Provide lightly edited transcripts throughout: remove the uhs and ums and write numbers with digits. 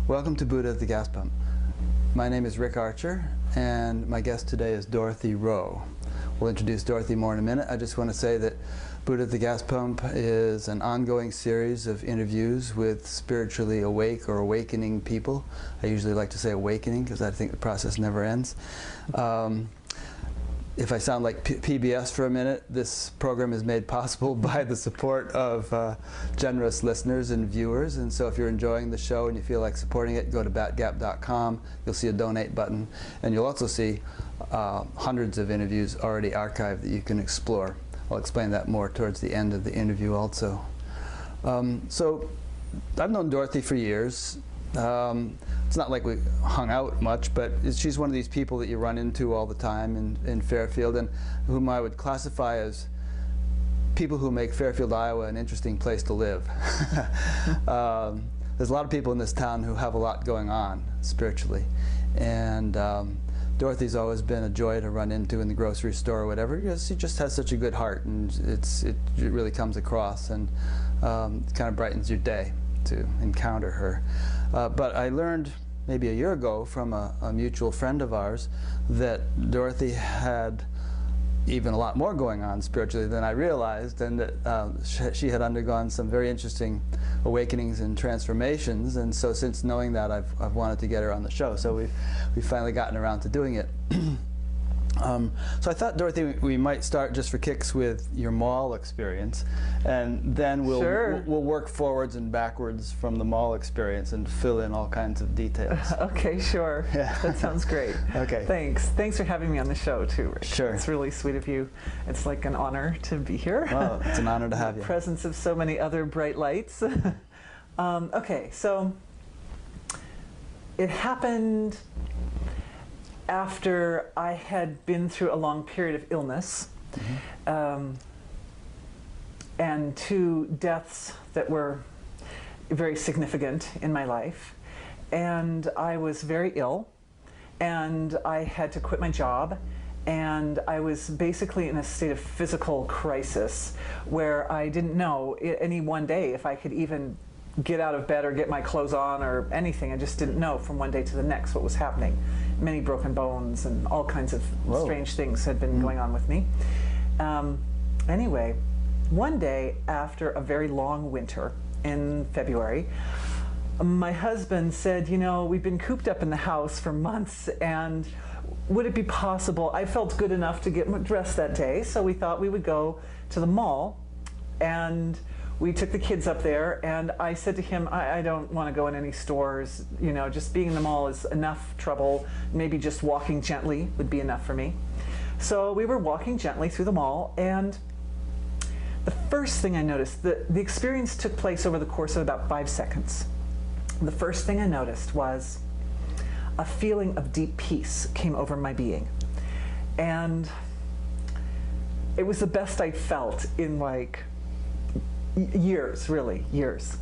Welcome to Buddha at the Gas Pump. My name is Rick Archer, and my guest today is Dorothy Rowe. We'll introduce Dorothy more in a minute. I just want to say that Buddha at the Gas Pump is an ongoing series of interviews with spiritually awake or awakening people. I usually like to say awakening because I think the process never ends. If I sound like PBS for a minute, this program is made possible by the support of generous listeners and viewers. And so if you're enjoying the show and you feel like supporting it, go to batgap.com. You'll see a donate button. And you'll also see hundreds of interviews already archived that you can explore. I'll explain that more towards the end of the interview also. So I've known Dorothy for years. It's not like we hung out much, but she's one of these people that you run into all the time in Fairfield, and whom I would classify as people who make Fairfield, Iowa an interesting place to live. There's a lot of people in this town who have a lot going on spiritually, and Dorothy's always been a joy to run into in the grocery store or whatever, because she just has such a good heart, and it really comes across, and it kind of brightens your day to encounter her. But I learned maybe a year ago from a mutual friend of ours that Dorothy had even a lot more going on spiritually than I realized, and that she had undergone some very interesting awakenings and transformations. And so since knowing that, I've wanted to get her on the show. So we've finally gotten around to doing it. So I thought, Dorothy, we might start just for kicks with your mall experience, and then we'll work forwards and backwards from the mall experience and fill in all kinds of details. Okay, sure. Yeah. That sounds great. Okay. Thanks for having me on the show too, Rick. Sure. It's really sweet of you. It's like an honor to be here. Well, it's an honor to have you. The presence of so many other bright lights. Okay, so it happened after I had been through a long period of illness, and 2 deaths that were very significant in my life. And I was very ill, and I had to quit my job, and I was basically in a state of physical crisis where I didn't know any one day if I could even get out of bed or get my clothes on or anything. I just didn't know from one day to the next what was happening. Many broken bones and all kinds of strange things had been going on with me. Anyway, one day after a very long winter in February, my husband said, you know, we've been cooped up in the house for months, and would it be possible, I felt good enough to get dressed that day, so we thought we would go to the mall, and we took the kids up there, and I said to him, I don't want to go in any stores, you know, just being in the mall is enough trouble. Maybe just walking gently would be enough for me. So we were walking gently through the mall, and the first thing I noticed, the experience took place over the course of about 5 seconds. The first thing I noticed was a feeling of deep peace came over my being. And it was the best I'd felt in like years, really, years.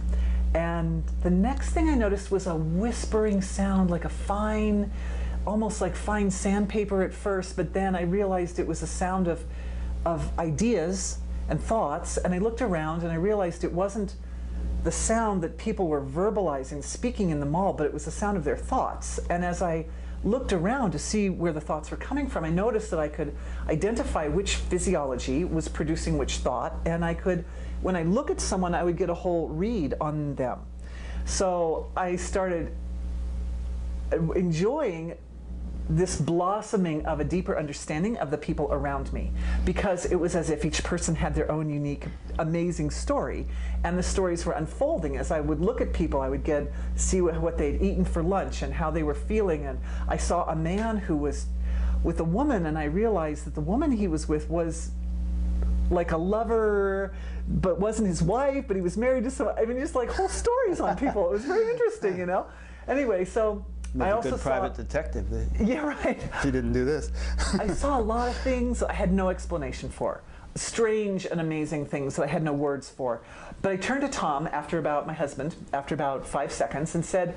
And the next thing I noticed was a whispering sound, like a fine, almost like fine sandpaper at first, but then I realized it was a sound of ideas and thoughts, and I looked around and I realized it wasn't the sound that people were verbalizing, speaking in the mall, but it was the sound of their thoughts. And as I looked around to see where the thoughts were coming from, I noticed that I could identify which physiology was producing which thought, and I could, when I look at someone, I would get a whole read on them. So I started enjoying this blossoming of a deeper understanding of the people around me, because it was as if each person had their own unique, amazing story, and the stories were unfolding. As I would look at people, I would see what they'd eaten for lunch and how they were feeling, and I saw a man who was with a woman, and I realized that the woman he was with was like a lover, but wasn't his wife, but he was married to someone. I mean, just like whole stories on people. It was very interesting, you know? Anyway, so Make a good private detective. Yeah, right. She didn't do this. I saw a lot of things I had no explanation for. Strange and amazing things that I had no words for. But I turned to Tom, my husband, after about 5 seconds, and said,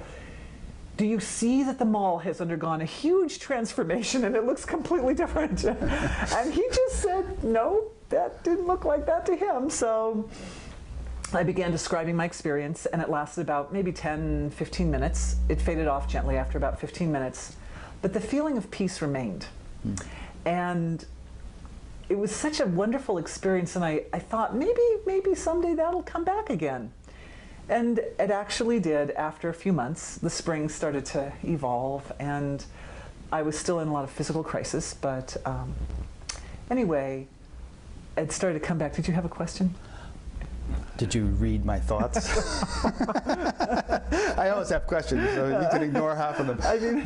do you see that the mall has undergone a huge transformation and it looks completely different? And he just said, no, that didn't look like that to him. So I began describing my experience, and it lasted about maybe 10, 15 minutes. It faded off gently after about 15 minutes, but the feeling of peace remained. And it was such a wonderful experience, and I thought maybe someday that'll come back again. And it actually did. After a few months, the spring started to evolve, and I was still in a lot of physical crisis, but anyway, it started to come back. Did you have a question? Did you read my thoughts? I always have questions, so you can ignore half of them. I mean,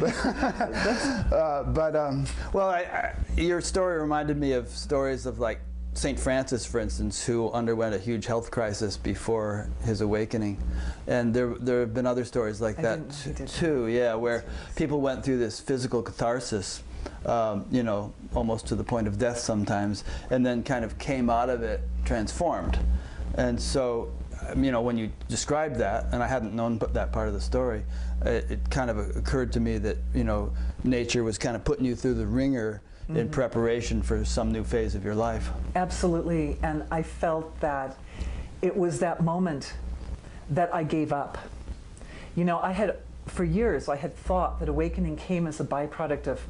your story reminded me of stories of like St. Francis, for instance, who underwent a huge health crisis before his awakening. And there have been other stories like that too, yeah, where people went through this physical catharsis, you know, almost to the point of death sometimes, and then kind of came out of it transformed. And so, you know, when you described that, and I hadn't known that part of the story, it kind of occurred to me that, you know, nature was kind of putting you through the ringer in preparation for some new phase of your life. Absolutely, and I felt that it was that moment that I gave up. You know, for years, I had thought that awakening came as a byproduct of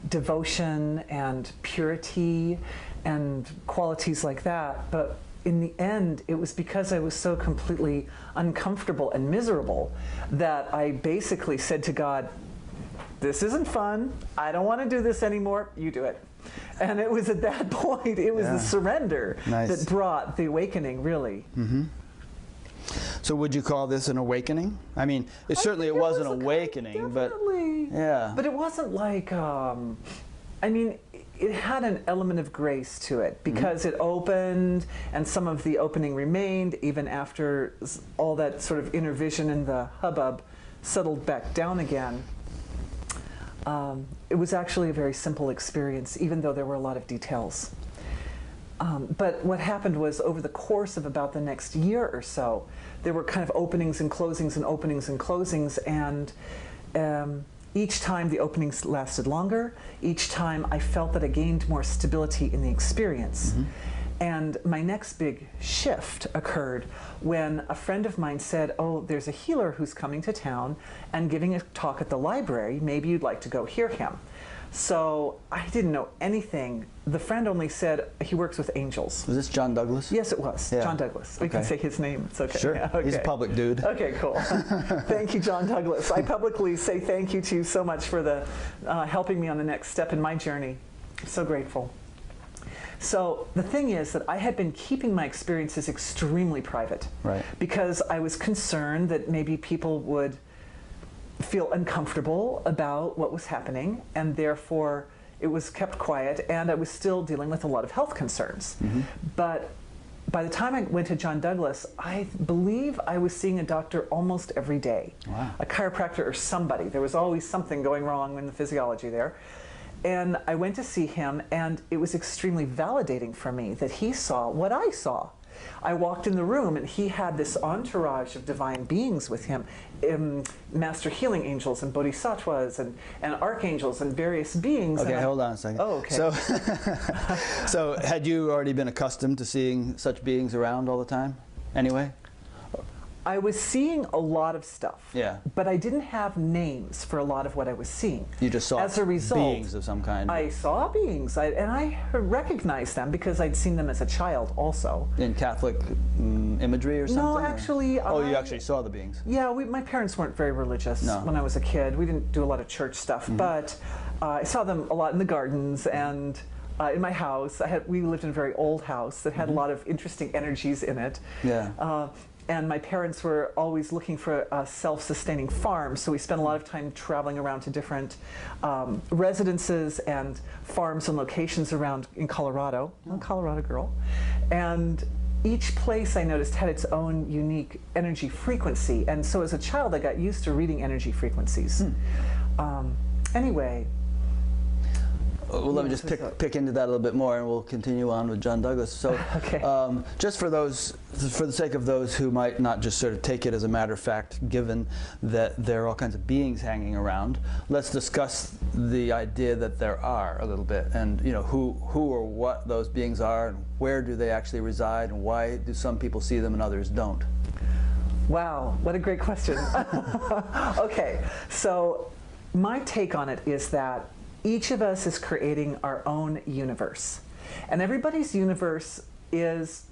devotion and purity and qualities like that, but in the end, it was because I was so completely uncomfortable and miserable that I basically said to God, this isn't fun, I don't want to do this anymore, you do it. And it was at that point, it was the surrender that brought the awakening, really. So would you call this an awakening? I mean, certainly it was an awakening, definitely. But yeah. But it wasn't like, I mean, it had an element of grace to it because it opened, and some of the opening remained even after all that sort of inner vision and the hubbub settled back down again. It was actually a very simple experience, even though there were a lot of details. But what happened was, over the course of about the next year or so, there were kind of openings and closings and openings and closings, and each time the openings lasted longer. Each time I felt that I gained more stability in the experience. And my next big shift occurred when a friend of mine said, oh, there's a healer who's coming to town and giving a talk at the library. Maybe you'd like to go hear him. So I didn't know anything. The friend only said he works with angels. Was this John Douglas? Yes, it was. Yeah. John Douglas. We can say his name. It's okay. Sure. Yeah, okay. He's a public dude. Okay, cool. Thank you, John Douglas. I publicly say thank you to you so much for the helping me on the next step in my journey. I'm so grateful. So the thing is that I had been keeping my experiences extremely private, because I was concerned that maybe people would feel uncomfortable about what was happening, and therefore it was kept quiet, and I was still dealing with a lot of health concerns. But by the time I went to John Douglas, I believe I was seeing a doctor almost every day. A chiropractor or somebody. There was always something going wrong in the physiology there. And I went to see him, and it was extremely validating for me that he saw what I saw. I walked in the room, and he had this entourage of divine beings with him, master healing angels and bodhisattvas and archangels and various beings. Okay, hold on a second. Oh, okay. So, so had you already been accustomed to seeing such beings around all the time anyway? I was seeing a lot of stuff, but I didn't have names for a lot of what I was seeing. You just saw as a result, beings of some kind. I saw beings, and I recognized them because I'd seen them as a child also. In Catholic imagery or something? No, actually. Oh, you actually saw the beings? Yeah, my parents weren't very religious when I was a kid. We didn't do a lot of church stuff, but I saw them a lot in the gardens and in my house. We lived in a very old house that had a lot of interesting energies in it. And my parents were always looking for a self-sustaining farm, so we spent a lot of time traveling around to different residences and farms and locations around in Colorado. I'm a Colorado girl. And each place I noticed had its own unique energy frequency, and so as a child I got used to reading energy frequencies. Anyway. Well, let me just pick into that a little bit more, and we'll continue on with John Douglas. So, okay. Just for the sake of those who might not just sort of take it as a matter of fact, given that there are all kinds of beings hanging around, let's discuss the idea that there are a little bit, and who or what those beings are, and where do they actually reside, and why do some people see them and others don't? Wow, what a great question. Okay, so my take on it is that each of us is creating our own universe. And everybody's universe has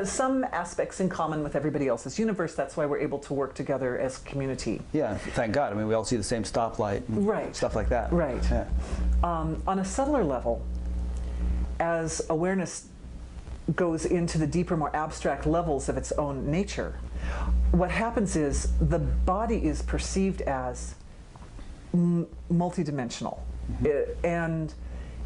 some aspects in common with everybody else's universe. That's why we're able to work together as a community. Yeah, thank God. I mean, we all see the same stoplight and right. stuff like that. Right. Yeah. On a subtler level, as awareness goes into the deeper, more abstract levels of its own nature, what happens is the body is perceived as multidimensional. And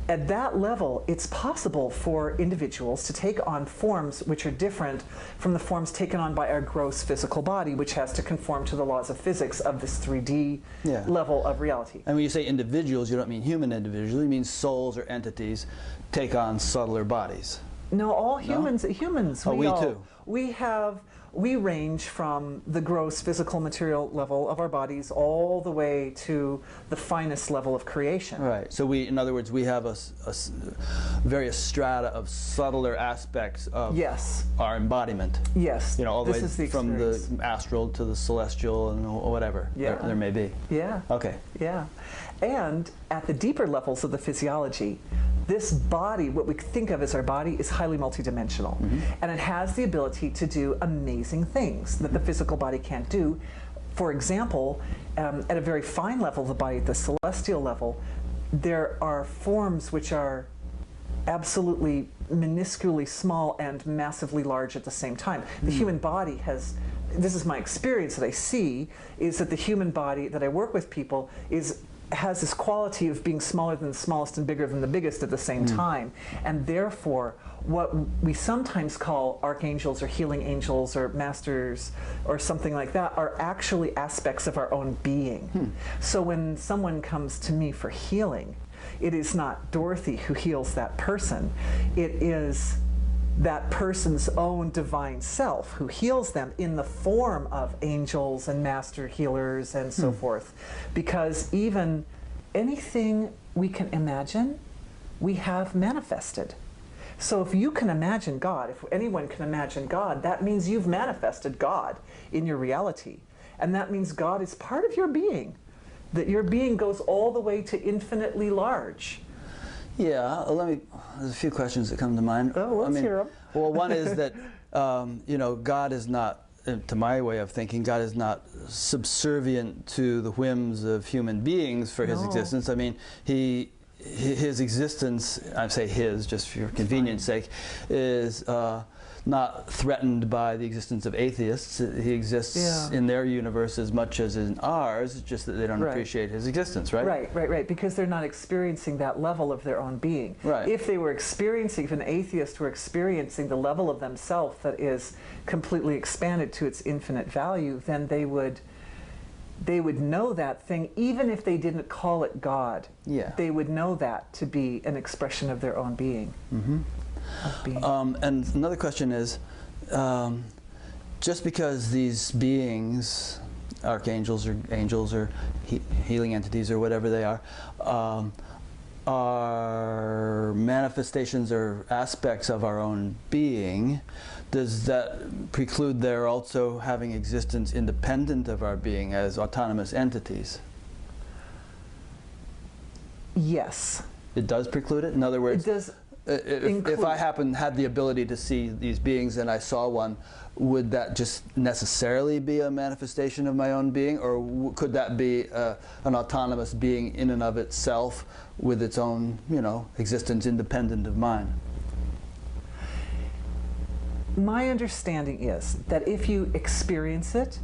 at that level, it's possible for individuals to take on forms which are different from the forms taken on by our gross physical body, which has to conform to the laws of physics of this 3D level of reality. And when you say individuals, you don't mean human individuals, you mean souls or entities take on subtler bodies. No, all humans. No? Humans. Oh, we too. We range from the gross physical material level of our bodies all the way to the finest level of creation. Right. So in other words, we have a various strata of subtler aspects of our embodiment. Yes. All the way from the experience. Astral to the celestial and whatever there may be. Yeah. Okay. Yeah. And at the deeper levels of the physiology, this body, what we think of as our body, is highly multidimensional. And it has the ability to do amazing things that the physical body can't do. For example, at a very fine level of the body, at the celestial level, there are forms which are absolutely minusculely small and massively large at the same time. The human body this is my experience that I see, is that the human body that I work with people has this quality of being smaller than the smallest and bigger than the biggest at the same time. And therefore, what we sometimes call archangels or healing angels or masters or something like that are actually aspects of our own being. So when someone comes to me for healing, it is not Dorothy who heals that person. It is that person's own divine self who heals them in the form of angels and master healers and so forth. Because even anything we can imagine, we have manifested. So if you can imagine God, if anyone can imagine God, that means you've manifested God in your reality. And that means God is part of your being, that your being goes all the way to infinitely large. Yeah, there's a few questions that come to mind. Oh, let's hear them. Well, one is that, God is not, to my way of thinking, God is not subservient to the whims of human beings for his existence. I mean, his existence, I say his just for convenience sake, is not threatened by the existence of atheists. He exists in their universe as much as in ours, just that they don't appreciate his existence, right? Right, because they're not experiencing that level of their own being. Right. If they were experiencing, if an atheist were experiencing the level of themselves that is completely expanded to its infinite value, then they would know that thing, even if they didn't call it God. Yeah. They would know that to be an expression of their own being. And another question is, just because these beings, archangels or angels or healing entities or whatever they are manifestations or aspects of our own being, does that preclude their also having existence independent of our being as autonomous entities? Yes. It does preclude it? In other words, it does. If I had the ability to see these beings and I saw one, would that just necessarily be a manifestation of my own being, or could that be an autonomous being in and of itself with its own, existence independent of mine? My understanding is that if you experience it,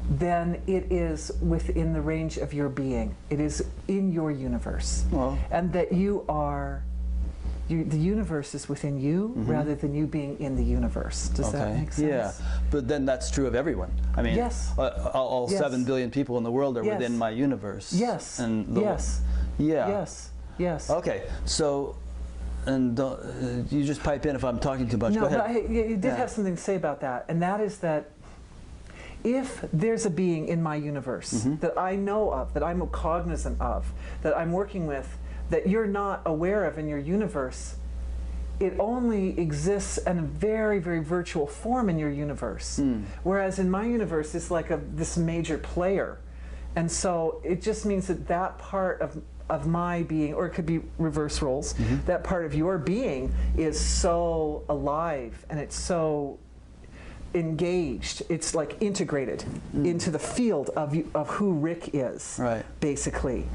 then it is within the range of your being. It is in your universe. And that the universe is within you rather than you being in the universe. Does that make sense? Yeah, but then that's true of everyone. I mean, all 7 billion people in the world are within my universe. Yes. And Yes. Yes. Okay, so, and you just pipe in if I'm talking too much. No, Go ahead. but you did have something to say about that, and that is that if there's a being in my universe that I know of, that I'm cognizant of, that I'm working with, that you're not aware of in your universe, it only exists in a very, very virtual form in your universe. Whereas in my universe, it's like this major player. And so it just means that that part of my being, or it could be reverse roles, that part of your being is so alive and it's so engaged. It's like integrated into the field of who Rick is, basically.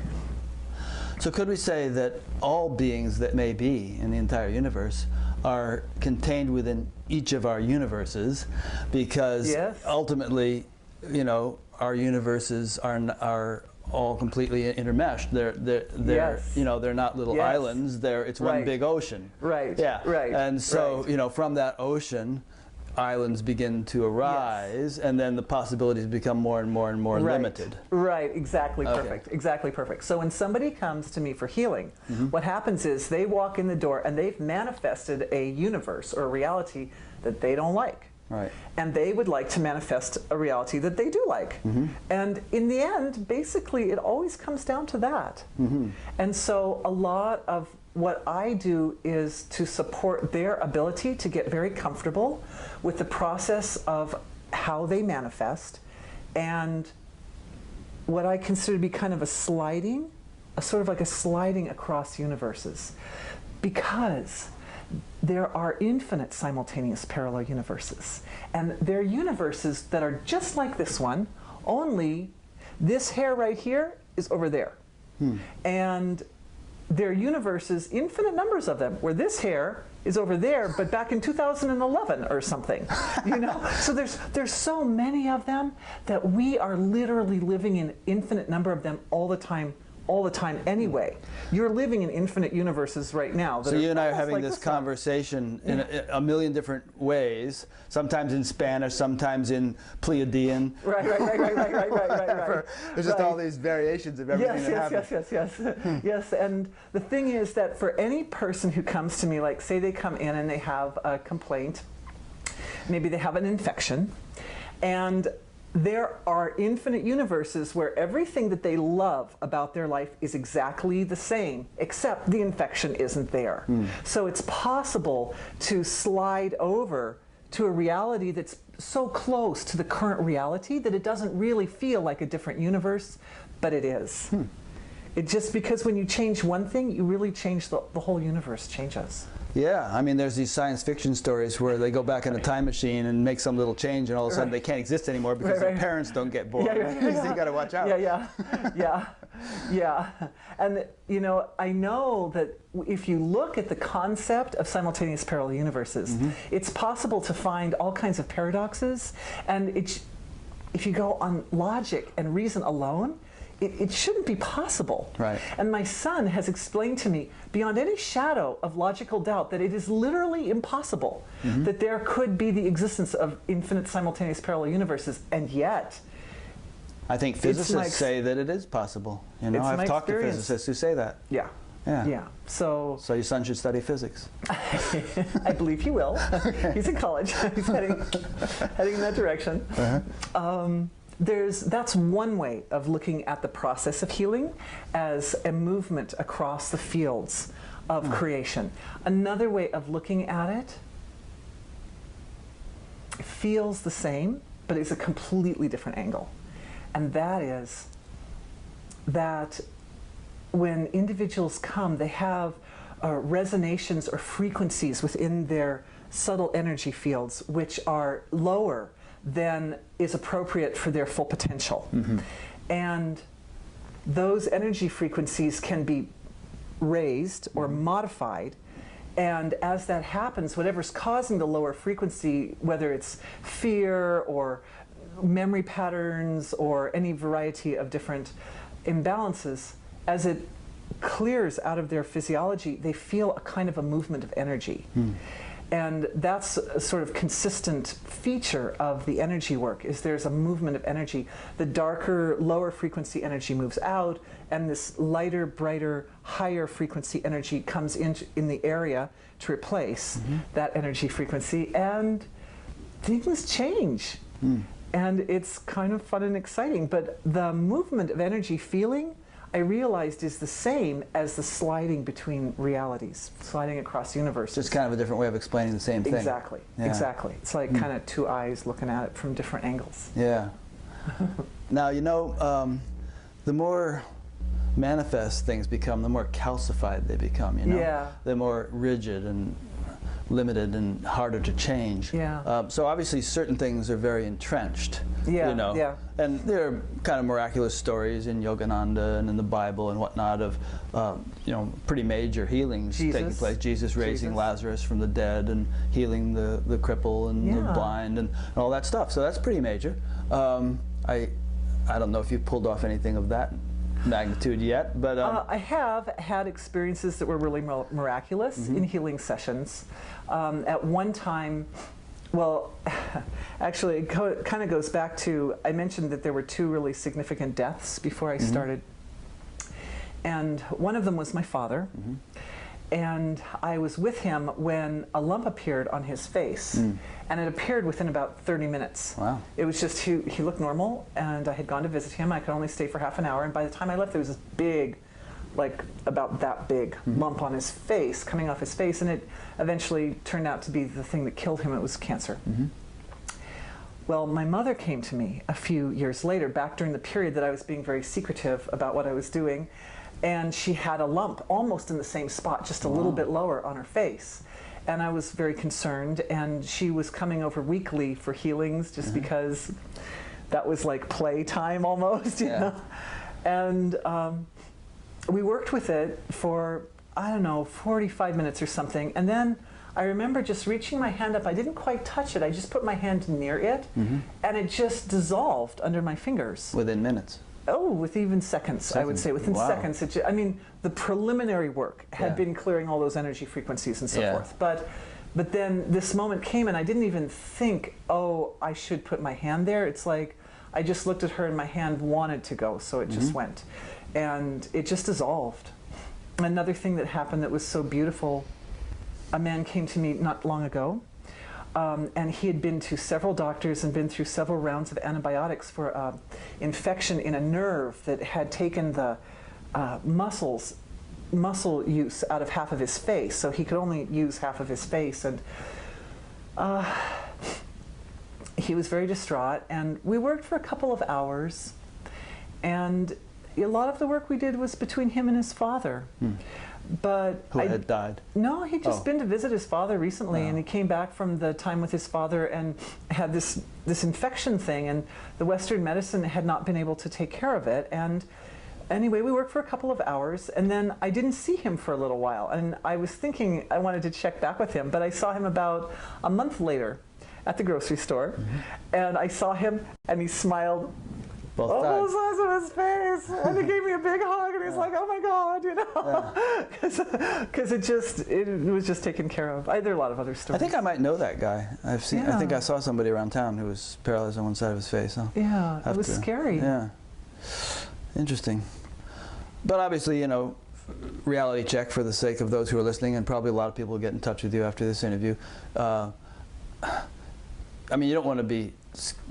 So could we say that all beings that may be in the entire universe are contained within each of our universes, because ultimately, you know, our universes are all completely intermeshed. They're you know, they're not little islands. It's one big ocean. And so, you know, from that ocean, islands begin to arise, and then the possibilities become more and more and more limited. Exactly, perfect, exactly perfect. So when somebody comes to me for healing, what happens is they walk in the door and they've manifested a universe or a reality that they don't like. And they would like to manifest a reality that they do like. And in the end, basically, it always comes down to that. And so a lot of what I do is to support their ability to get very comfortable with the process of how they manifest, and what I consider to be kind of a sliding, sort of like a sliding across universes, because there are infinite simultaneous parallel universes. And they're universes that are just like this one, only this hair right here is over there. And there are universes, infinite numbers of them, where this hair is over there, but back in 2011 or something, you know? So there's so many of them that we are literally living in infinite number of them all the time anyway. You're living in infinite universes right now. So you and I are having this conversation in a million different ways, sometimes in Spanish, sometimes in Pleiadian. Right. There's just all these variations of everything that happens. Yes, and the thing is that for any person who comes to me, like say they come in and they have a complaint, maybe they have an infection, and there are infinite universes where everything that they love about their life is exactly the same, except the infection isn't there. So it's possible to slide over to a reality that's so close to the current reality that it doesn't really feel like a different universe, but it is. It just, because when you change one thing, you really change the whole universe changes. Yeah, I mean, there's these science fiction stories where they go back in a time machine and make some little change, and all of a sudden they can't exist anymore because their parents don't get bored. So you got to watch out. Yeah. And you know, I know that if you look at the concept of simultaneous parallel universes, it's possible to find all kinds of paradoxes, and if you go on logic and reason alone, it shouldn't be possible. And my son has explained to me beyond any shadow of logical doubt that it is literally impossible that there could be the existence of infinite simultaneous parallel universes, and yet I think physicists say that it is possible. You know, I've talked to physicists who say that. Yeah. So your son should study physics. I believe he will. He's in college. He's heading in that direction. That's one way of looking at the process of healing, as a movement across the fields of creation. Another way of looking at it feels the same, but it's a completely different angle. And that is that when individuals come, they have resonations or frequencies within their subtle energy fields which are lower than is appropriate for their full potential. And those energy frequencies can be raised or modified, and as that happens, whatever's causing the lower frequency, whether it's fear or memory patterns or any variety of different imbalances, as it clears out of their physiology, they feel a kind of a movement of energy. And that's a sort of consistent feature of the energy work, is there's a movement of energy. The darker, lower frequency energy moves out, and this lighter, brighter, higher frequency energy comes in the area to replace that energy frequency, and things change. And it's kind of fun and exciting. But the movement of energy feeling, I realized, is the same as the sliding between realities, sliding across universes. Just kind of a different way of explaining the same thing. Exactly, exactly. It's like kind of two eyes looking at it from different angles. Yeah. Now, you know, the more manifest things become, the more calcified they become, you know? Yeah. The more rigid and limited and harder to change. Yeah. So obviously certain things are very entrenched, Yeah, you know? yeah. And there are kind of miraculous stories in Yogananda and in the Bible and whatnot of, you know, pretty major healings taking place. Jesus raising Lazarus from the dead and healing the cripple and the blind and all that stuff. So that's pretty major. I don't know if you've pulled off anything of that magnitude yet, but I have had experiences that were really miraculous in healing sessions. At one time, well, actually, it kind of goes back to, I mentioned that there were two really significant deaths before I started, and one of them was my father. And I was with him when a lump appeared on his face, and it appeared within about 30 minutes. Wow. It was just, he looked normal, and I had gone to visit him. I could only stay for half an hour, and by the time I left, there was this big, like about that big lump on his face, coming off his face, and it eventually turned out to be the thing that killed him. It was cancer. Well, my mother came to me a few years later, back during the period that I was being very secretive about what I was doing, and she had a lump almost in the same spot, just a little bit lower on her face. And I was very concerned, and she was coming over weekly for healings just because that was like playtime almost, you know? And we worked with it for, I don't know, 45 minutes or something, and then I remember just reaching my hand up. I didn't quite touch it, I just put my hand near it, and it just dissolved under my fingers. Within minutes? Oh, with even seconds, I would say. Within seconds. I mean, the preliminary work had been clearing all those energy frequencies and so forth. But then this moment came, and I didn't even think, oh, I should put my hand there. It's like, I just looked at her, and my hand wanted to go, so it just went. And it just dissolved. Another thing that happened that was so beautiful, a man came to me not long ago, and he had been to several doctors and been through several rounds of antibiotics for infection in a nerve that had taken the muscle use out of half of his face, so he could only use half of his face, and he was very distraught, and we worked for a couple of hours, and a lot of the work we did was between him and his father. But who had died? No, he'd just been to visit his father recently, and he came back from the time with his father and had this infection thing, and the Western medicine had not been able to take care of it. And anyway, we worked for a couple of hours, and then I didn't see him for a little while, and I was thinking I wanted to check back with him, but I saw him about a month later at the grocery store, and I saw him, and he smiled both times of his face, and he gave me a big hug, and he's like, "Oh my God," you know, because it was just taken care of. There are a lot of other stories. I think I might know that guy. I've seen. I think I saw somebody around town who was paralyzed on one side of his face. Yeah, it was scary. Yeah, interesting. But obviously, you know, reality check for the sake of those who are listening, and probably a lot of people will get in touch with you after this interview. I mean, you don't want to be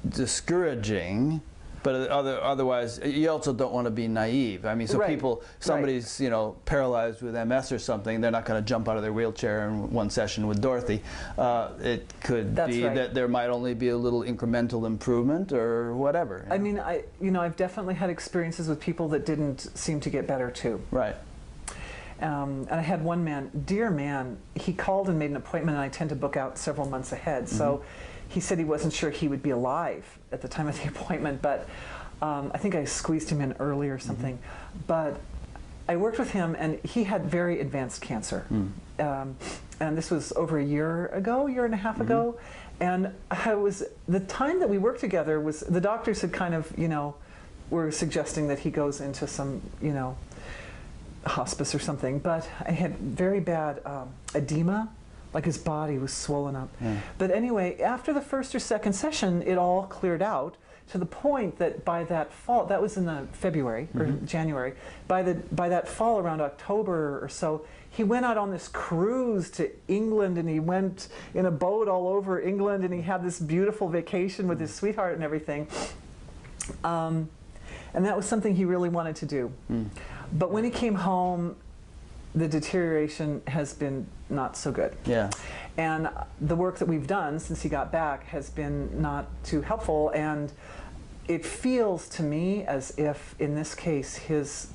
discouraging, but otherwise, you also don't want to be naive. I mean, so people, somebody's, you know, paralyzed with MS or something, they're not going to jump out of their wheelchair in one session with Dorothy. It could be that there might only be a little incremental improvement or whatever. I mean, I've definitely had experiences with people that didn't seem to get better too. Right. And I had one man, dear man, he called and made an appointment, and I tend to book out several months ahead. So he said he wasn't sure he would be alive at the time of the appointment, but I think I squeezed him in early or something. But I worked with him, and he had very advanced cancer. And this was over a year and a half ago. And the time that we worked together was, the doctors had kind of, you know, were suggesting that he goes into some, you know, hospice or something. But I had very bad edema like his body was swollen up. Yeah. But anyway, after the first or second session, it all cleared out to the point that by that fall, that was in the February or January, by that fall around October or so, he went out on this cruise to England, and he went in a boat all over England, and he had this beautiful vacation with his sweetheart and everything. And that was something he really wanted to do. But when he came home, the deterioration has been not so good. Yeah. And the work that we've done since he got back has been not too helpful, and it feels to me as if, in this case, his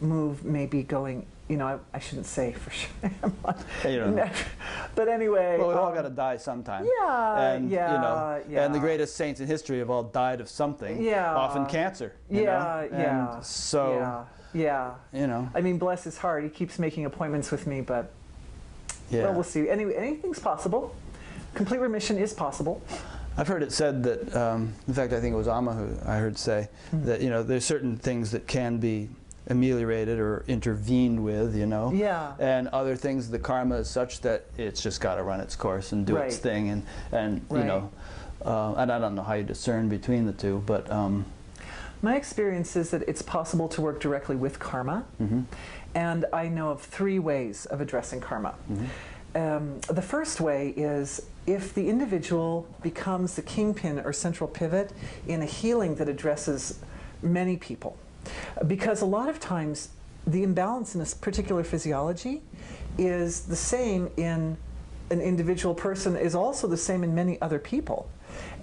move may be going, you know, I shouldn't say for sure. You don't know. But anyway. Well, we all got to die sometime. Yeah, and, yeah, you know, yeah. And the greatest saints in history have all died of something. Yeah. Often cancer. You know? Yeah. And so. Yeah. You know. I mean, bless his heart. He keeps making appointments with me, but. Yeah. Well, we'll see. Anyway, anything's possible. Complete remission is possible. I've heard it said that, in fact, I think it was Amma who I heard say that, you know, there's certain things that can be ameliorated or intervened with, you know. Yeah. And other things, the karma is such that it's just got to run its course and do its thing, and you know, and I don't know how you discern between the two, but. My experience is that it's possible to work directly with karma, and I know of 3 ways of addressing karma. The first way is if the individual becomes the kingpin or central pivot in a healing that addresses many people. Because a lot of times the imbalance in a particular physiology is the same in an individual person, is also the same in many other people.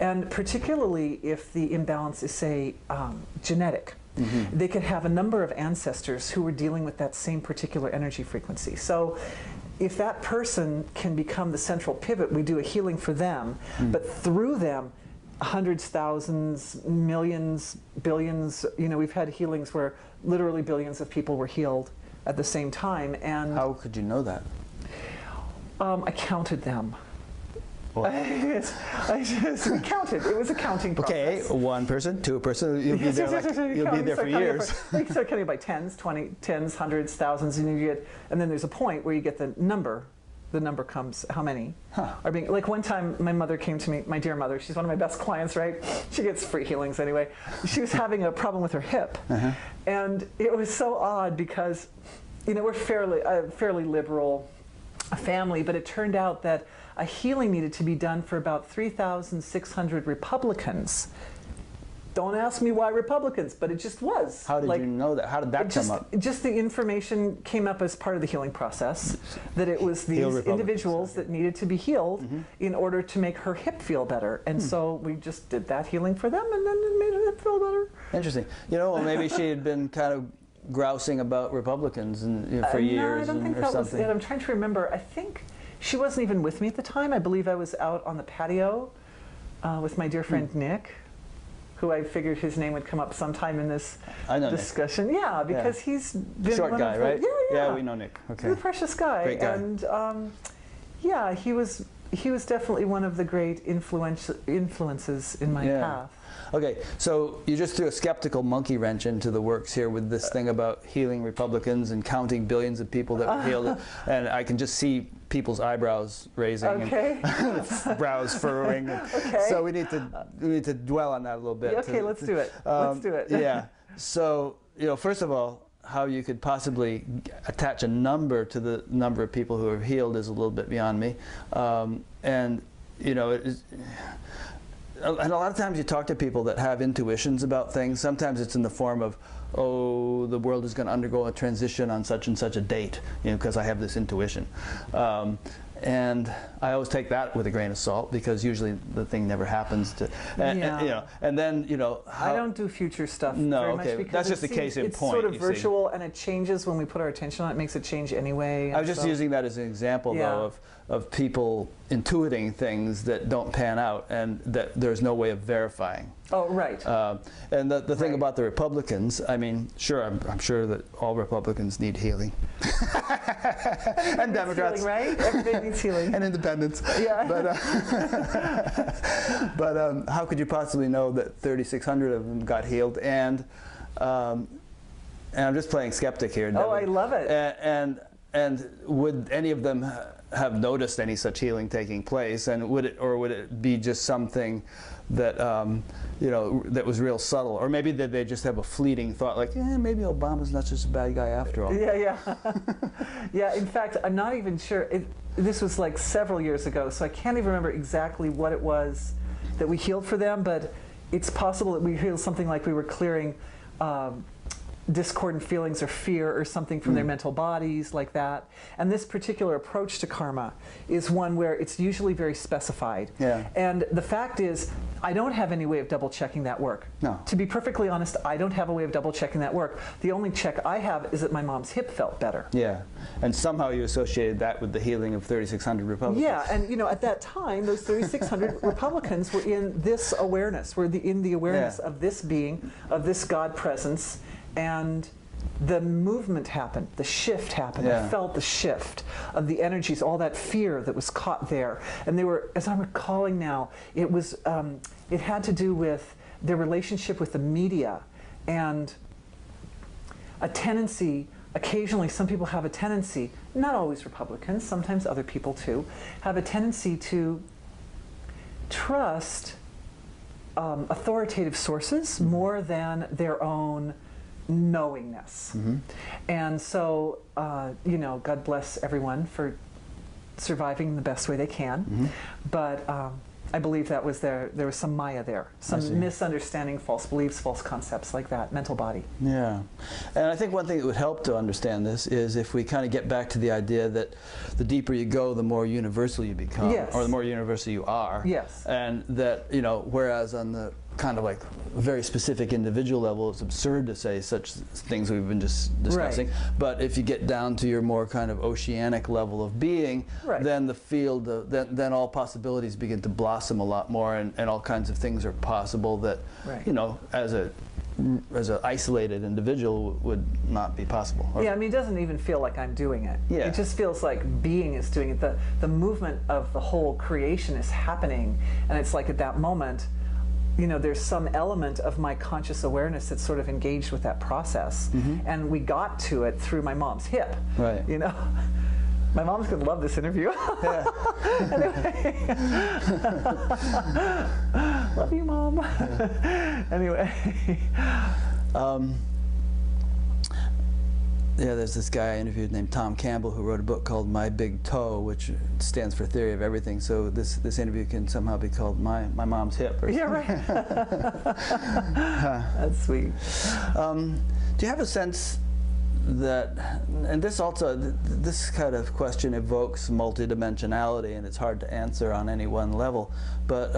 And particularly if the imbalance is, say, genetic. They could have a number of ancestors who were dealing with that same particular energy frequency. So if that person can become the central pivot, we do a healing for them, but through them, hundreds, thousands, millions, billions, you know, we've had healings where literally billions of people were healed at the same time. And how could you know that? I counted them. Well, we counted. It was a counting process. Okay, 1 person, 2 person. You'll be there. Like, you'll be there for years. You start counting by tens, 20, tens, hundreds, thousands, and you get. And then there's a point where you get the number. The number comes. How many are being? Like one time, my mother came to me. My dear mother. She's one of my best clients. Right? She gets free healings anyway. She was having a problem with her hip, and it was so odd because, you know, we're fairly liberal family, but it turned out that a healing needed to be done for about 3,600 Republicans. Don't ask me why Republicans, but it just was. How did you know that? How did that come up? Just the information came up as part of the healing process, that it was these individuals that needed to be healed in order to make her hip feel better. And so we just did that healing for them, and then it made her hip feel better. Interesting. You know, well, maybe she had been kind of grousing about Republicans and, you know, for years. No, I don't think or that something. was it. I'm trying to remember. I think she wasn't even with me at the time. I believe I was out on the patio with my dear friend Nick, who I figured his name would come up sometime in this discussion. Nick. Yeah, because he's been short one guy, of the, right? Yeah, we know Nick. Okay. He's a precious guy. Great guy. And yeah, he was definitely one of the great influences in my path. Okay, so you just threw a skeptical monkey wrench into the works here with this thing about healing Republicans and counting billions of people that were healed, and I can just see people's eyebrows raising and brows furrowing. So we need to dwell on that a little bit. Okay, let's do it. Let's do it. Yeah. So, you know, first of all, how you could possibly attach a number to the number of people who are healed is a little bit beyond me, and you know. And a lot of times you talk to people that have intuitions about things. Sometimes it's in the form of, oh, the world is going to undergo a transition on such and such a date, you know, because I have this intuition. And I always take that with a grain of salt because usually the thing never happens. To, and, you know, and then, you know, I don't do future stuff no, very okay. much because that's just a case in it's point. It's sort of virtual and it changes when we put our attention on it. It makes it change anyway. I was just using that as an example, though, of people intuiting things that don't pan out and that there's no way of verifying. Oh, right. And the thing about the Republicans, I mean, sure, I'm sure that all Republicans need healing. And Democrats. Healing, right? Everybody needs healing. And independents. Yeah. But how could you possibly know that 3,600 of them got healed? And I'm just playing skeptic here. Oh, I love it. And and would any of them have noticed any such healing taking place? And would it be just something that you know, that was real subtle, or maybe did they just have a fleeting thought, like, maybe Obama's not just a bad guy after all? Yeah. Yeah. In fact, I'm not even sure. This was like several years ago, so I can't even remember exactly what it was that we healed for them. But it's possible that we healed something like we were clearing discordant feelings or fear or something from their mental bodies, like that. And this particular approach to karma is one where it's usually very specified. Yeah. And the fact is, I don't have any way of double checking that work. No. To be perfectly honest, I don't have a way of double checking that work. The only check I have is that my mom's hip felt better. Yeah. And somehow you associated that with the healing of 3,600 Republicans. Yeah, and you know, at that time, those 3,600 Republicans were in this awareness, in the awareness of this being, of this God presence. And the movement happened, the shift happened. I felt the shift of the energies, all that fear that was caught there. And they were, as I'm recalling now, it was, it had to do with their relationship with the media and a tendency. Occasionally, some people have a tendency, not always Republicans, sometimes other people too, have a tendency to trust authoritative sources more than their own knowingness. And so, you know, God bless everyone for surviving the best way they can. But I believe that was there was some Maya there, some misunderstanding, false beliefs, false concepts like that, mental body. Yeah. And I think one thing that would help to understand this is if we kind of get back to the idea that the deeper you go, the more universal you become, or the more universal you are. Yes. And that, you know, whereas on the kind of like very specific individual level, it's absurd to say such things we've been just discussing. Right. But if you get down to your more kind of oceanic level of being, then the field, then all possibilities begin to blossom a lot more, and all kinds of things are possible that, you know, as an isolated individual would not be possible. Yeah, I mean, it doesn't even feel like I'm doing it. Yeah. It just feels like being is doing it. The movement of the whole creation is happening, and it's like at that moment, you know, there's some element of my conscious awareness that's sort of engaged with that process. And we got to it through my mom's hip. Right. You know? My mom's going to love this interview. Yeah. Anyway. Love you, Mom. Yeah. Anyway. Yeah, there's this guy I interviewed named Tom Campbell who wrote a book called My Big Toe, which stands for Theory of Everything. So this interview can somehow be called My Mom's Hip. Or yeah, right. That's sweet. Do you have a sense that, and this also, this kind of question evokes multidimensionality, and it's hard to answer on any one level, but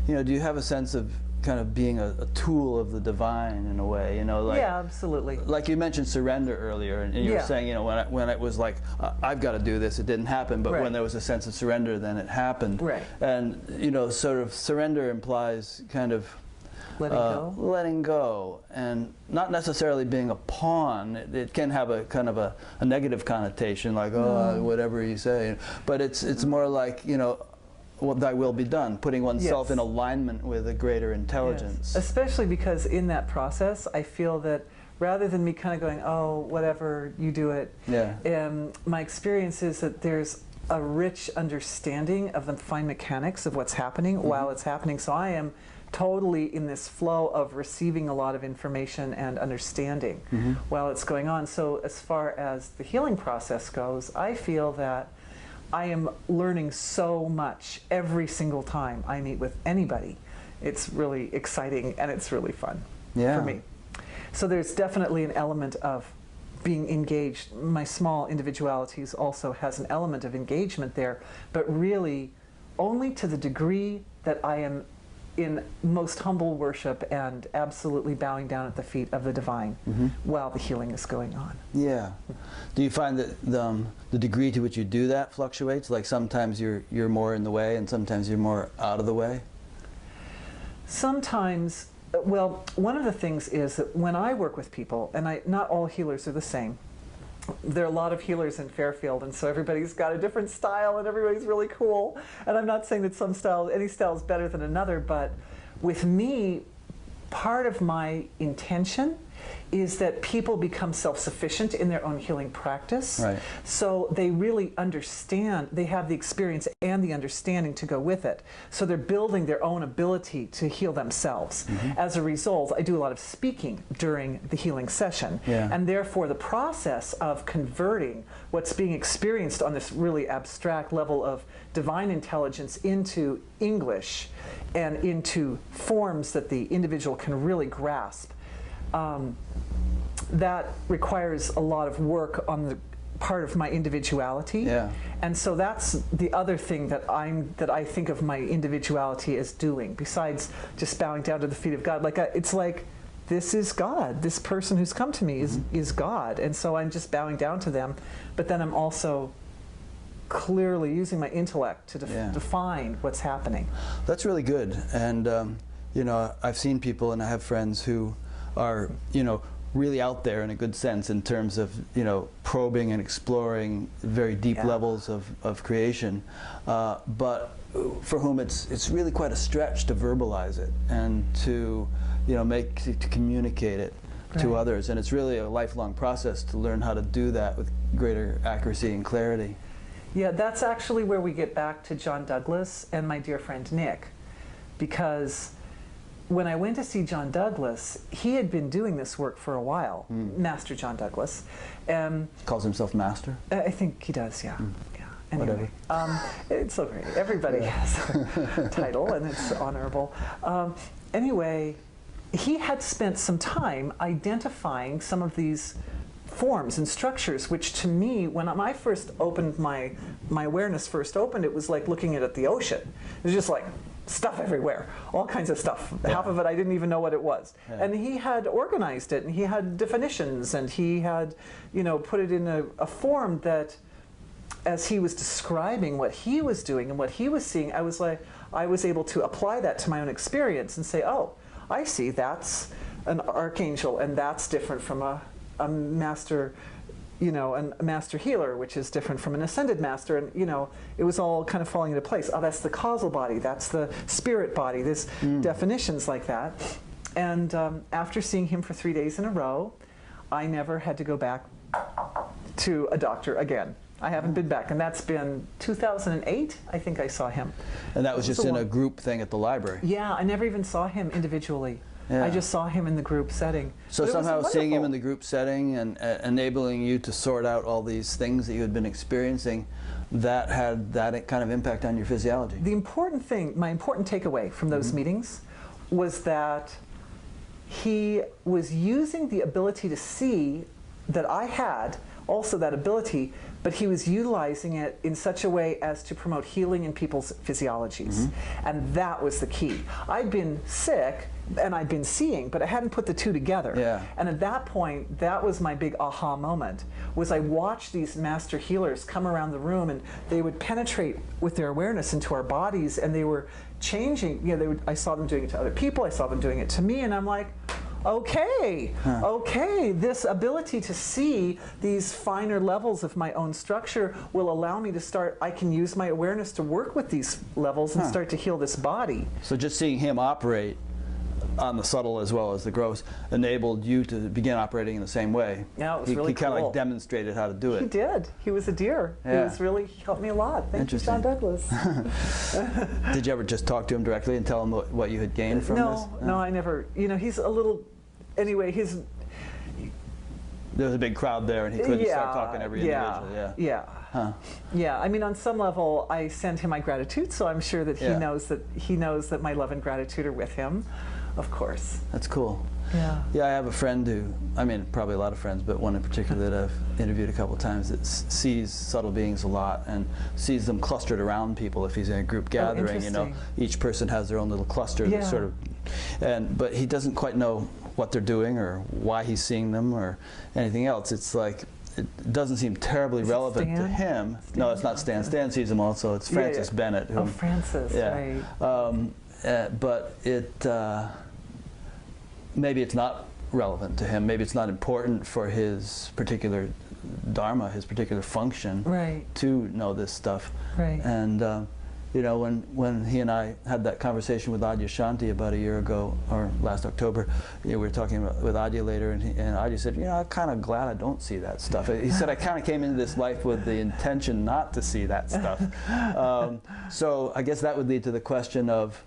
you know, do you have a sense of kind of being a tool of the divine in a way, you know, like, yeah, absolutely. Like you mentioned surrender earlier, and you were saying, you know, when it was like, I've got to do this, it didn't happen, but when there was a sense of surrender, then it happened. Right. And, you know, sort of surrender implies kind of letting go, and not necessarily being a pawn. It can have a kind of a negative connotation, like, whatever you say, but it's more like, you know, well, thy will be done, putting oneself in alignment with a greater intelligence. Yes. Especially because in that process, I feel that rather than me kind of going, oh, whatever, you do it, my experience is that there's a rich understanding of the fine mechanics of what's happening while it's happening. So I am totally in this flow of receiving a lot of information and understanding while it's going on. So as far as the healing process goes, I feel that I am learning so much every single time I meet with anybody. It's really exciting and it's really fun for me. So there's definitely an element of being engaged. My small individualities also has an element of engagement there, but really only to the degree that I am in most humble worship and absolutely bowing down at the feet of the divine while the healing is going on. Yeah. Do you find that the degree to which you do that fluctuates? Like sometimes you're more in the way and sometimes you're more out of the way? Sometimes, well, one of the things is that when I work with people, and not all healers are the same. There are a lot of healers in Fairfield, and so everybody's got a different style and everybody's really cool. And I'm not saying that any style is better than another, but with me, part of my intention is that people become self-sufficient in their own healing practice. Right. So they really understand, they have the experience and the understanding to go with it. So they're building their own ability to heal themselves. As a result, I do a lot of speaking during the healing session. And therefore the process of converting what's being experienced on this really abstract level of divine intelligence into English and into forms that the individual can really grasp, that requires a lot of work on the part of my individuality. And so that's the other thing that I think of my individuality as doing, besides just bowing down to the feet of God. Like it's like, this is God. This person who's come to me is God. And so I'm just bowing down to them. But then I'm also clearly using my intellect to define what's happening. That's really good. And you know, I've seen people, and I have friends who are, you know, really out there in a good sense in terms of, you know, probing and exploring very deep levels of creation, but for whom it's really quite a stretch to verbalize it and to, you know, to communicate it to others. And it's really a lifelong process to learn how to do that with greater accuracy and clarity. Yeah, that's actually where we get back to John Douglas and my dear friend Nick, because when I went to see John Douglas, he had been doing this work for a while, Master John Douglas. Calls himself Master? I think he does, yeah. Anyway, it's so great. Everybody has a title, and it's honorable. Anyway, he had spent some time identifying some of these forms and structures, which to me, when I first opened my awareness first opened, it was like looking at the ocean. It was just like stuff everywhere, all kinds of stuff. Half of it I didn't even know what it was. And he had organized it, and he had definitions, and he had, you know, put it in a form that, as he was describing what he was doing and what he was seeing, I was able to apply that to my own experience and say, oh, I see, that's an archangel, and that's different from a master, you know, a master healer, which is different from an ascended master. And, you know, it was all kind of falling into place. Oh, that's the causal body, that's the spirit body. There's definitions like that. And after seeing him for 3 days in a row, I never had to go back to a doctor again. I haven't been back, and that's been 2008, I think I saw him. And that was just in a group thing at the library? Yeah, I never even saw him individually. I just saw him in the group setting. So somehow seeing him in the group setting and enabling you to sort out all these things that you had been experiencing, that had that kind of impact on your physiology? The important thing, my important takeaway from those meetings was that he was using the ability to see that I had, also that ability, but he was utilizing it in such a way as to promote healing in people's physiologies. And that was the key. I'd been sick, and I'd been seeing, but I hadn't put the two together. And at that point, that was my big aha moment, was I watched these master healers come around the room, and they would penetrate with their awareness into our bodies, and they were changing, you know, I saw them doing it to other people, I saw them doing it to me, and I'm like, okay, okay, this ability to see these finer levels of my own structure will allow me to start, I can use my awareness to work with these levels and start to heal this body. So just seeing him operate on the subtle as well as the gross enabled you to begin operating in the same way. Yeah, it was really cool. He kind of like demonstrated how to do it. He did. He was a dear. He was really helped me a lot. Thank you, John Douglas. Did you ever just talk to him directly and tell him what you had gained from this? No, I never. You know, he's a little. Anyway, there was a big crowd there, and he couldn't start talking to every individual. Yeah. I mean, on some level, I send him my gratitude, so I'm sure that he knows that my love and gratitude are with him, of course. That's cool. Yeah. Yeah, I have a friend who, I mean, probably a lot of friends, but one in particular that I've interviewed a couple of times that sees subtle beings a lot and sees them clustered around people if he's in a group gathering. You know, each person has their own little cluster that sort of, but he doesn't quite know what they're doing or why he's seeing them or anything else. It's like, it doesn't seem terribly relevant to him. No, it's not Stan. Stan sees them also. It's Francis Bennett. Oh, Francis, right. But maybe it's not relevant to him. Maybe it's not important for his particular dharma, his particular function, to know this stuff. Right. And you know, when he and I had that conversation with Adya Shanti about a year ago, or last October, you know, we were talking with Adya later, and Adya said, you know, I'm kind of glad I don't see that stuff. He said, I kind of came into this life with the intention not to see that stuff. So I guess that would lead to the question of,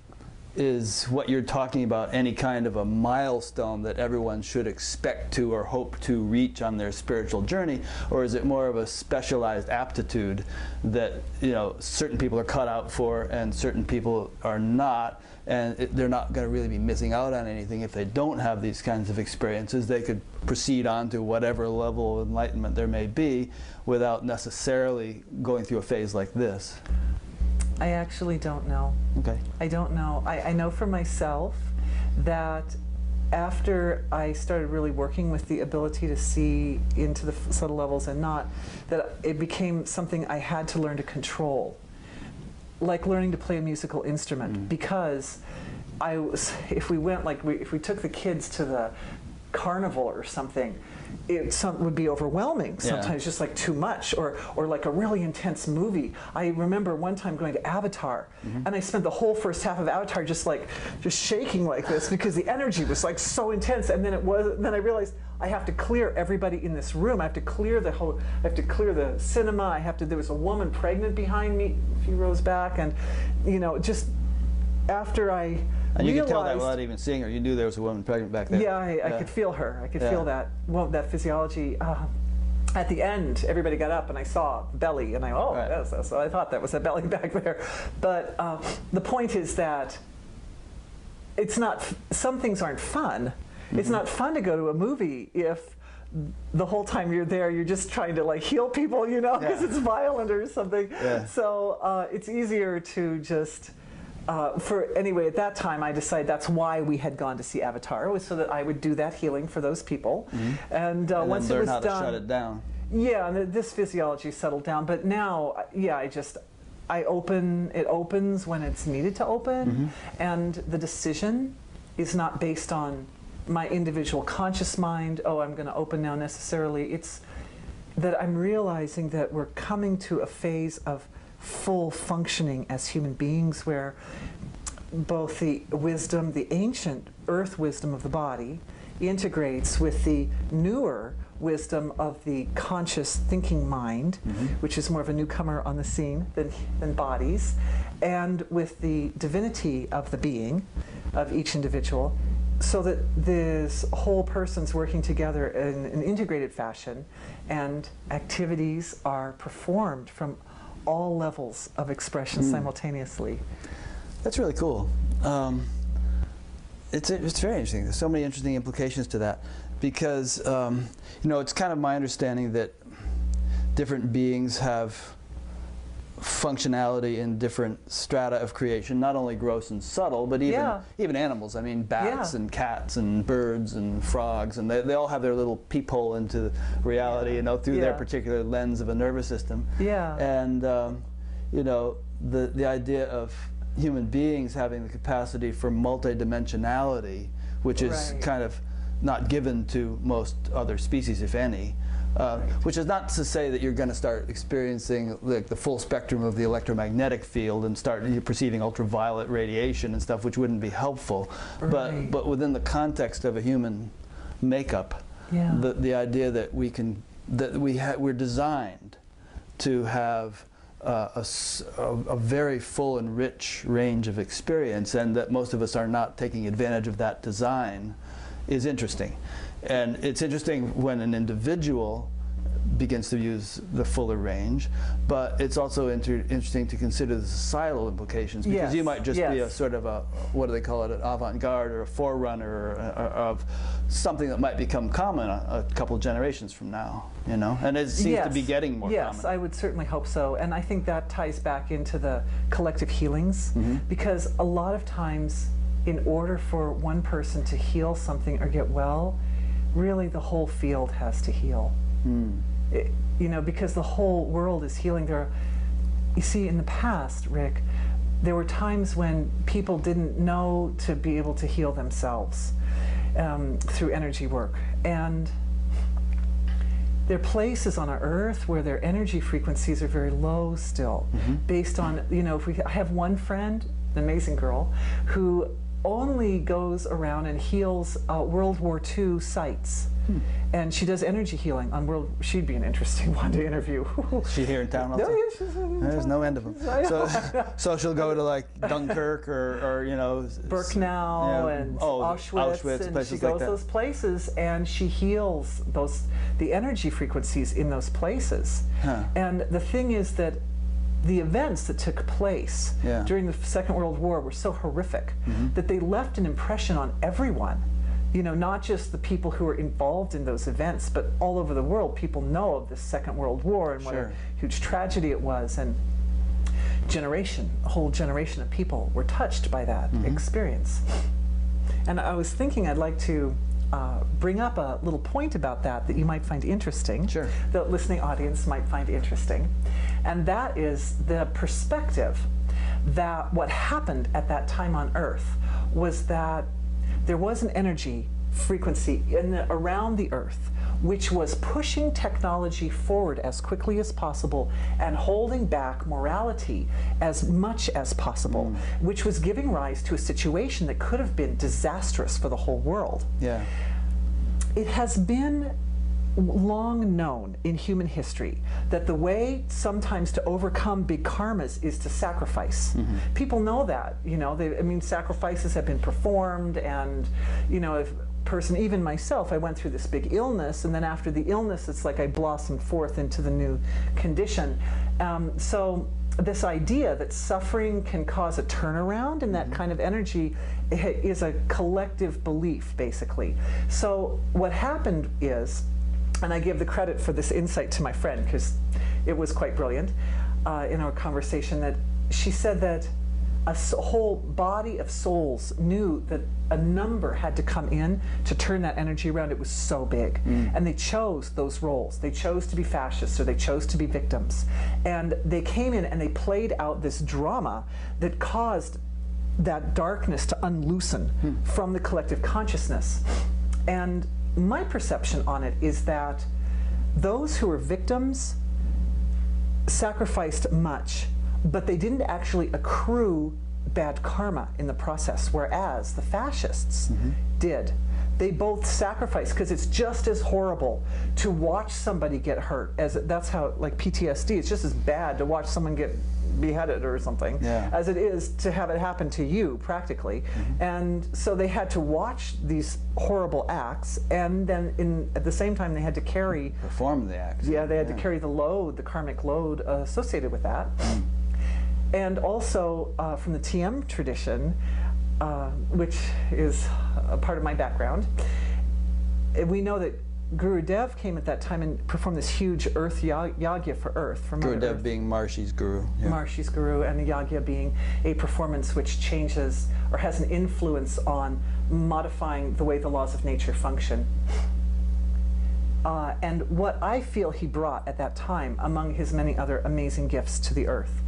is what you're talking about any kind of a milestone that everyone should expect to or hope to reach on their spiritual journey, or is it more of a specialized aptitude that, you know, certain people are cut out for and certain people are not, and they're not going to really be missing out on anything if they don't have these kinds of experiences? They could proceed on to whatever level of enlightenment there may be without necessarily going through a phase like this. I actually don't know. Okay. I don't know. I know for myself that after I started really working with the ability to see into the subtle levels and not, that it became something I had to learn to control, like learning to play a musical instrument. Because if we went, like if we took the kids to the carnival or something, it would be overwhelming sometimes, just like too much, or like a really intense movie. I remember one time going to Avatar, and I spent the whole first half of Avatar just shaking like this because the energy was like so intense, and then I realized I have to clear everybody in this room. I have to clear the whole, I have to clear the cinema. There was a woman pregnant behind me a few rows back, and you know, just after I And you realized, could tell that without even seeing her. You knew there was a woman pregnant back there. Yeah, I could feel her. I could feel that. Well, that physiology. At the end, everybody got up, and I saw belly, and so I thought that was a belly back there. But the point is that it's not. Some things aren't fun. It's not fun to go to a movie if the whole time you're there, you're just trying to like heal people, you know, because it's violent or something. Yeah. So it's easier to just. Anyway, at that time, I decided that's why we had gone to see Avatar, was so that I would do that healing for those people. And once it was done, to shut it down. Yeah, and this physiology settled down. But now, yeah, I open. It opens when it's needed to open, and the decision is not based on my individual conscious mind. Oh, I'm going to open now necessarily. It's that I'm realizing that we're coming to a phase of full functioning as human beings, where both the wisdom, the ancient earth wisdom of the body, integrates with the newer wisdom of the conscious thinking mind, which is more of a newcomer on the scene than bodies, and with the divinity of the being of each individual, so that this whole person's working together in an integrated fashion, and activities are performed from all levels of expression simultaneously. That's really cool. It's very interesting. There's so many interesting implications to that, because you know, it's kind of my understanding that different beings have functionality in different strata of creation, not only gross and subtle, but even animals. I mean, bats and cats and birds and frogs, and they all have their little peephole into reality, you know, through their particular lens of a nervous system. And you know, the idea of human beings having the capacity for multidimensionality, which is kind of not given to most other species, if any. Which is not to say that you're going to start experiencing like the full spectrum of the electromagnetic field and start perceiving ultraviolet radiation and stuff, which wouldn't be helpful. But within the context of a human makeup, the idea that we're designed to have a very full and rich range of experience, and that most of us are not taking advantage of that design, is interesting. And it's interesting when an individual begins to use the fuller range, but it's also interesting to consider the societal implications, because you might just be a sort of a, what do they call it, an avant-garde or a forerunner of something that might become common a couple of generations from now, you know? And it seems to be getting more common. Yes, I would certainly hope so. And I think that ties back into the collective healings, because a lot of times, in order for one person to heal something or get well, really the whole field has to heal. You know, because the whole world is healing. You see, in the past, Rick, there were times when people didn't know to be able to heal themselves through energy work. And There are places on our Earth where their energy frequencies are very low still, based on, you know, I have one friend, an amazing girl, who only goes around and heals World War II sites. And she does energy healing on world. She'd be an interesting one to interview. Is she here in town also? No, yeah, she's in There's town. no end of them. So she'll go to like Dunkirk or you know, Birkenau and Auschwitz, and she goes those places and she heals the energy frequencies in those places. And the thing is that the events that took place during the Second World War were so horrific that they left an impression on everyone. You know, not just the people who were involved in those events, but all over the world, people know of the Second World War and what a huge tragedy it was. And a whole generation of people were touched by that experience. And I was thinking I'd like to bring up a little point about that you might find interesting, the listening audience might find interesting. And that is the perspective that what happened at that time on Earth was that there was an energy frequency around the Earth which was pushing technology forward as quickly as possible and holding back morality as much as possible, which was giving rise to a situation that could have been disastrous for the whole world. It has been long known in human history that the way sometimes to overcome big karmas is to sacrifice. People know that, you know, I mean, sacrifices have been performed, and, you know, if person, even myself, I went through this big illness, and then after the illness, it's like I blossomed forth into the new condition. So this idea that suffering can cause a turnaround in that kind of energy is a collective belief, basically. So what happened is, and I give the credit for this insight to my friend because it was quite brilliant in our conversation, that she said that a whole body of souls knew that a number had to come in to turn that energy around. It was so big. And they chose those roles. They chose to be fascists, or they chose to be victims. And they came in and they played out this drama that caused that darkness to unloosen from the collective consciousness. And my perception on it is that those who were victims sacrificed much, but they didn't actually accrue bad karma in the process, whereas the fascists did. They both sacrificed, because it's just as horrible to watch somebody get hurt as that's how, like PTSD, it's just as bad to watch someone get beheaded or something as it is to have it happen to you, practically. And so they had to watch these horrible acts, and then at the same time they had to perform the acts. They had to carry the load, the karmic load associated with that. And also from the TM tradition, which is a part of my background, we know that Guru Dev came at that time and performed this huge earth yagya for Earth. For Guru Dev Earth. being Marshi's guru. Marshi's guru, and the yagya being a performance which changes or has an influence on modifying the way the laws of nature function. And what I feel he brought at that time, among his many other amazing gifts to the Earth,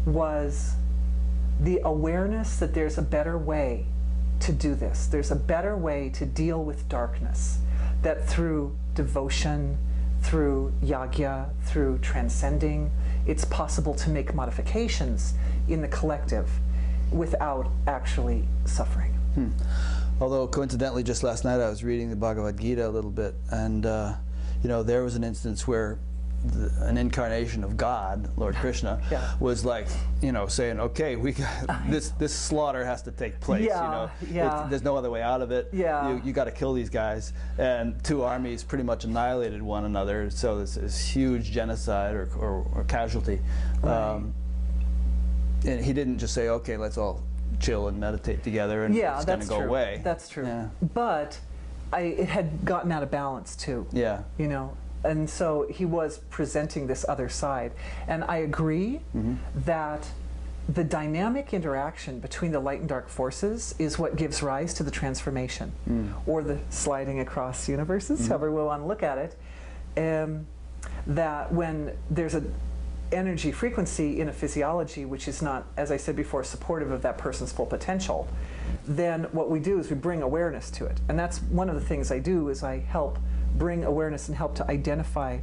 was the awareness that there's a better way to do this. There's a better way to deal with darkness, that through devotion, through yagya, through transcending, it's possible to make modifications in the collective without actually suffering. Although coincidentally, just last night I was reading the Bhagavad Gita a little bit, and you know, there was an instance where an incarnation of God, Lord Krishna, was like, you know, saying, okay, we got this slaughter has to take place. You know, there's no other way out of it. You got to kill these guys, and two armies pretty much annihilated one another. So this huge genocide or casualty. And he didn't just say, okay, let's all chill and meditate together, and it's going to go away. That's true. But it had gotten out of balance too. You know. And so he was presenting this other side. And I agree that the dynamic interaction between the light and dark forces is what gives rise to the transformation, or the sliding across universes, however we want to look at it. That when there's an energy frequency in a physiology which is not, as I said before, supportive of that person's full potential, then what we do is we bring awareness to it. And that's one of the things I do, is I help bring awareness and help to identify,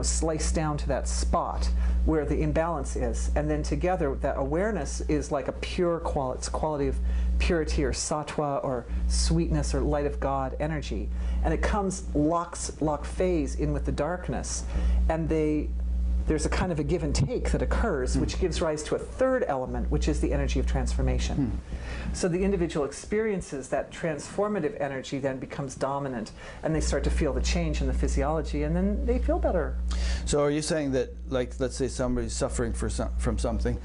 slice down to that spot where the imbalance is. And then together, that awareness is like a pure quality. It's a quality of purity or sattva or sweetness or light of God energy. And it comes, lock phase in with the darkness. And there's a kind of a give and take that occurs, which gives rise to a third element, which is the energy of transformation. So the individual experiences that transformative energy, then becomes dominant, and they start to feel the change in the physiology, and then they feel better. So are you saying that, like, let's say somebody's suffering from something,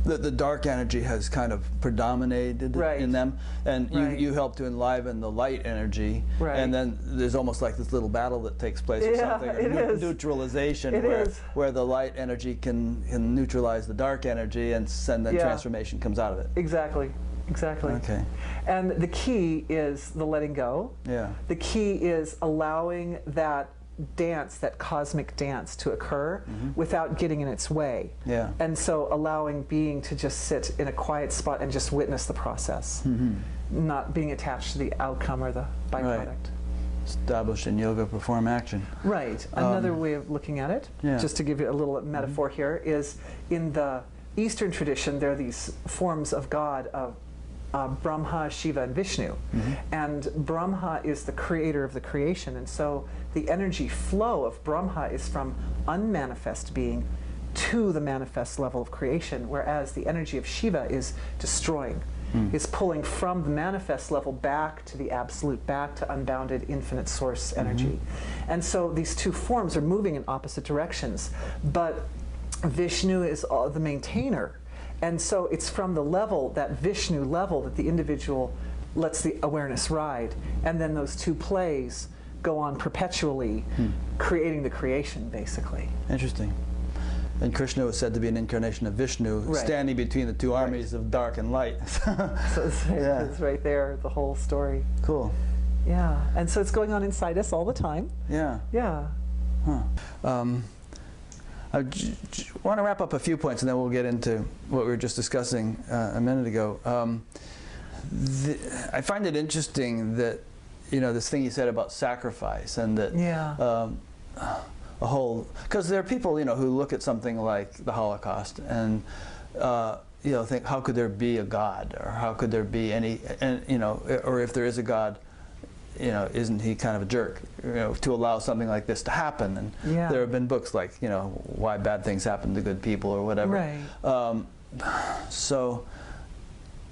that the dark energy has kind of predominated in them, and you help to enliven the light energy, and then there's almost like this little battle that takes place or something, or neutralization, where the light energy can neutralize the dark energy, and then transformation comes out of it. Exactly. Okay. And the key is the letting go. Yeah. The key is allowing that dance, that cosmic dance, to occur without getting in its way. Yeah. And so allowing being to just sit in a quiet spot and just witness the process, not being attached to the outcome or the byproduct. Established in yoga, perform action. Right. Another way of looking at it, just to give you a little metaphor here, is in the Eastern tradition, there are these forms of God, of Brahma, Shiva, and Vishnu. And Brahma is the creator of the creation, and so the energy flow of Brahma is from unmanifest being to the manifest level of creation, whereas the energy of Shiva is destroying, is pulling from the manifest level back to the absolute, back to unbounded infinite source energy. And so these two forms are moving in opposite directions, but Vishnu is the maintainer. And so it's from the level, that Vishnu level, that the individual lets the awareness ride. And then those two plays go on perpetually, creating the creation, basically. Interesting. And Krishna was said to be an incarnation of Vishnu, standing between the two armies of dark and light. So it's right there, the whole story. Cool. Yeah. And so it's going on inside us all the time. Yeah. Yeah. Huh. I want to wrap up a few points, and then we'll get into what we were just discussing a minute ago. I find it interesting that, this thing you said about sacrifice, and that because there are people, who look at something like the Holocaust and think, how could there be a God, or how could there be any, or if there is a God, isn't he kind of a jerk, to allow something like this to happen? And there have been books like, Why Bad Things Happen to Good People, or whatever. Right.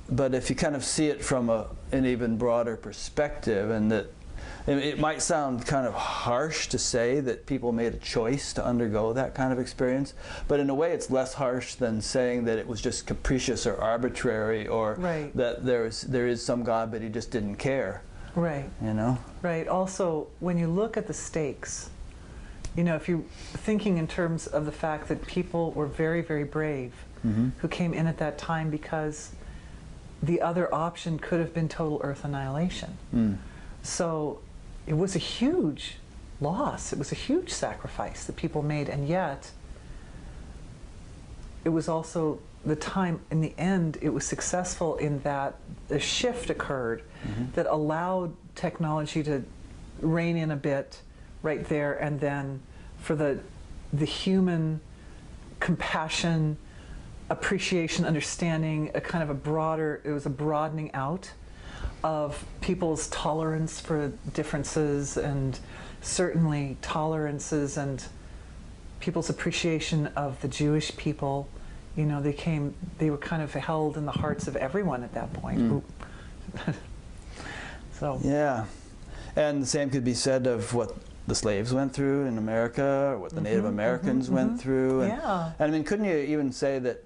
But if you kind of see it from an even broader perspective, and that it might sound kind of harsh to say that people made a choice to undergo that kind of experience, but in a way it's less harsh than saying that it was just capricious or arbitrary, or that there is some God but he just didn't care. Right. Right. Also, when you look at the stakes, if you're thinking in terms of the fact that people were very, very brave who came in at that time, because the other option could have been total earth annihilation. So it was a huge loss. It was a huge sacrifice that people made, and yet it was also the time, in the end, it was successful in that a shift occurred that allowed technology to rein in a bit right there, and then for the human compassion, appreciation, understanding, a kind of it was a broadening out of people's tolerance for differences, and certainly tolerances and people's appreciation of the Jewish people. They were kind of held in the hearts of everyone at that point. So. Yeah. And the same could be said of what the slaves went through in America, or what the Native Americans went through. And I mean, couldn't you even say that,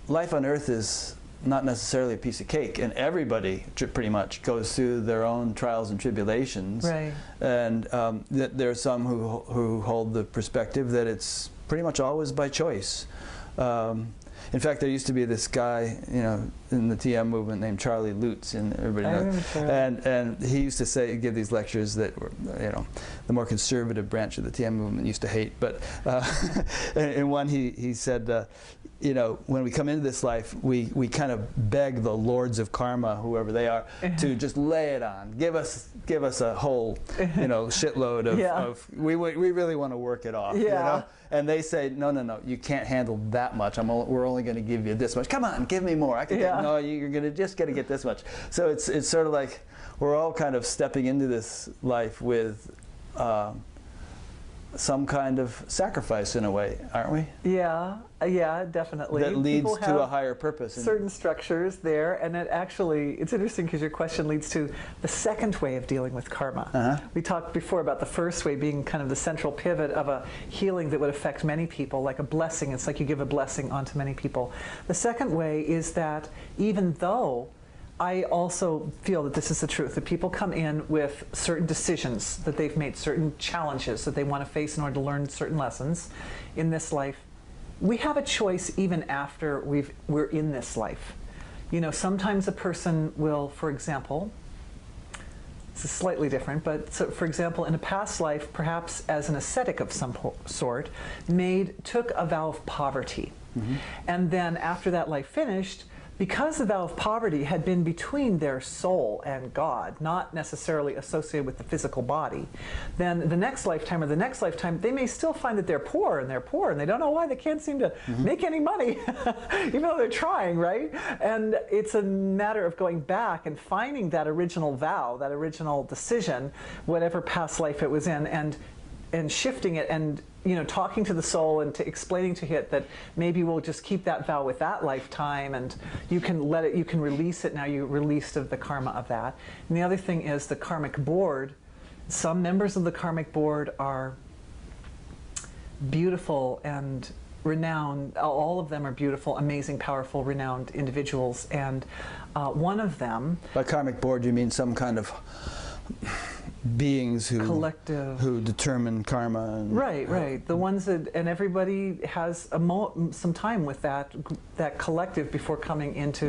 life on Earth is not necessarily a piece of cake, and everybody pretty much goes through their own trials and tribulations. Right. And that there are some who hold the perspective that it's pretty much always by choice. In fact, there used to be this guy, in the TM movement named Charlie Lutz, and everybody knows. And he used to give these lectures that were, the more conservative branch of the TM movement used to hate. But in one, he said, you know, when we come into this life, we kind of beg the lords of karma, whoever they are, to just lay it on. Give us a whole, you know, shitload of we really want to work it off. You know? And they say, no, you can't handle that much. We're only going to give you this much. Come on, give me more. I can no, you're going to just got to get this much. So it's sort of like we're all kind of stepping into this life with some kind of sacrifice in a way, aren't we? Yeah, definitely. That leads to a higher purpose. Certain structures there, and it's interesting because your question leads to the second way of dealing with karma. We talked before about the first way being kind of the central pivot of a healing that would affect many people, like a blessing. It's like you give a blessing onto many people. The second way is that even though I also feel that this is the truth, that people come in with certain decisions that they've made, certain challenges that they want to face in order to learn certain lessons in this life. We have a choice even after we're in this life. You know, sometimes a person will, for example, this is slightly different, but so, for example, in a past life, perhaps as an ascetic of some sort, took a vow of poverty. And then after that life finished, because the vow of poverty had been between their soul and God, not necessarily associated with the physical body, then the next lifetime or the next lifetime, they may still find that they're poor, and they don't know why they can't seem to make any money, even though they're trying, right? And it's a matter of going back and finding that original vow, that original decision, whatever past life it was in, and shifting it, and you know, talking to the soul and explaining to it that maybe we'll just keep that vow with that lifetime, and you can let it, you can release it now. You're released of the karma of that. And the other thing is the karmic board. Some members of the karmic board are beautiful and renowned. All of them are beautiful, amazing, powerful, renowned individuals. And one of them. By karmic board, you mean some kind of beings who determine karma, and right, the ones that, and everybody has some time with that collective before coming into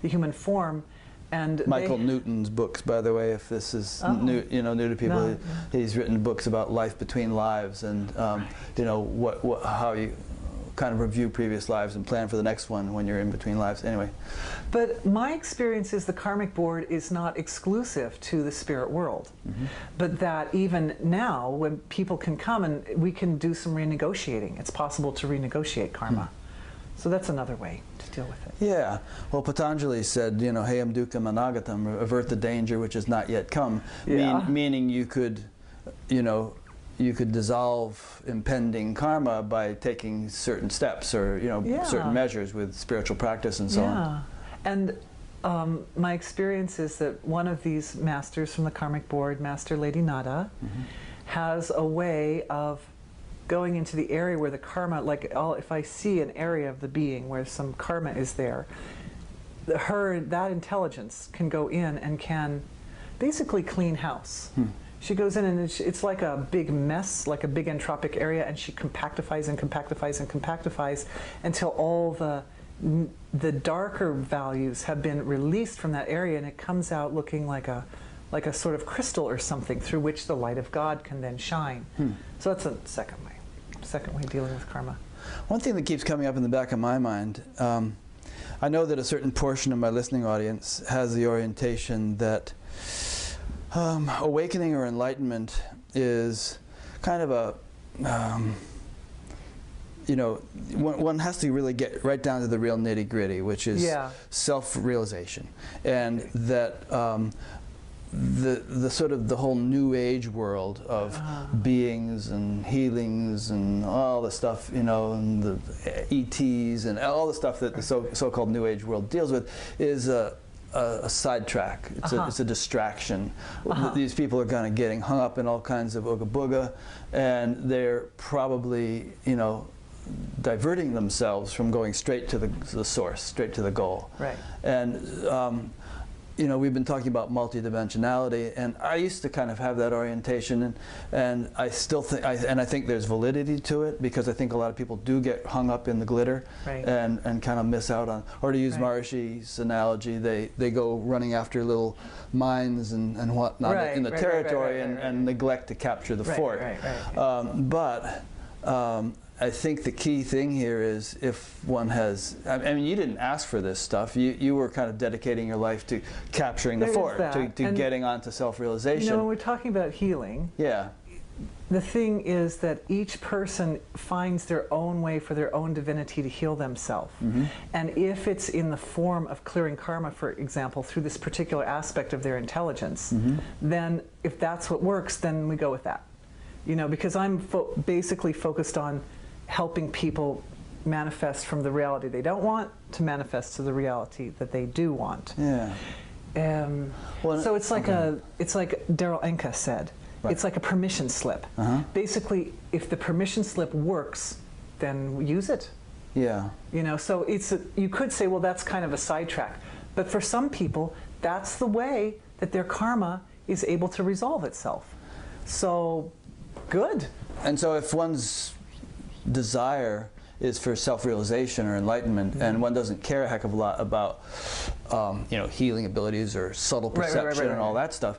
the human form. And Michael Newton's books, by the way, if this is new to people, he's written books about life between lives, and you know how you kind of review previous lives and plan for the next one when you're in between lives. Anyway. But my experience is the karmic board is not exclusive to the spirit world, but that even now when people can come and we can do some renegotiating, it's possible to renegotiate karma. So that's another way to deal with it. Yeah. Well, Patanjali said, you know, Hayam Dukkham Anagatam, avert the danger which has not yet come, meaning you could, you know, you could dissolve impending karma by taking certain steps or, you know, certain measures with spiritual practice and so on. And my experience is that one of these masters from the karmic board, Master Lady Nada, has a way of going into the area where the karma, like if I see an area of the being where some karma is there, that intelligence can go in and can basically clean house. She goes in and it's like a big mess, like a big entropic area, and she compactifies and compactifies and compactifies until all the darker values have been released from that area, and it comes out looking like a sort of crystal or something through which the light of God can then shine. So that's a second way dealing with karma. One thing that keeps coming up in the back of my mind, I know that a certain portion of my listening audience has the orientation that awakening or enlightenment is kind of a, you know, one has to really get right down to the real nitty-gritty, which is self-realization, and that the sort of the whole new age world of beings and healings and all the stuff, you know, and the ETs and all the stuff that the so-called new age world deals with is a sidetrack. It's a distraction. These people are kind of getting hung up in all kinds of ooga booga, and they're probably, you know, diverting themselves from going straight to the source, straight to the goal. Right. And you know, we've been talking about multidimensionality, and I used to kind of have that orientation, and I still think, I think there's validity to it, because I think a lot of people do get hung up in the glitter, and kind of miss out on, or to use Maharishi's analogy, they go running after little mines and whatnot in the territory and neglect to capture the fort. I think the key thing here is if one has, I mean, you didn't ask for this stuff. You were kind of dedicating your life to capturing the fort, to getting onto self-realization. You know, when we're talking about healing, yeah, the thing is that each person finds their own way for their own divinity to heal themselves. Mm-hmm. And if it's in the form of clearing karma, for example, through this particular aspect of their intelligence, mm-hmm. then if that's what works, then we go with that. You know, because I'm basically focused on helping people manifest from the reality they don't want to manifest to the reality that they do want. Yeah. So it's like it's like Daryl Anka said. Right. It's like a permission slip. Uh-huh. Basically, if the permission slip works, then use it. Yeah. You know, so you could say, well, that's kind of a sidetrack. But for some people, that's the way that their karma is able to resolve itself. So, good. And so if one's desire is for self-realization or enlightenment, mm-hmm. and one doesn't care a heck of a lot about you know, healing abilities or subtle perception and all that stuff,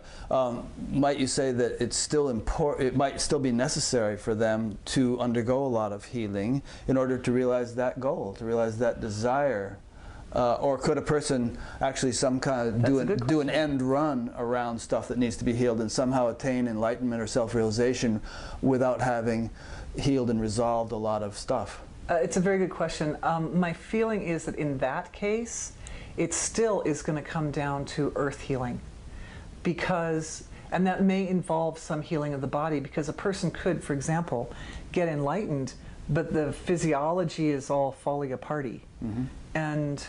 might you say that it's still important, it might still be necessary for them to undergo a lot of healing in order to realize that goal, to realize that desire? Or could a person actually some kind of do an end run around stuff that needs to be healed and somehow attain enlightenment or self-realization without having healed and resolved a lot of stuff? It's a very good question. My feeling is that in that case, it still is going to come down to earth healing, and that may involve some healing of the body, because a person could, for example, get enlightened, but the physiology is all falling aparty. Mm-hmm. And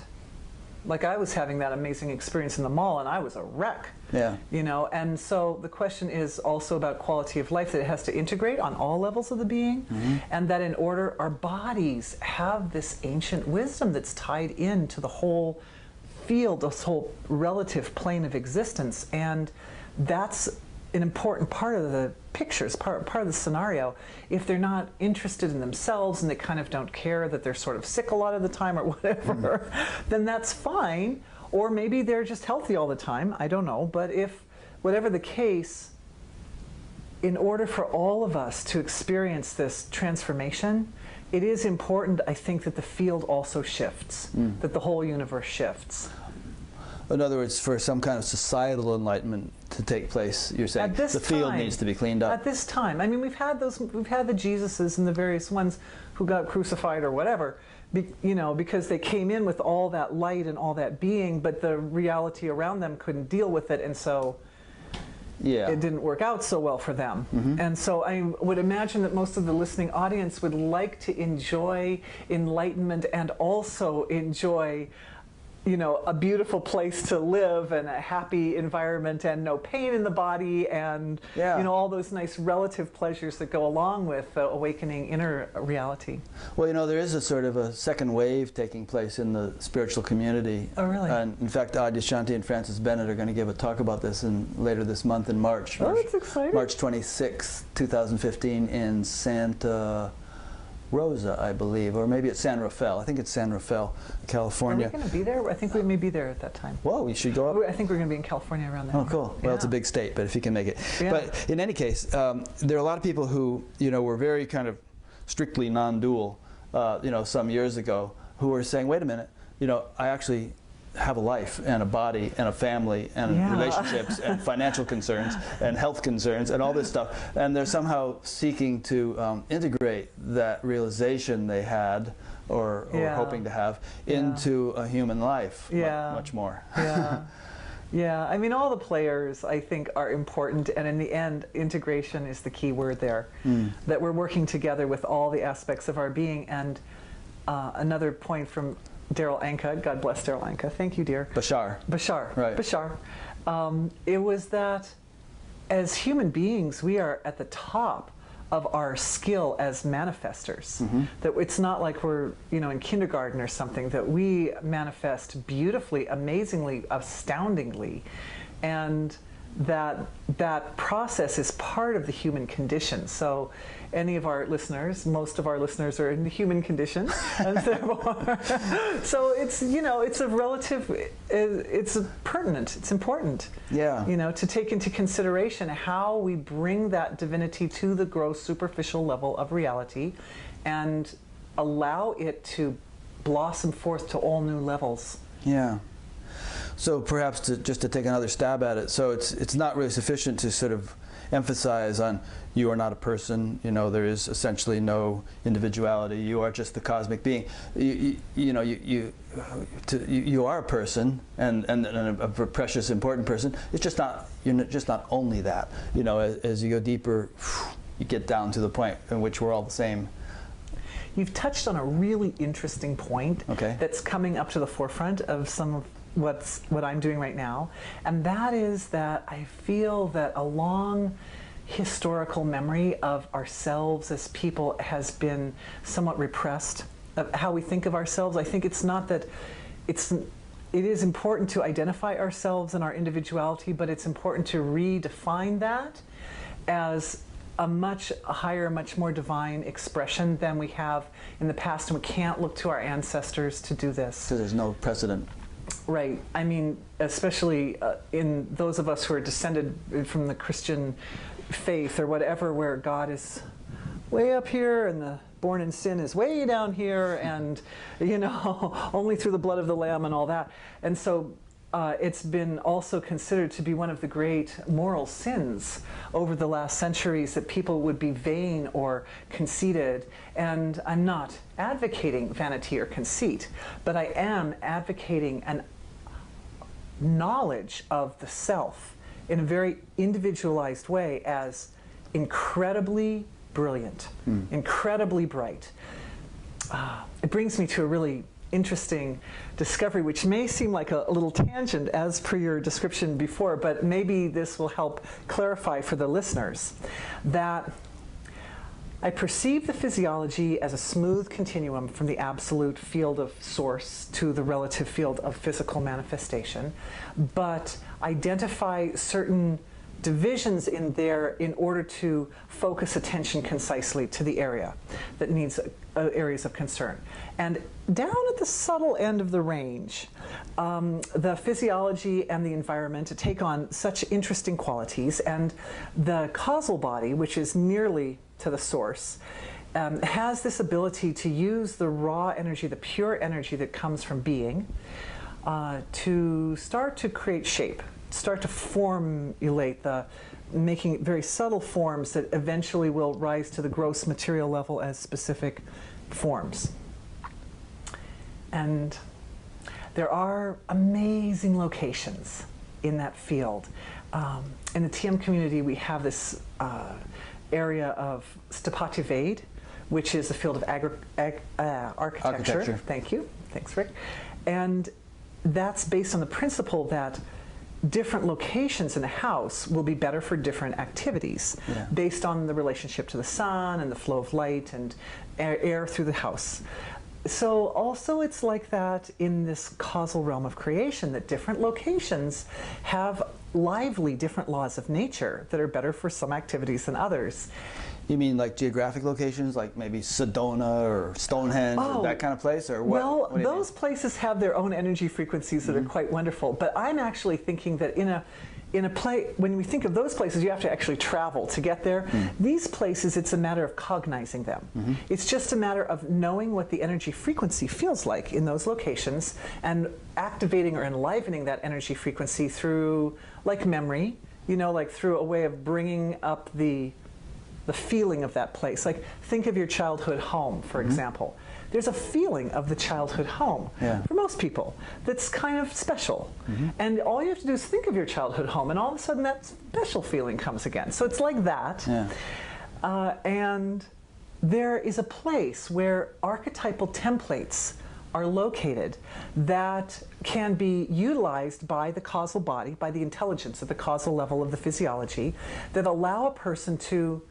like I was having that amazing experience in the mall, and I was a wreck. Yeah. You know, and so the question is also about quality of life, that it has to integrate on all levels of the being, mm-hmm. and that in order, our bodies have this ancient wisdom that's tied into the whole field, this whole relative plane of existence, and that's an important part of the pictures, part of the scenario. If they're not interested in themselves and they kind of don't care that they're sort of sick a lot of the time or whatever, mm-hmm. then that's fine. Or maybe they're just healthy all the time, I don't know. But if, whatever the case, in order for all of us to experience this transformation, it is important, I think, that the field also shifts, that the whole universe shifts. In other words, for some kind of societal enlightenment to take place, you're saying the field needs to be cleaned up. At this time. I mean, we've had the Jesuses and the various ones who got crucified or whatever, you know, because they came in with all that light and all that being, but the reality around them couldn't deal with it, and so it didn't work out so well for them. Mm-hmm. And so I would imagine that most of the listening audience would like to enjoy enlightenment and also enjoy, you know, a beautiful place to live and a happy environment and no pain in the body and, you know, all those nice relative pleasures that go along with awakening inner reality. Well, you know, there is a sort of a second wave taking place in the spiritual community. Oh, really? And in fact, Adyashanti and Francis Bennett are going to give a talk about this later this month in March. Oh, that's exciting. March 26, 2015 in Santa Rosa, I believe, or maybe it's San Rafael. I think it's San Rafael, California. Are we going to be there? I think we may be there at that time. Whoa, we should go up? I think we're going to be in California around there. Oh, cool. Well, it's a big state, but if you can make it. Yeah. But in any case, there are a lot of people who, you know, were very kind of strictly non-dual, you know, some years ago, who were saying, wait a minute, you know, I actually have a life and a body and a family and relationships and financial concerns and health concerns and all this stuff, and they're somehow seeking to integrate that realization they had or hoping to have into a human life much more. Yeah, I mean, all the players, I think, are important, and in the end, integration is the key word there. That we're working together with all the aspects of our being. And another point from Daryl Anka, God bless Daryl Anka, thank you, dear. Bashar. Right. Bashar. It was that as human beings, we are at the top of our skill as manifestors. Mm-hmm. That it's not like we're, you know, in kindergarten or something, that we manifest beautifully, amazingly, astoundingly, and that process is part of the human condition. So any of our listeners, most of our listeners are in the human condition, and therefore, so it's, you know, it's a relative, it's pertinent, it's important, you know, to take into consideration how we bring that divinity to the gross superficial level of reality, and allow it to blossom forth to all new levels. Yeah. So perhaps just to take another stab at it, so it's not really sufficient to sort of emphasize on you are not a person, you know, there is essentially no individuality, you are just the cosmic being. You are a person, and a precious, important person. It's just not, you're just not only that. You know, as you go deeper, you get down to the point in which we're all the same. You've touched on a really interesting point that's coming up to the forefront of some of what I'm doing right now, and that is that I feel that a long historical memory of ourselves as people has been somewhat repressed, of how we think of ourselves. I think it's not that it is important to identify ourselves and our individuality, but it's important to redefine that as a much higher, much more divine expression than we have in the past, and we can't look to our ancestors to do this. Because there's no precedent. Right. I mean, especially in those of us who are descended from the Christian faith or whatever, where God is way up here and the born in sin is way down here, and, you know, only through the blood of the Lamb and all that. And so it's been also considered to be one of the great moral sins over the last centuries, that people would be vain or conceited. And I'm not advocating vanity or conceit, but I am advocating an knowledge of the self in a very individualized way as incredibly brilliant, incredibly bright. It brings me to a really interesting discovery, which may seem like a little tangent as per your description before, but maybe this will help clarify for the listeners that I perceive the physiology as a smooth continuum from the absolute field of source to the relative field of physical manifestation, but identify certain divisions in there in order to focus attention concisely to the area that needs areas of concern. And down at the subtle end of the range, the physiology and the environment take on such interesting qualities, and the causal body, which is nearly to the source, has this ability to use the raw energy, the pure energy that comes from being, to start to create shape, start to formulate making very subtle forms that eventually will rise to the gross material level as specific forms. And there are amazing locations in that field. In the TM community, we have this area of Stapati Veda, which is the field of architecture. Thank you. Thanks, Rick. And that's based on the principle that different locations in a house will be better for different activities based on the relationship to the sun and the flow of light and air through the house. So also it's like that in this causal realm of creation, that different locations have lively different laws of nature that are better for some activities than others. You mean like geographic locations, like maybe Sedona or Stonehenge or that kind of place, or what? Well, what those places have their own energy frequencies that are quite wonderful. But I'm actually thinking that in a place, when we think of those places, you have to actually travel to get there. These places, it's a matter of cognizing them. It's just a matter of knowing what the energy frequency feels like in those locations and activating or enlivening that energy frequency through, like memory, you know, like through a way of bringing up the feeling of that place. Like, think of your childhood home, for example. There's a feeling of the childhood home for most people that's kind of special. And all you have to do is think of your childhood home, and all of a sudden that special feeling comes again. So it's like that. And there is a place where archetypal templates are located that can be utilized by the causal body, by the intelligence at the causal level of the physiology, that allow a person to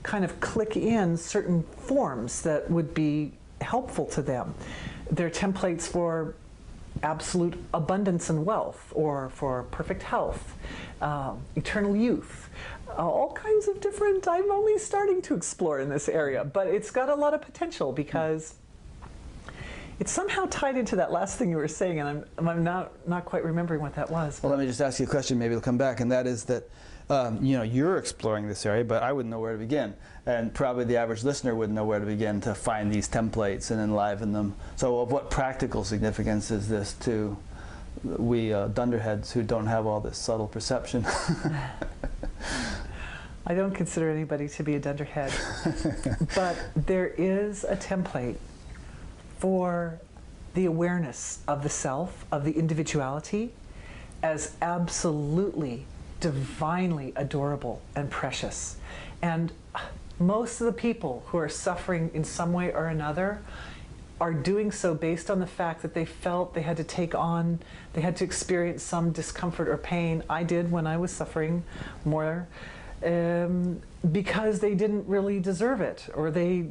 kind of click in certain forms that would be helpful to them. They're templates for absolute abundance and wealth, or for perfect health, eternal youth, all kinds of different. I'm only starting to explore in this area, but it's got a lot of potential because it's somehow tied into that last thing you were saying, and I'm not quite remembering what that was. Well, let me just ask you a question, maybe it'll come back, and that is that You know, you're exploring this area, but I wouldn't know where to begin. And probably the average listener wouldn't know where to begin to find these templates and enliven them. So of what practical significance is this to we dunderheads who don't have all this subtle perception? I don't consider anybody to be a dunderhead. But there is a template for the awareness of the self, of the individuality, as absolutely divinely adorable and precious. And most of the people who are suffering in some way or another are doing so based on the fact that they felt they had to take on, they had to experience some discomfort or pain. I did when I was suffering more, because they didn't really deserve it, or they,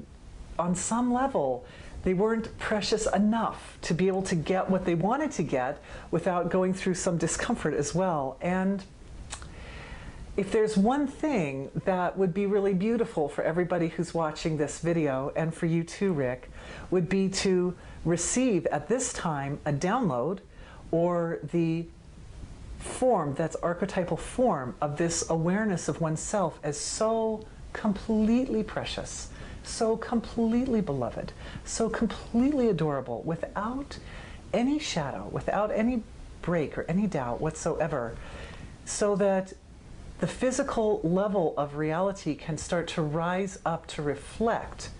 on some level, they weren't precious enough to be able to get what they wanted to get without going through some discomfort as well. And if there's one thing that would be really beautiful for everybody who's watching this video, and for you too, Rick, would be to receive at this time a download or the form, that's archetypal form of this awareness of oneself as so completely precious, so completely beloved, so completely adorable, without any shadow, without any break or any doubt whatsoever, so that the physical level of reality can start to rise up to reflect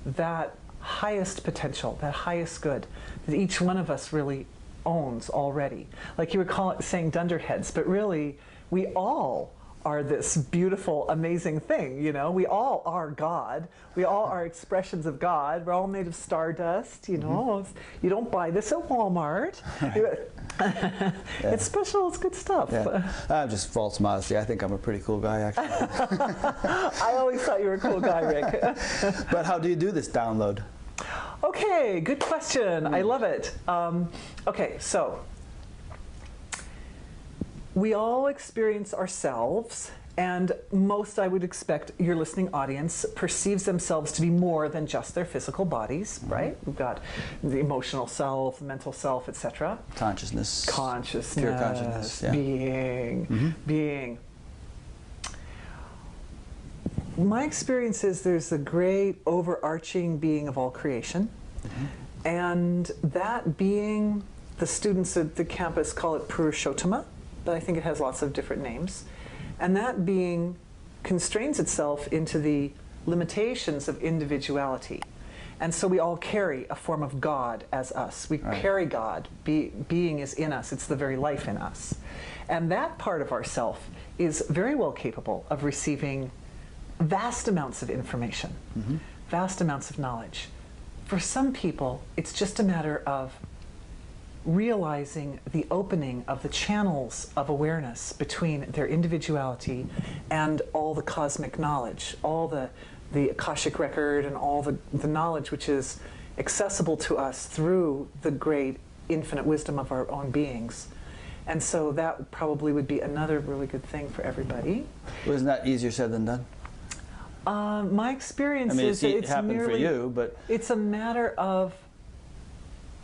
that highest potential, that highest good that each one of us really owns already. Like you were saying dunderheads, but really we all are this beautiful, amazing thing, you know? We all are God. We all are expressions of God. We're all made of stardust, you know? You don't buy this at Walmart. Yeah. It's special, it's good stuff. Yeah. Just false modesty. I think I'm a pretty cool guy, actually. I always thought you were a cool guy, Rick. But how do you do this download? Okay, good question. I love it. Okay, so we all experience ourselves, and most, I would expect, your listening audience perceives themselves to be more than just their physical bodies, right? We've got the emotional self, mental self, etc. Consciousness. Consciousness. Pure consciousness. Yeah. Being. My experience is there's a great overarching being of all creation, and that being, the students at the campus call it Purushottama, but I think it has lots of different names. And that being constrains itself into the limitations of individuality. And so we all carry a form of God as us. We carry God. Being is in us. It's the very life in us. And that part of ourself is very well capable of receiving vast amounts of information, vast amounts of knowledge. For some people, it's just a matter of realizing the opening of the channels of awareness between their individuality and all the cosmic knowledge, all the Akashic record and all the knowledge which is accessible to us through the great infinite wisdom of our own beings. And so that probably would be another really good thing for everybody. Well, isn't that easier said than done? My experience is it happened for you, but it's a matter of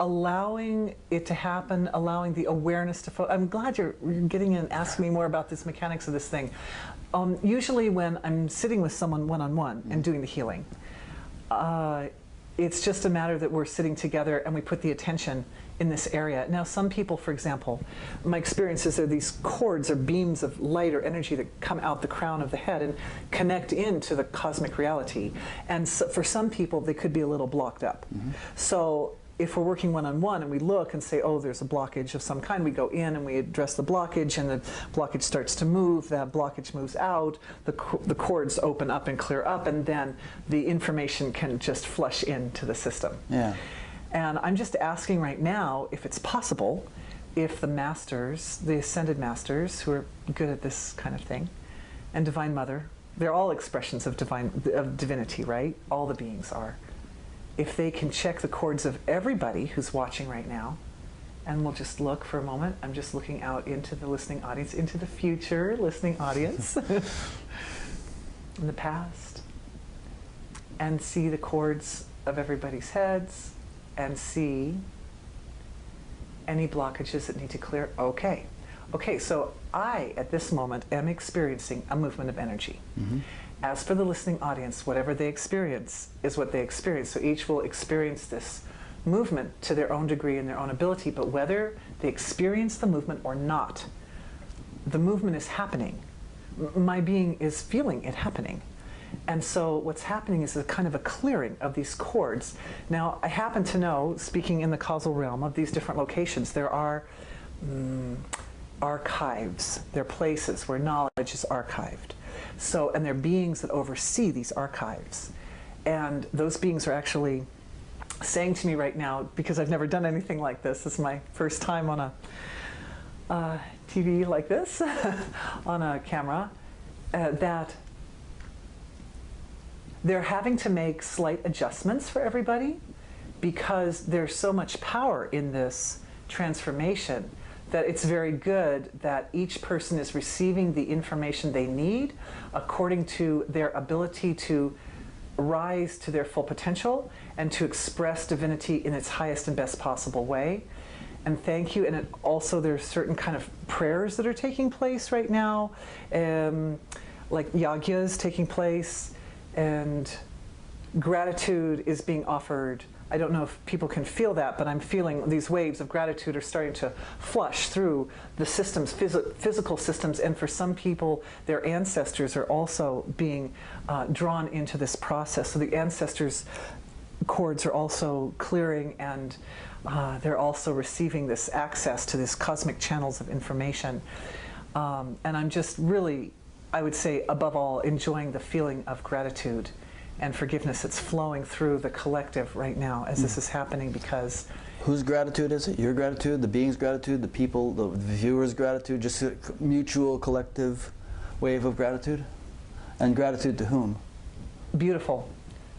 allowing it to happen, allowing the awareness to I'm glad you're getting in and asking me more about this mechanics of this thing. Usually when I'm sitting with someone one-on-one and doing the healing, it's just a matter that we're sitting together and we put the attention in this area. Now, some people, for example, my experience is there are these cords or beams of light or energy that come out the crown of the head and connect into the cosmic reality. And so for some people, they could be a little blocked up. So if we're working one-on-one and we look and say, oh, there's a blockage of some kind, we go in and we address the blockage, and the blockage starts to move, that blockage moves out, the cords open up and clear up, and then the information can just flush into the system. Yeah. And I'm just asking right now if it's possible, if the masters, the ascended masters who are good at this kind of thing, and Divine Mother, they're all expressions of divinity, right? All the beings are. If they can check the cords of everybody who's watching right now, and we'll just look for a moment. I'm just looking out into the listening audience, into the future listening audience, in the past, and see the cords of everybody's heads, and see any blockages that need to clear. Okay. okay, so I, at this moment, am experiencing a movement of energy. Mm-hmm. As for the listening audience, whatever they experience is what they experience. So each will experience this movement to their own degree and their own ability, but whether they experience the movement or not, the movement is happening. My being is feeling it happening. And so what's happening is a kind of a clearing of these cords. Now, I happen to know, speaking in the causal realm of these different locations, there are archives. There are places where knowledge is archived. So, and there are beings that oversee these archives. And those beings are actually saying to me right now, because I've never done anything like this is my first time on a TV like this, on a camera, that they're having to make slight adjustments for everybody because there's so much power in this transformation that it's very good that each person is receiving the information they need according to their ability to rise to their full potential and to express divinity in its highest and best possible way. And thank you. And also there's certain kind of prayers that are taking place right now, like yagyas taking place, and gratitude is being offered. I don't know if people can feel that, but I'm feeling these waves of gratitude are starting to flush through the systems, physical systems, and for some people, their ancestors are also being drawn into this process. So the ancestors' cords are also clearing, and they're also receiving this access to these cosmic channels of information. And I'm just really, I would say, above all, enjoying the feeling of gratitude and forgiveness that's flowing through the collective right now as this is happening, because... Whose gratitude is it? Your gratitude, the being's gratitude, the people, the viewer's gratitude, just a mutual collective wave of gratitude? And gratitude to whom? Beautiful.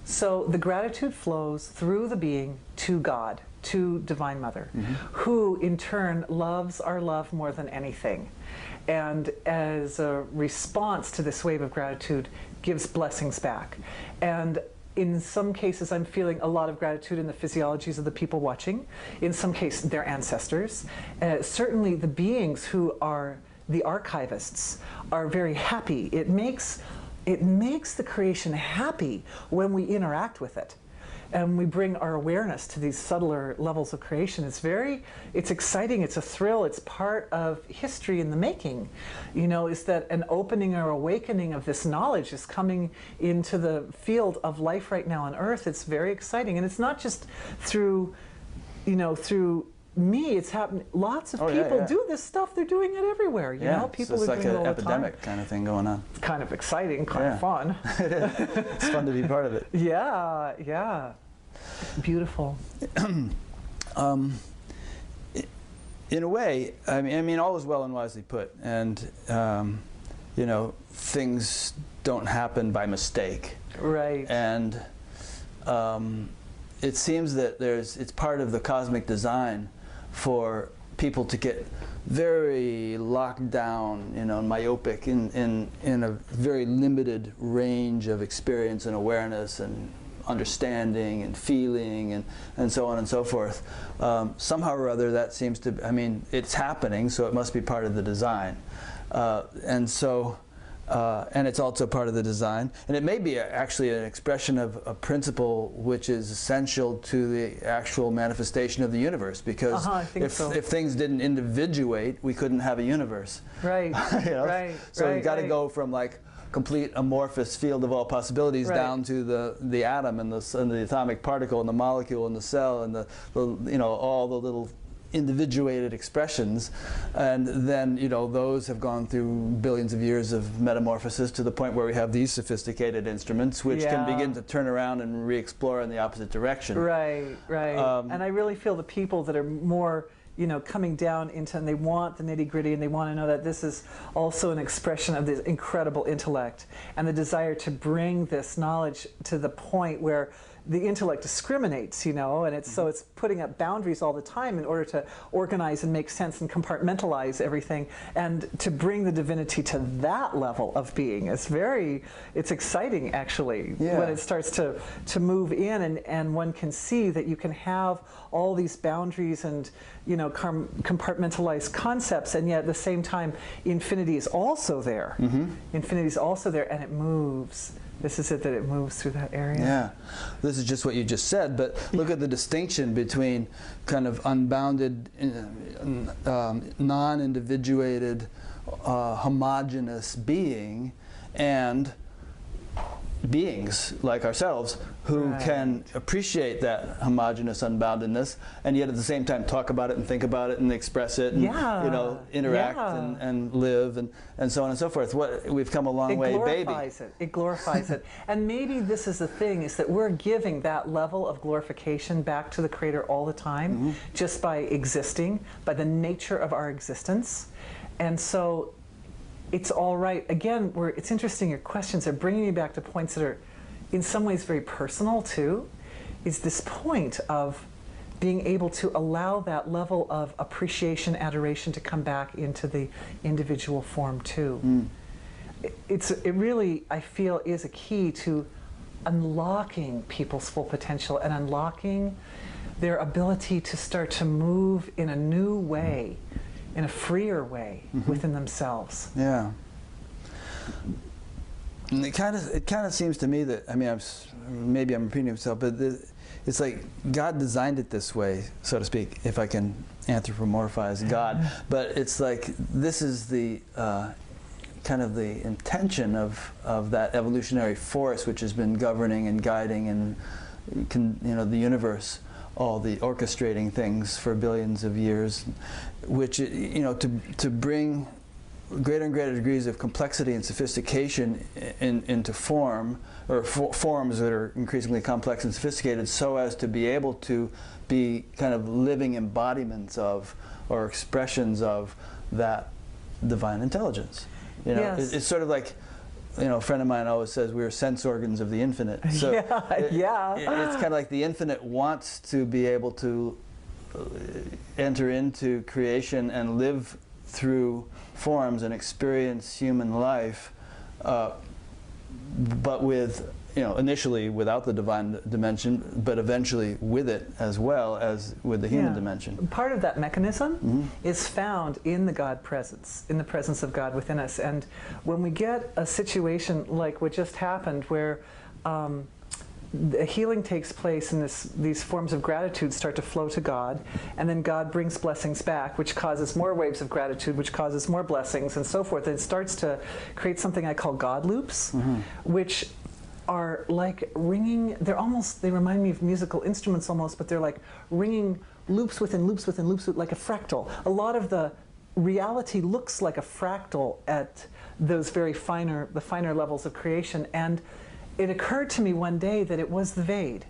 So the gratitude flows through the being to God, to Divine Mother, who in turn loves our love more than anything. And as a response to this wave of gratitude, gives blessings back. And in some cases, I'm feeling a lot of gratitude in the physiologies of the people watching. In some cases, their ancestors. Certainly the beings who are the archivists are very happy. It makes the creation happy when we interact with it. And we bring our awareness to these subtler levels of creation. It's exciting, it's a thrill, it's part of history in the making. You know, is that an opening or awakening of this knowledge is coming into the field of life right now on Earth. It's very exciting. And it's not just through, you know, through me, it's happening. Lots of people do this stuff. They're doing it everywhere. You know, people so it's are like doing it all an the epidemic time. kind of thing going on. It's kind of exciting, kind of fun. It's fun to be part of it. Yeah, yeah. Beautiful. In a way, I mean, all is well and wisely put, and you know, things don't happen by mistake. Right. And it seems that it's part of the cosmic design for people to get very locked down, you know, myopic in a very limited range of experience and awareness and understanding and feeling and so on and so forth. Somehow or other that seems to, I mean, it's happening, so it must be part of the design. And it's also part of the design. And it may be actually an expression of a principle which is essential to the actual manifestation of the universe, because if things didn't individuate, we couldn't have a universe. Right, you know? right. So you got to go from like complete amorphous field of all possibilities down to the atom and the atomic particle and the molecule and the cell and the you know, all the little individuated expressions, and then, you know, those have gone through billions of years of metamorphosis to the point where we have these sophisticated instruments which can begin to turn around and re-explore in the opposite direction. Right, right. And I really feel the people that are more, you know, coming down into, and they want the nitty-gritty, and they want to know that this is also an expression of this incredible intellect and the desire to bring this knowledge to the point where the intellect discriminates, you know, and it's so it's putting up boundaries all the time in order to organize and make sense and compartmentalize everything, and to bring the divinity to that level of being is it's exciting actually when it starts to move in, and one can see that you can have all these boundaries and, you know, compartmentalized concepts, and yet at the same time infinity is also there. Infinity is also there, and it moves. This is it, that it moves through that area. Yeah. This is just what you just said, but look at the distinction between kind of unbounded, non-individuated, homogeneous being and beings like ourselves who can appreciate that homogeneous unboundedness, and yet at the same time talk about it and think about it and express it and you know, interact and live and so on and so forth. We've come a long way, baby. It glorifies it. And maybe this is the thing, is that we're giving that level of glorification back to the Creator all the time, just by existing, by the nature of our existence. And so it's all right. Again, it's interesting, your questions are bringing me back to points that are in some ways very personal too, is this point of being able to allow that level of appreciation, adoration to come back into the individual form too. It really, I feel, is a key to unlocking people's full potential and unlocking their ability to start to move in a new way, in a freer way within themselves. Yeah. And it kind of seems to me that, I mean, maybe I'm repeating myself, but it's like God designed it this way, so to speak, if I can anthropomorphize God. But it's like this is the kind of the intention of that evolutionary force which has been governing and guiding and you know, the universe, all the orchestrating things for billions of years, which, you know, to bring greater and greater degrees of complexity and sophistication into form, or forms that are increasingly complex and sophisticated, so as to be able to be kind of living embodiments of, or expressions of, that divine intelligence. You know, it's sort of like, you know, a friend of mine always says we're sense organs of the infinite. So it's kind of like the infinite wants to be able to enter into creation and live through forms and experience human life, but with, you know, initially without the divine dimension, but eventually with it as well as with the human dimension. Part of that mechanism is found in the God presence, in the presence of God within us. And when we get a situation like what just happened, where the healing takes place and these forms of gratitude start to flow to God, and then God brings blessings back, which causes more waves of gratitude, which causes more blessings, and so forth. It starts to create something I call God loops, which are like ringing, they remind me of musical instruments almost, but they're like ringing loops within loops within loops, like a fractal. A lot of the reality looks like a fractal at those the finer levels of creation. And it occurred to me one day that it was the Ved,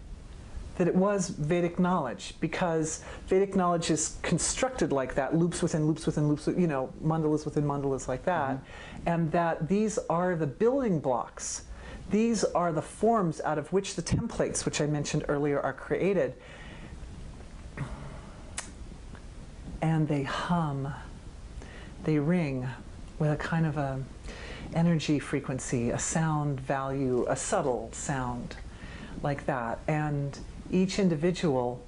that it was Vedic knowledge, because Vedic knowledge is constructed like that, loops within loops within loops, you know, mandalas within mandalas like that, and that these are the building blocks. These are the forms out of which the templates, which I mentioned earlier, are created. And they hum, they ring with a kind of a energy frequency, a sound value, a subtle sound like that. And each individual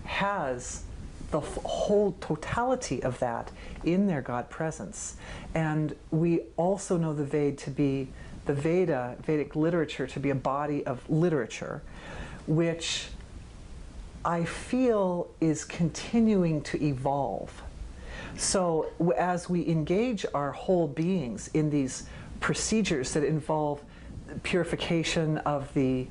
has the whole totality of that in their God presence. And we also know the Ved to be, the Vedic literature to be a body of literature, which I feel is continuing to evolve. So as we engage our whole beings in these procedures that involve purification of the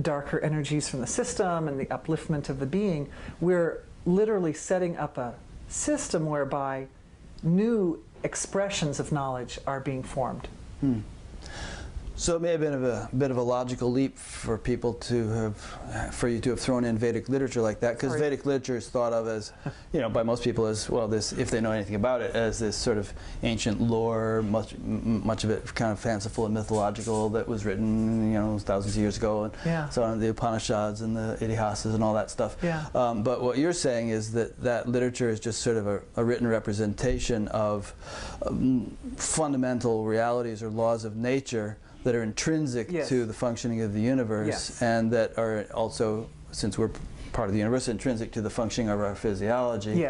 darker energies from the system and the upliftment of the being, we're literally setting up a system whereby new expressions of knowledge are being formed. So it may have been a bit of a logical leap for people to have, for you to have thrown in Vedic literature like that, because Vedic literature is thought of as, you know, by most people as, well, this, if they know anything about it, as this sort of ancient lore, much of it kind of fanciful and mythological, that was written, you know, thousands of years ago, and so on, the Upanishads and the Itihasas and all that stuff. But what you're saying is that that literature is just sort of a written representation of fundamental realities or laws of nature that are intrinsic to the functioning of the universe, and that are also, since we're part of the universe, intrinsic to the functioning of our physiology,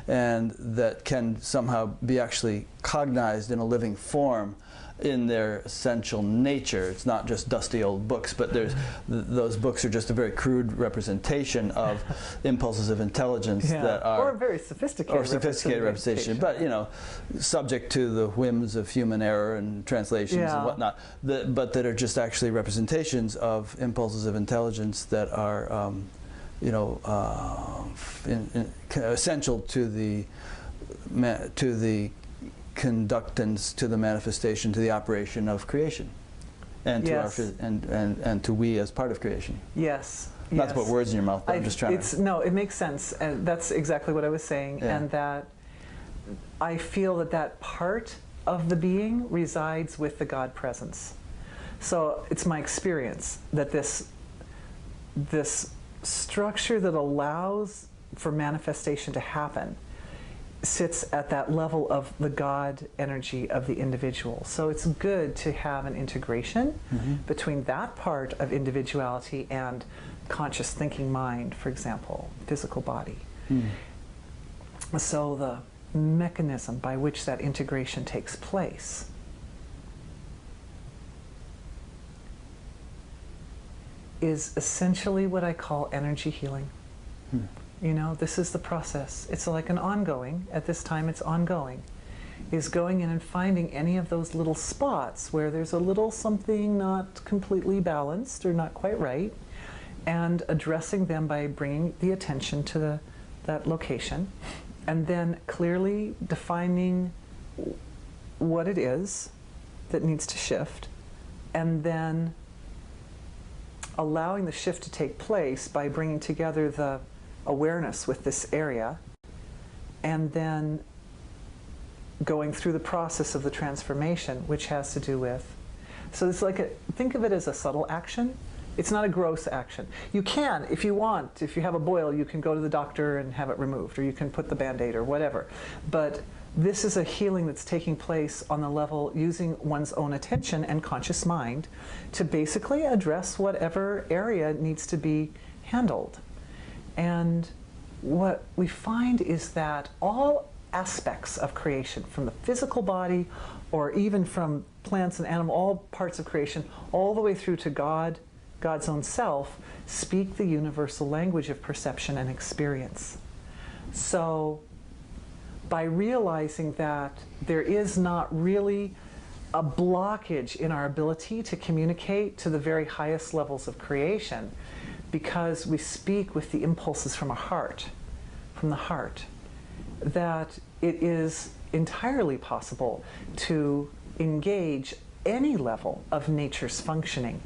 and that can somehow be actually cognized in a living form in their essential nature. It's not just dusty old books, but there's those books are just a very crude representation of impulses of intelligence that are, or very sophisticated representation, but you know, subject to the whims of human error and translations and whatnot, but that are just actually representations of impulses of intelligence that are you know, essential to the conductance, to the manifestation, to the operation of creation, and to our and to we as part of creation. Not to put words in your mouth, but I'm just trying to. No, it makes sense, and that's exactly what I was saying, and that I feel that that part of the being resides with the God presence. So it's my experience that this structure that allows for manifestation to happen sits at that level of the God energy of the individual. So it's good to have an integration between that part of individuality and conscious thinking mind, for example, physical body. So the mechanism by which that integration takes place is essentially what I call energy healing. You know, this is the process. It's like an ongoing, at this time it's ongoing, is going in and finding any of those little spots where there's a little something not completely balanced or not quite right, and addressing them by bringing the attention to that location, and then clearly defining what it is that needs to shift, and then allowing the shift to take place by bringing together the awareness with this area, and then going through the process of the transformation, which has to do with, so it's like think of it as a subtle action. It's not a gross action. You can, if you want, if you have a boil, you can go to the doctor and have it removed, or you can put the Band-Aid or whatever. But this is a healing that's taking place on the level using one's own attention and conscious mind to basically address whatever area needs to be handled. And what we find is that all aspects of creation, from the physical body, or even from plants and animals, all parts of creation, all the way through to God, God's own self, speak the universal language of perception and experience. So by realizing that there is not really a blockage in our ability to communicate to the very highest levels of creation, because we speak with the impulses from our heart, from the heart, that it is entirely possible to engage any level of nature's functioning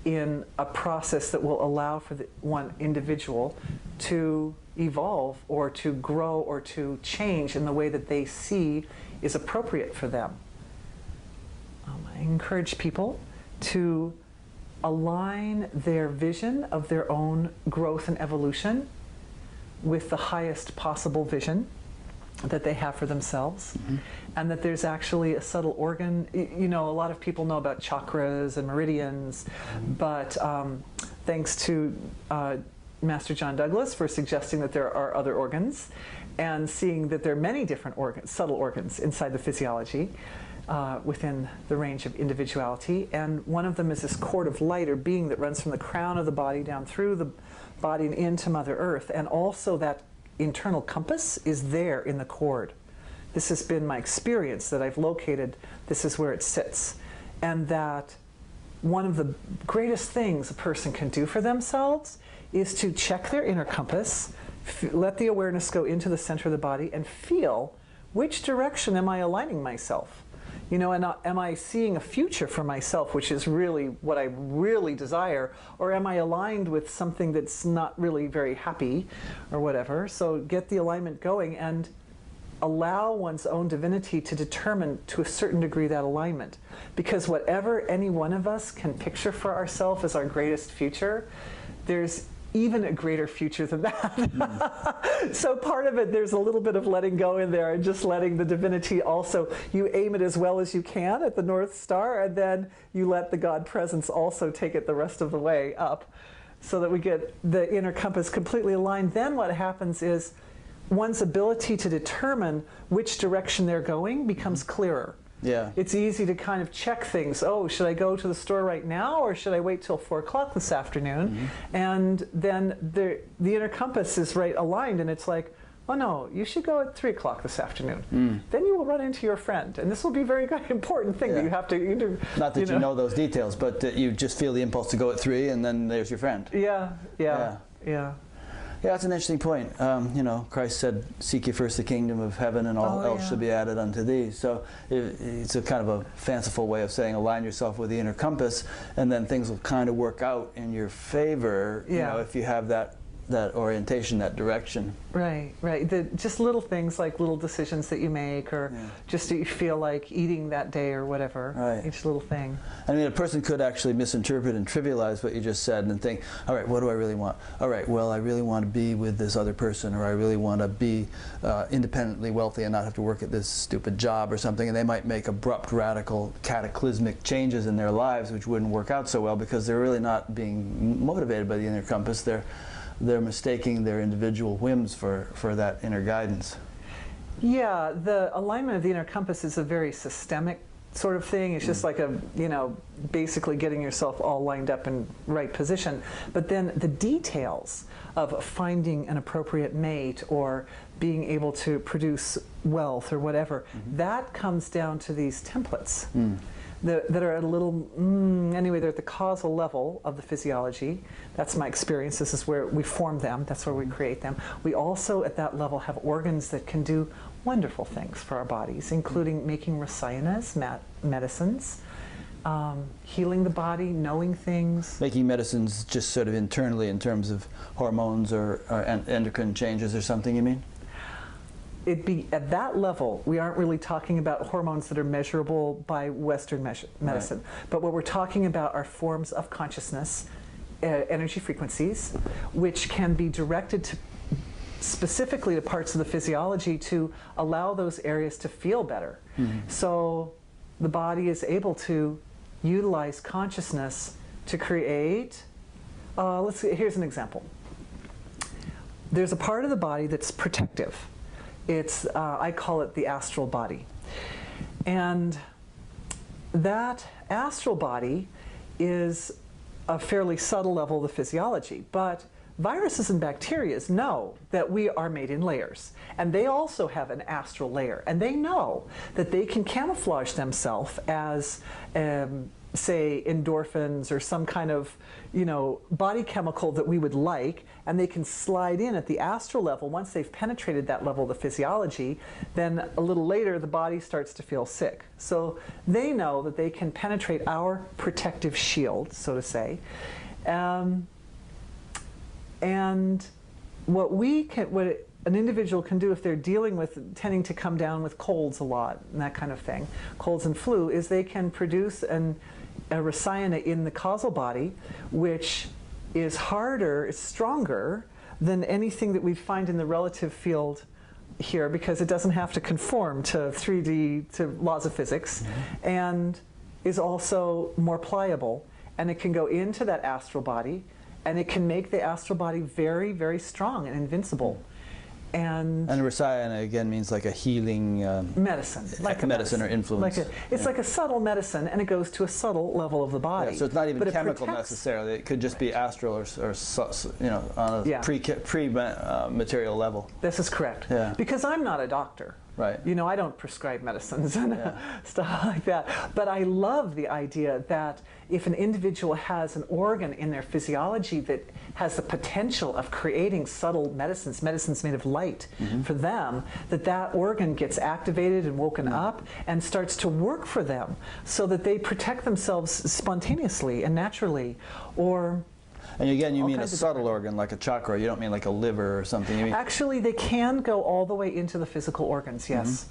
in a process that will allow for the one individual to evolve or to grow or to change in the way that they see is appropriate for them. I encourage people to align their vision of their own growth and evolution with the highest possible vision that they have for themselves, and that there's actually a subtle organ. You know, a lot of people know about chakras and meridians, but thanks to Master John Douglas for suggesting that there are other organs, and seeing that there are many different organs, subtle organs inside the physiology, within the range of individuality. And one of them is this cord of light or being that runs from the crown of the body down through the body and into Mother Earth. And also that internal compass is there in the cord. This has been my experience, that I've located, this is where it sits. And that one of the greatest things a person can do for themselves is to check their inner compass, let the awareness go into the center of the body, and feel which direction am I aligning myself. You know, and am I seeing a future for myself, which is really what I really desire, or am I aligned with something that's not really very happy or whatever? So get the alignment going and allow one's own divinity to determine to a certain degree that alignment. Because whatever any one of us can picture for ourselves as our greatest future, there's even a greater future than that. So part of it, there's a little bit of letting go in there and just letting the divinity also, you aim it as well as you can at the North Star, and then you let the God presence also take it the rest of the way up so that we get the inner compass completely aligned. Then what happens is one's ability to determine which direction they're going becomes clearer. Yeah. It's easy to kind of check things. Oh, should I go to the store right now, or should I wait till 4 o'clock this afternoon? And then the inner compass is right aligned, and it's like, oh no, you should go at 3 o'clock this afternoon. Then you will run into your friend, and this will be a very important thing that you have to. Not that you know those details, but that you just feel the impulse to go at 3, and then there's your friend. Yeah. Yeah, that's an interesting point. You know, Christ said, "Seek ye first the kingdom of heaven, and all else shall be added unto thee." So it's a kind of a fanciful way of saying, align yourself with the inner compass, and then things will kind of work out in your favor. You know, if you have that orientation, that direction. Right. Just little things like little decisions that you make, or just that you feel like eating that day or whatever. Right. Each little thing. I mean, a person could actually misinterpret and trivialize what you just said and think, all right, what do I really want? All right, well, I really want to be with this other person, or I really want to be independently wealthy and not have to work at this stupid job or something, and they might make abrupt, radical, cataclysmic changes in their lives which wouldn't work out so well because they're really not being motivated by the inner compass. They're mistaking their individual whims for that inner guidance. Yeah, the alignment of the inner compass is a very systemic sort of thing. It's just like basically getting yourself all lined up in right position. But then the details of finding an appropriate mate or being able to produce wealth or whatever, that comes down to these templates. That are at a little, anyway, they're at the causal level of the physiology. That's my experience. This is where we form them. That's where we create them. We also, at that level, have organs that can do wonderful things for our bodies, including making rasayanas, medicines, healing the body, knowing things. Making medicines just sort of internally in terms of hormones or endocrine changes or something, you mean? At that level, we aren't really talking about hormones that are measurable by Western medicine. But what we're talking about are forms of consciousness, energy frequencies, which can be directed to specifically to parts of the physiology to allow those areas to feel better. So the body is able to utilize consciousness to create, here's an example. There's a part of the body that's protective. It's, I call it the astral body. And that astral body is a fairly subtle level of the physiology, but viruses and bacteria know that we are made in layers, and they also have an astral layer, and they know that they can camouflage themselves as say endorphins or some kind of body chemical that we would like, and they can slide in at the astral level. Once they've penetrated that level of the physiology, then a little later the body starts to feel sick. So they know that they can penetrate our protective shield, so to say, and what an individual can do if they're dealing with tending to come down with colds a lot and that kind of thing, colds and flu, is they can produce a rasayana in the causal body, which is harder, is stronger than anything that we find in the relative field here, because it doesn't have to conform to 3D, to laws of physics, and is also more pliable, and it can go into that astral body, and it can make the astral body very, very strong and invincible. And rasayana again means like a healing medicine, like a medicine or influence. It's like a subtle medicine, and it goes to a subtle level of the body. Yeah, so it's not even chemical necessarily. It could just be astral or on a pre-material level. This is correct. Yeah. Because I'm not a doctor. Right. You know, I don't prescribe medicines and stuff like that. But I love the idea that if an individual has an organ in their physiology that has the potential of creating subtle medicines made of light for them, that organ gets activated and woken up and starts to work for them so that they protect themselves spontaneously and naturally. Or and again, you mean a subtle organ like a chakra, you don't mean like a liver or something. You mean actually, they can go all the way into the physical organs, yes.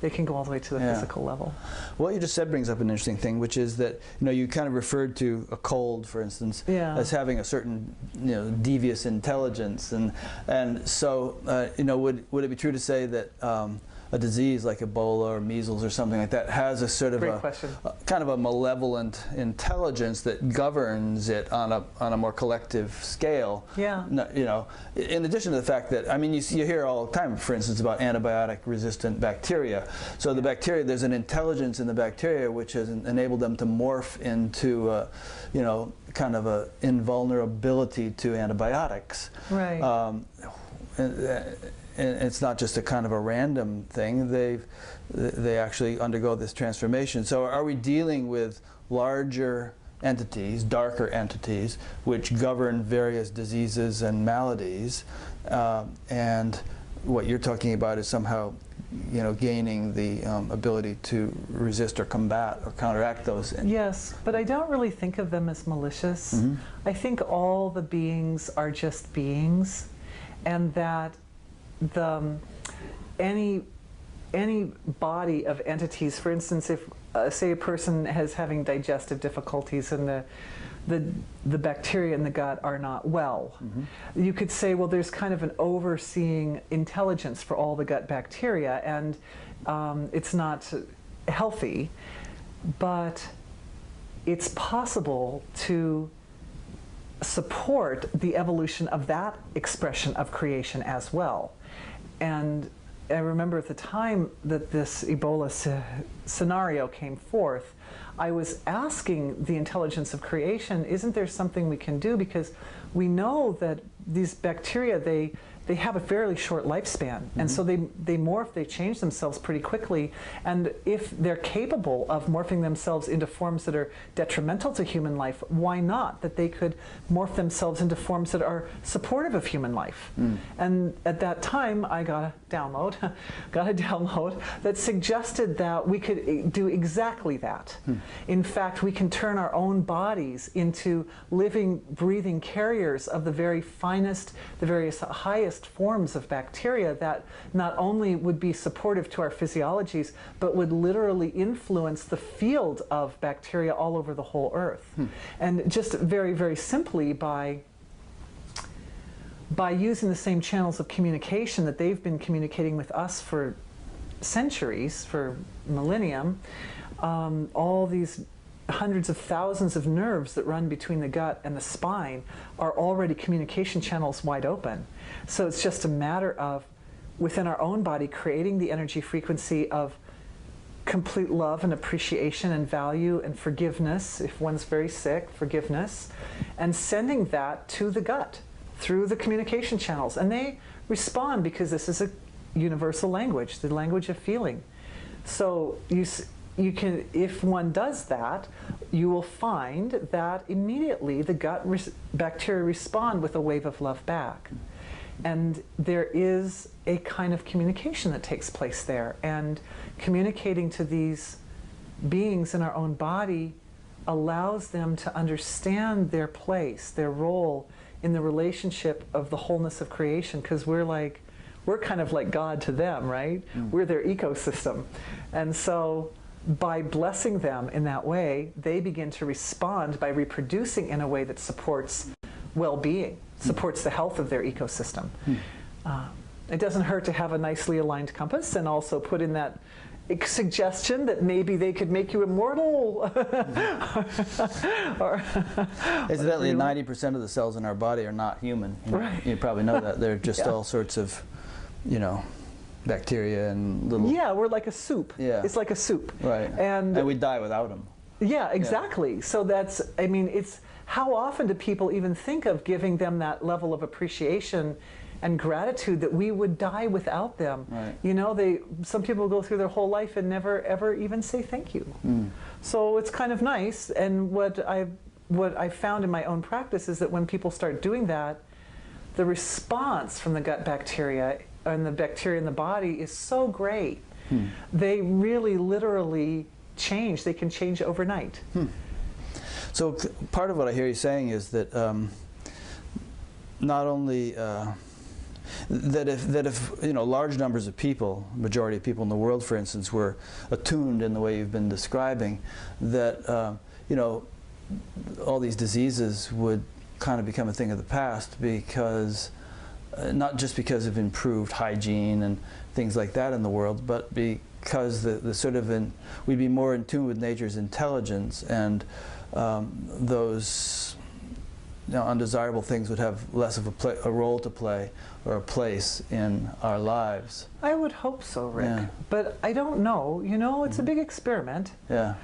They can go all the way to the physical level. What you just said brings up an interesting thing, which is that, you know, you kind of referred to a cold, for instance, as having a certain, you know, devious intelligence, and so you know, would it be true to say that a disease like Ebola or measles or something like that has a sort of a kind of a malevolent intelligence that governs it on a more collective scale? Yeah. You know, in addition to the fact that, I mean, you hear all the time, for instance, about antibiotic-resistant bacteria. So the bacteria, there's an intelligence in the bacteria which has enabled them to morph into, you know, kind of a invulnerability to antibiotics. Right. And it's not just a kind of a random thing. They actually undergo this transformation. So are we dealing with larger entities, darker entities, which govern various diseases and maladies, and what you're talking about is somehow, you know, gaining the ability to resist or combat or counteract those? Yes, but I don't really think of them as malicious. I think all the beings are just beings, and that any body of entities, for instance, if say a person is having digestive difficulties and the bacteria in the gut are not well, you could say, well, there's kind of an overseeing intelligence for all the gut bacteria, and it's not healthy, but it's possible to support the evolution of that expression of creation as well. And I remember at the time that this Ebola scenario came forth, I was asking the intelligence of creation, isn't there something we can do? Because we know that these bacteria, they have a fairly short lifespan, and so they morph, they change themselves pretty quickly, and if they're capable of morphing themselves into forms that are detrimental to human life, why not that they could morph themselves into forms that are supportive of human life? And at that time, I got a download that suggested that we could do exactly that. In fact, we can turn our own bodies into living, breathing carriers of the very finest, the very highest forms of bacteria that not only would be supportive to our physiologies, but would literally influence the field of bacteria all over the whole earth. And just very, very simply by using the same channels of communication that they've been communicating with us for centuries, for millennium, all these hundreds of thousands of nerves that run between the gut and the spine are already communication channels wide open. So it's just a matter of, within our own body, creating the energy frequency of complete love and appreciation and value and forgiveness, if one's very sick, forgiveness, and sending that to the gut through the communication channels. And they respond because this is a universal language, the language of feeling. So you can, if one does that, you will find that immediately the gut bacteria respond with a wave of love back. And there is a kind of communication that takes place there. And communicating to these beings in our own body allows them to understand their place, their role in the relationship of the wholeness of creation, because we're kind of like God to them, right? We're their ecosystem. And so by blessing them in that way, they begin to respond by reproducing in a way that supports well-being, supports the health of their ecosystem. It doesn't hurt to have a nicely aligned compass and also put in that suggestion that maybe they could make you immortal. Incidentally, 90% of the cells in our body are not human. You probably know that. They're just all sorts of, you know, bacteria and little... Yeah, we're like a soup. Yeah. It's like a soup. Right. And we die without them. Yeah, exactly. Yeah. So that's, I mean, it's, how often do people even think of giving them that level of appreciation and gratitude that we would die without them. Right. You know, some people go through their whole life and never ever even say thank you. So it's kind of nice, and what I found in my own practice is that when people start doing that, the response from the gut bacteria and the bacteria in the body is so great. They really literally change. They can change overnight. So part of what I hear you saying is that not only that if you know, large numbers of people, majority of people in the world, for instance, were attuned in the way you've been describing, that you know, all these diseases would kind of become a thing of the past, because not just because of improved hygiene and things like that in the world, but because the sort of we'd be more in tune with nature's intelligence, and those, you know, undesirable things would have less of a role to play, or a place in our lives. I would hope so, Rick. Yeah. But I don't know. You know, it's a big experiment. Yeah.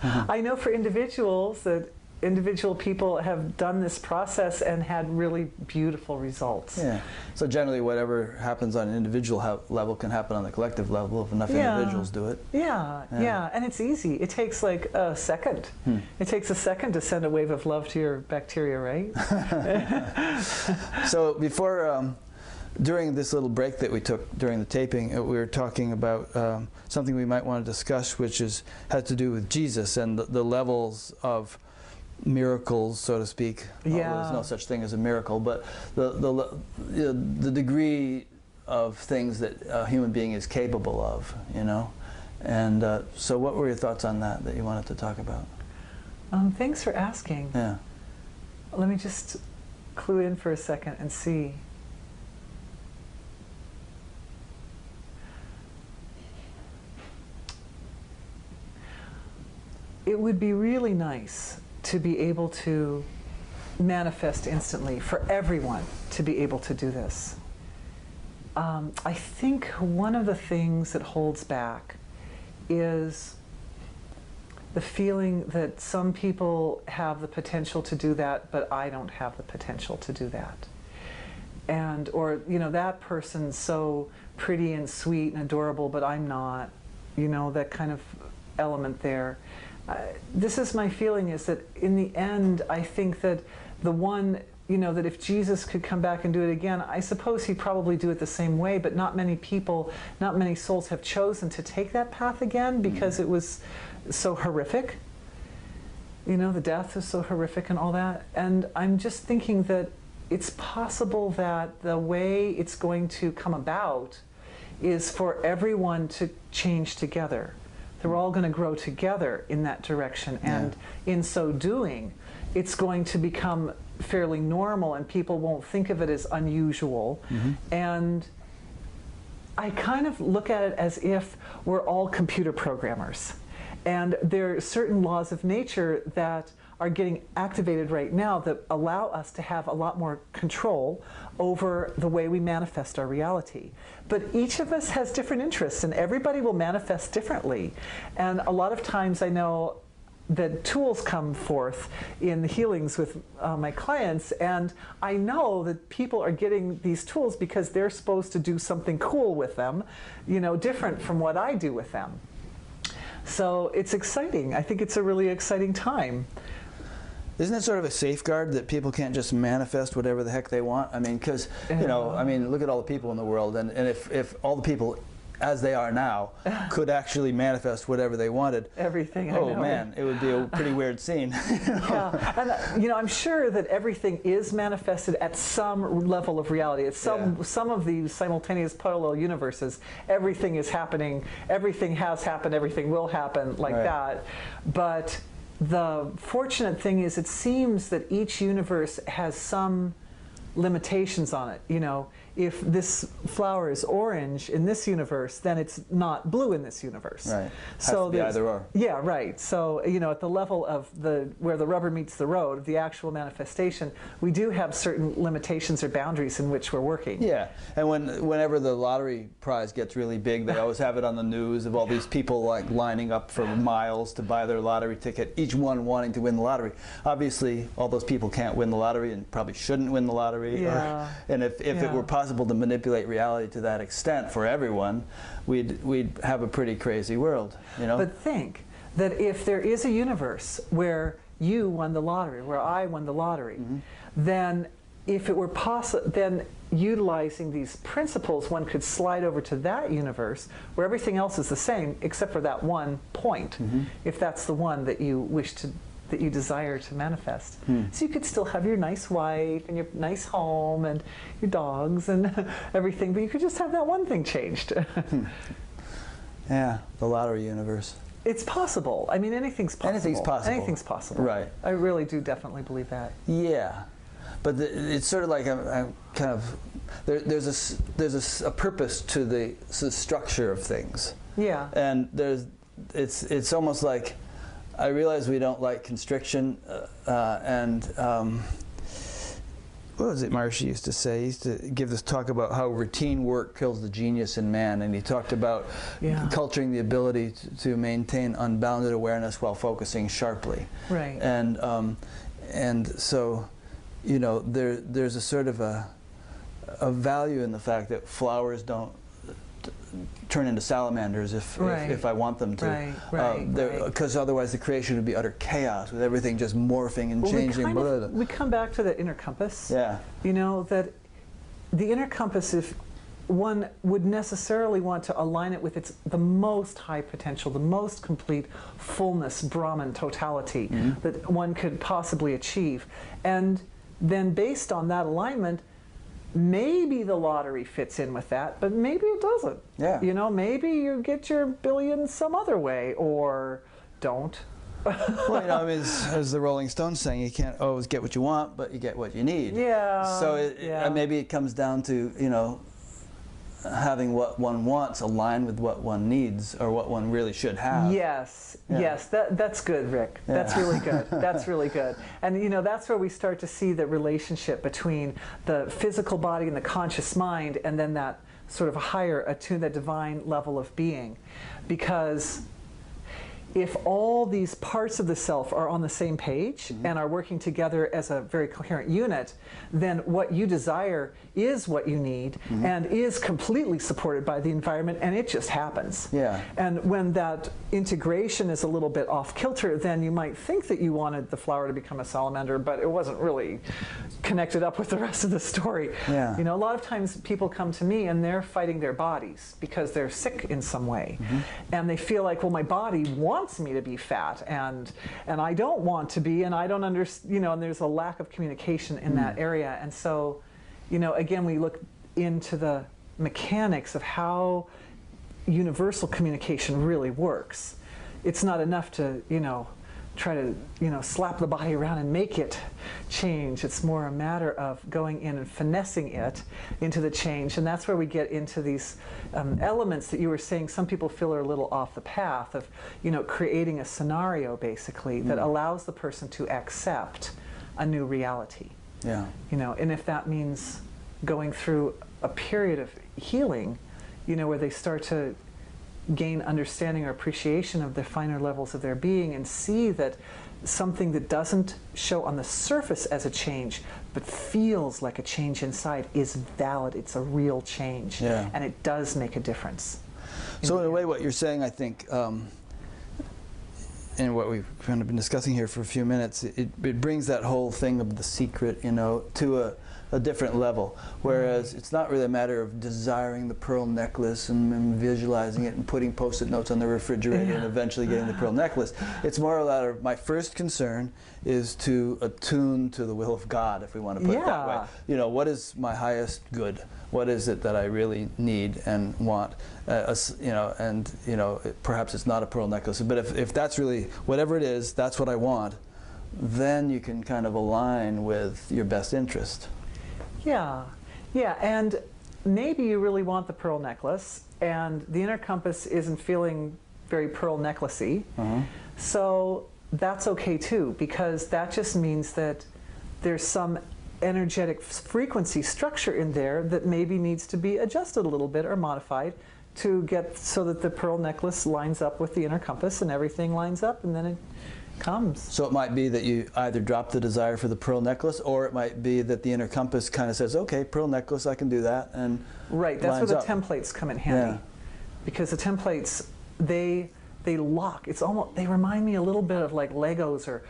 I know for individuals that individual people have done this process and had really beautiful results. Yeah. So generally, whatever happens on an individual level can happen on the collective level if enough individuals do it. Yeah. And it's easy. It takes like a second. It takes a second to send a wave of love to your bacteria, right? So before, during this little break that we took during the taping, we were talking about something we might want to discuss, which has to do with Jesus and the levels of miracles, so to speak. Yeah. There's no such thing as a miracle, but the degree of things that a human being is capable of, you know. And so what were your thoughts on that you wanted to talk about? Thanks for asking. Yeah. Let me just clue in for a second and see. It would be really nice to be able to manifest instantly, for everyone to be able to do this. I think one of the things that holds back is the feeling that some people have the potential to do that, but I don't have the potential to do that. And, or, you know, that person's so pretty and sweet and adorable, but I'm not, you know, that kind of element there. This is my feeling, is that in the end, I think that the one, you know, that if Jesus could come back and do it again, I suppose he'd probably do it the same way, but not many people, not many souls have chosen to take that path again, because it was so horrific. You know, the death is so horrific and all that. And I'm just thinking that it's possible that the way it's going to come about is for everyone to change together. They're all going to grow together in that direction, and in so doing, it's going to become fairly normal, and people won't think of it as unusual. And I kind of look at it as if we're all computer programmers, and there are certain laws of nature that are getting activated right now that allow us to have a lot more control over the way we manifest our reality. But each of us has different interests, and everybody will manifest differently. And a lot of times I know that tools come forth in the healings with my clients, and I know that people are getting these tools because they're supposed to do something cool with them, you know, different from what I do with them. So it's exciting. I think it's a really exciting time. Isn't it sort of a safeguard that people can't just manifest whatever the heck they want? I mean, because, you know, I mean, look at all the people in the world, and if all the people as they are now could actually manifest whatever they wanted, everything, oh man, it would be a pretty weird scene. Yeah, and you know, I'm sure that everything is manifested at some level of reality. It's some of these simultaneous parallel universes, everything is happening, everything has happened, everything will happen, like that. But the fortunate thing is, it seems that each universe has some limitations on it. You know, if this flower is orange in this universe, then it's not blue in this universe. Right. So has to be either or. Yeah, right. So, you know, at the level of where the rubber meets the road, the actual manifestation, we do have certain limitations or boundaries in which we're working. Yeah, and whenever the lottery prize gets really big, they always have it on the news of all these people like lining up for miles to buy their lottery ticket, each one wanting to win the lottery. Obviously, all those people can't win the lottery and probably shouldn't win the lottery. Yeah. And if it were possible possible to manipulate reality to that extent for everyone, we'd have a pretty crazy world, you know? But think that if there is a universe where you won the lottery, where I won the lottery, then if it were possible, then utilizing these principles, one could slide over to that universe where everything else is the same except for that one point, if that's the one that you wish to, that you desire to manifest. So you could still have your nice wife and your nice home and your dogs and everything, but you could just have that one thing changed. Yeah, the lottery universe. It's possible. I mean, anything's possible. Anything's possible. Anything's possible. Right. I really do definitely believe that. Yeah, but it's sort of like I'm kind of there's a purpose to the structure of things. Yeah. And it's almost like I realize we don't like constriction what was it Maharishi used to say? He used to give this talk about how routine work kills the genius in man, and he talked about culturing the ability to maintain unbounded awareness while focusing sharply. Right. And so, you know, there's a sort of a value in the fact that flowers don't turn into salamanders if I want them to. Because otherwise the creation would be utter chaos with everything just morphing and changing. We come back to the inner compass. Yeah. You know, that the inner compass, if one would necessarily want to align it with the most high potential, the most complete fullness, Brahman totality that one could possibly achieve. And then based on that alignment, maybe the lottery fits in with that, but maybe it doesn't. Yeah. You know, maybe you get your billion some other way, or don't. Well, you know, I mean, as the Rolling Stones saying, you can't always get what you want, but you get what you need. Yeah. So maybe it comes down to, you know, having what one wants align with what one needs or what one really should have. Yes, yes, that's good, Rick. That's really good. That's really good. And you know, that's where we start to see the relationship between the physical body and the conscious mind, and then that sort of higher, attuned, that divine level of being. Because if all these parts of the self are on the same page and are working together as a very coherent unit, then what you desire is what you need and is completely supported by the environment, and it just happens. Yeah. And when that integration is a little bit off kilter, then you might think that you wanted the flower to become a salamander, but it wasn't really connected up with the rest of the story. Yeah. You know, a lot of times people come to me and they're fighting their bodies because they're sick in some way. And they feel like, well, my body wants me to be fat, and I don't want to be, and I don't understand, you know, and there's a lack of communication in that area. And so, you know, again, we look into the mechanics of how universal communication really works. It's not enough to, you know, try to, you know, slap the body around and make it change. It's more a matter of going in and finessing it into the change. And that's where we get into these elements that you were saying some people feel are a little off the path of, you know, creating a scenario basically that allows the person to accept a new reality. Yeah. You know, and if that means going through a period of healing, you know, where they start to gain understanding or appreciation of the finer levels of their being and see that something that doesn't show on the surface as a change but feels like a change inside is valid. It's a real change. Yeah. And it does make a difference. So in a way, what you're saying, I think, and what we've kind of been discussing here for a few minutes, it brings that whole thing of the secret, you know, to a different level. Whereas it's not really a matter of desiring the pearl necklace and visualizing it and putting post-it notes on the refrigerator and eventually getting the pearl necklace. It's more a matter of my first concern is to attune to the will of God, if we want to put it that way. You know, what is my highest good? What is it that I really need and want? You know, and you know, perhaps it's not a pearl necklace, but if that's really whatever it is, that's what I want, then you can kind of align with your best interest. Yeah, yeah, and maybe you really want the pearl necklace, and the inner compass isn't feeling very pearl necklacey. So that's okay too, because that just means that there's some energetic frequency structure in there that maybe needs to be adjusted a little bit or modified to get so that the pearl necklace lines up with the inner compass and everything lines up, and then it, comes. So it might be that you either drop the desire for the pearl necklace, or it might be that the inner compass kind of says, okay, pearl necklace, I can do that, and right, that's where the up. templates come in handy. Yeah. Because the templates, they lock. It's almost, they remind me a little bit of like Legos or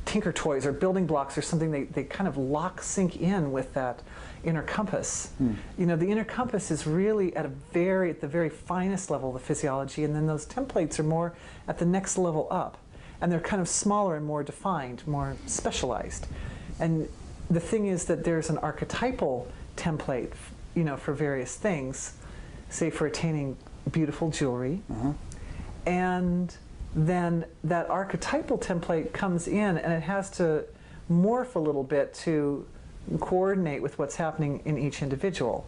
Tinker Toys or building blocks or something. They kind of sink in with that inner compass. You know, the inner compass is really at the very finest level of the physiology, and then those templates are more at the next level up. And they're kind of smaller and more defined, more specialized. And the thing is that there's an archetypal template, you know, for various things, say for attaining beautiful jewelry. And then that archetypal template comes in, and it has to morph a little bit to coordinate with what's happening in each individual.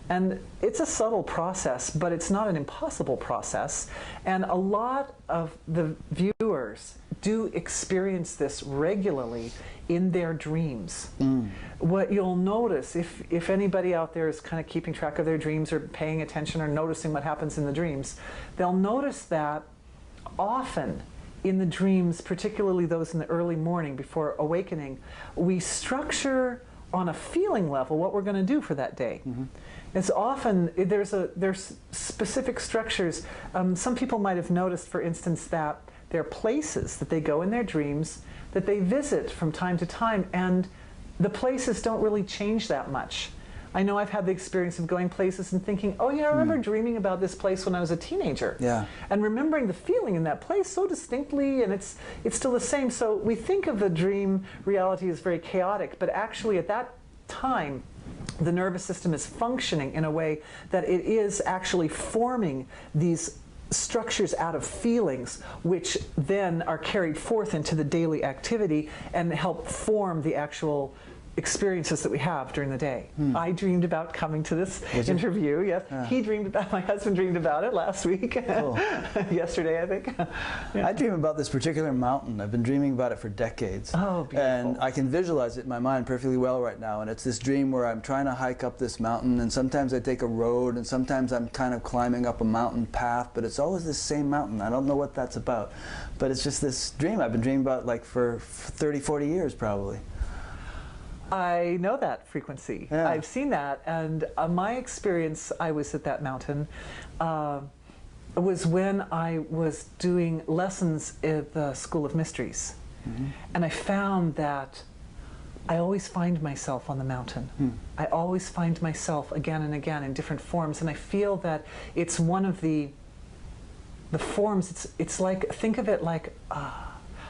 And it's a subtle process, but it's not an impossible process. And a lot of the viewers do experience this regularly in their dreams. What you'll notice, if anybody out there is kind of keeping track of their dreams or paying attention or noticing what happens in the dreams, they'll notice that often in the dreams, particularly those in the early morning before awakening, we structure on a feeling level what we're going to do for that day. It's often, there's specific structures. Some people might have noticed, for instance, that there are places that they go in their dreams that they visit from time to time, and the places don't really change that much. I know I've had the experience of going places and thinking, oh yeah, I remember dreaming about this place when I was a teenager. Yeah. And remembering the feeling in that place so distinctly, and it's still the same. So we think of the dream reality as very chaotic, but actually at that time, the nervous system is functioning in a way that it is actually forming these structures out of feelings, which then are carried forth into the daily activity and help form the actual experiences that we have during the day. I dreamed about coming to this interview. Yes, he dreamed about. My husband dreamed about it last week. Cool. Yesterday, I think. Yeah. I dream about this particular mountain. I've been dreaming about it for decades. Oh, beautiful. And I can visualize it in my mind perfectly well right now. And it's this dream where I'm trying to hike up this mountain, and sometimes I take a road, and sometimes I'm kind of climbing up a mountain path, but it's always this same mountain. I don't know what that's about, but it's just this dream I've been dreaming about like for 30, 40 years probably. I know that frequency. Yeah. I've seen that, and my experience, I was at that mountain, was when I was doing lessons at the School of Mysteries. And I found that I always find myself on the mountain. I always find myself again and again in different forms, and I feel that it's one of the forms, it's like, think of it like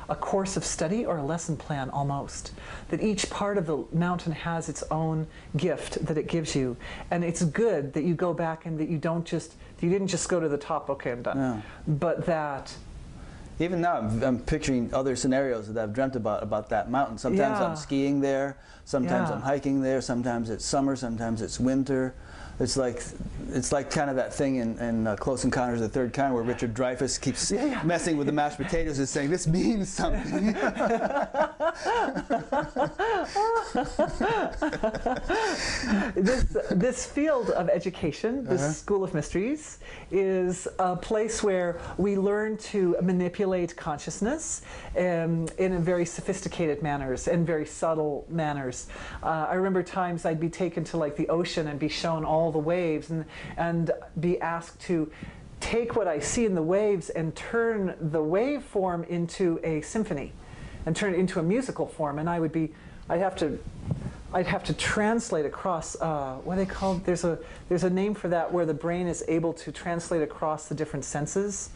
a course of study or a lesson plan almost, that each part of the mountain has its own gift that it gives you, and it's good that you go back and that you didn't just go to the top, okay, I'm done. Yeah. But that even now I'm picturing other sciences that I've dreamt about that mountain. Sometimes I'm skiing there, sometimes I'm hiking there, sometimes it's summer, sometimes it's winter. It's like kind of that thing in Close Encounters of the Third Kind where Richard Dreyfuss keeps messing with the mashed potatoes and saying, this means something. This field of education, this School of Mysteries, is a place where we learn to manipulate consciousness in a very sophisticated manners and very subtle manners. I remember times I'd be taken to like the ocean and be shown all the waves and be asked to take what I see in the waves and turn the waveform into a symphony and turn it into a musical form, and I'd have to translate across what are they called? There's a name for that where the brain is able to translate across the different senses.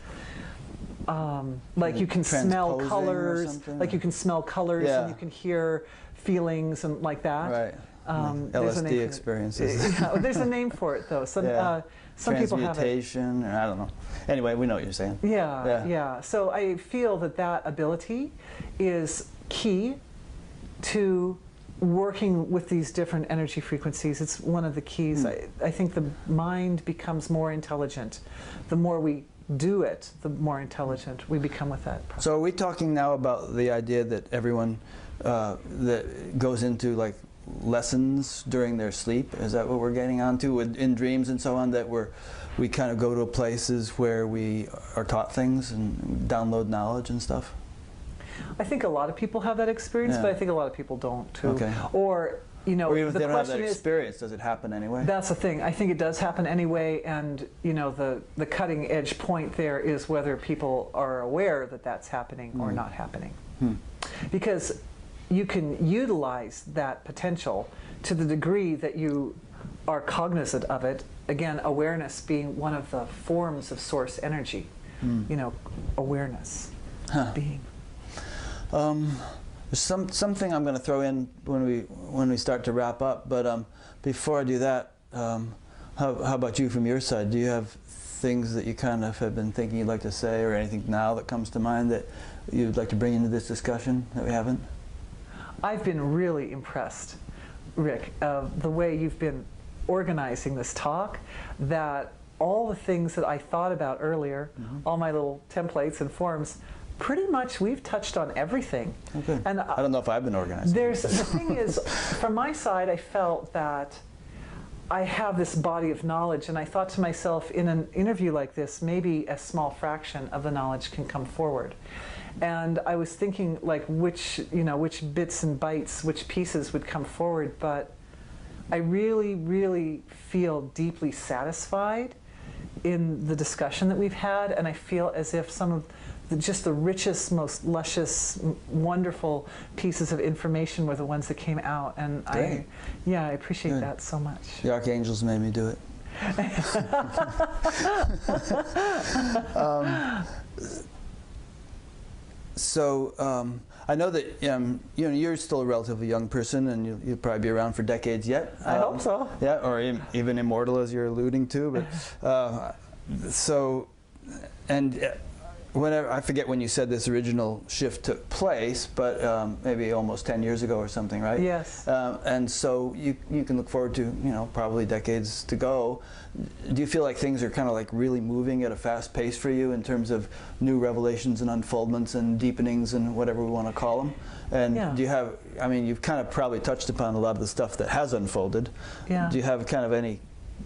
Like you can smell colors, and you can hear feelings and like that. Right. LSD experiences. There's a name for it though. Some people have it. Transmutation, or I don't know. Anyway, we know what you're saying. Yeah. So I feel that ability is key to working with these different energy frequencies. It's one of the keys. I think the mind becomes more intelligent. The more we do it, the more intelligent we become with that process. So are we talking now about the idea that everyone that goes into like lessons during their sleep? Is that what we're getting onto in dreams and so on, that we kind of go to places where we are taught things and download knowledge and stuff? I think a lot of people have that experience, Yeah. but I think a lot of people don't too. Okay. Or, you know, Or even if the they don't have question that is, experience, does it happen anyway? that's the thing. I think it does happen anyway, and you know, the cutting edge point there is whether people are aware that that's happening or not happening. Because you can utilize that potential to the degree that you are cognizant of it. Again, awareness being one of the forms of source energy. You know, awareness, being. There's something I'm going to throw in when we start to wrap up, but before I do that, how about you from your side? Do you have things that you kind of have been thinking you'd like to say, or anything now that comes to mind that you'd like to bring into this discussion that we haven't? I've been really impressed, Rick, of the way you've been organizing this talk, that all the things that I thought about earlier, all my little templates and forms, pretty much we've touched on everything. Okay. And I don't know if I've been organizing. the thing is, from my side, I felt that I have this body of knowledge, and I thought to myself, in an interview like this, maybe a small fraction of the knowledge can come forward. And I was thinking, like, which bits and bytes, which pieces would come forward, but I really, really feel deeply satisfied in the discussion that we've had, and I feel as if some of just the richest, most luscious, wonderful pieces of information were the ones that came out, and I appreciate that so much. The archangels made me do it. I know that you're still a relatively young person, and you'll probably be around for decades yet. I hope so. Yeah, or even immortal, as you're alluding to. But whenever, I forget when you said this original shift took place, but maybe almost 10 years ago or something, right? Yes. And so you can look forward to probably decades to go. Do you feel like things are kind of like really moving at a fast pace for you in terms of new revelations and unfoldments and deepenings and whatever we want to call them? And do you have, I mean, you've kind of probably touched upon a lot of the stuff that has unfolded. Yeah. Do you have kind of any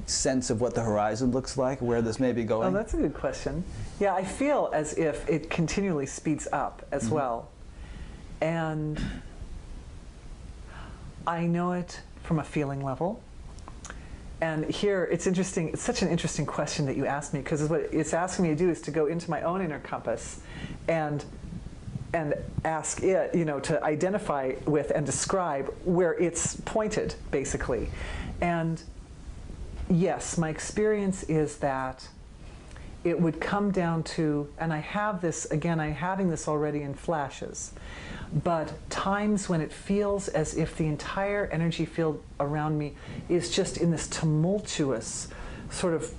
sense of what the horizon looks like, where this may be going? Oh, that's a good question. Yeah, I feel as if it continually speeds up as well. And I know it from a feeling level. And here, it's interesting, it's such an interesting question that you asked me, because what it's asking me to do is to go into my own inner compass and ask it, to identify with and describe where it's pointed, basically. And yes, my experience is that it would come down to, and I have this, again, I'm having this already in flashes, but times when it feels as if the entire energy field around me is just in this tumultuous, sort of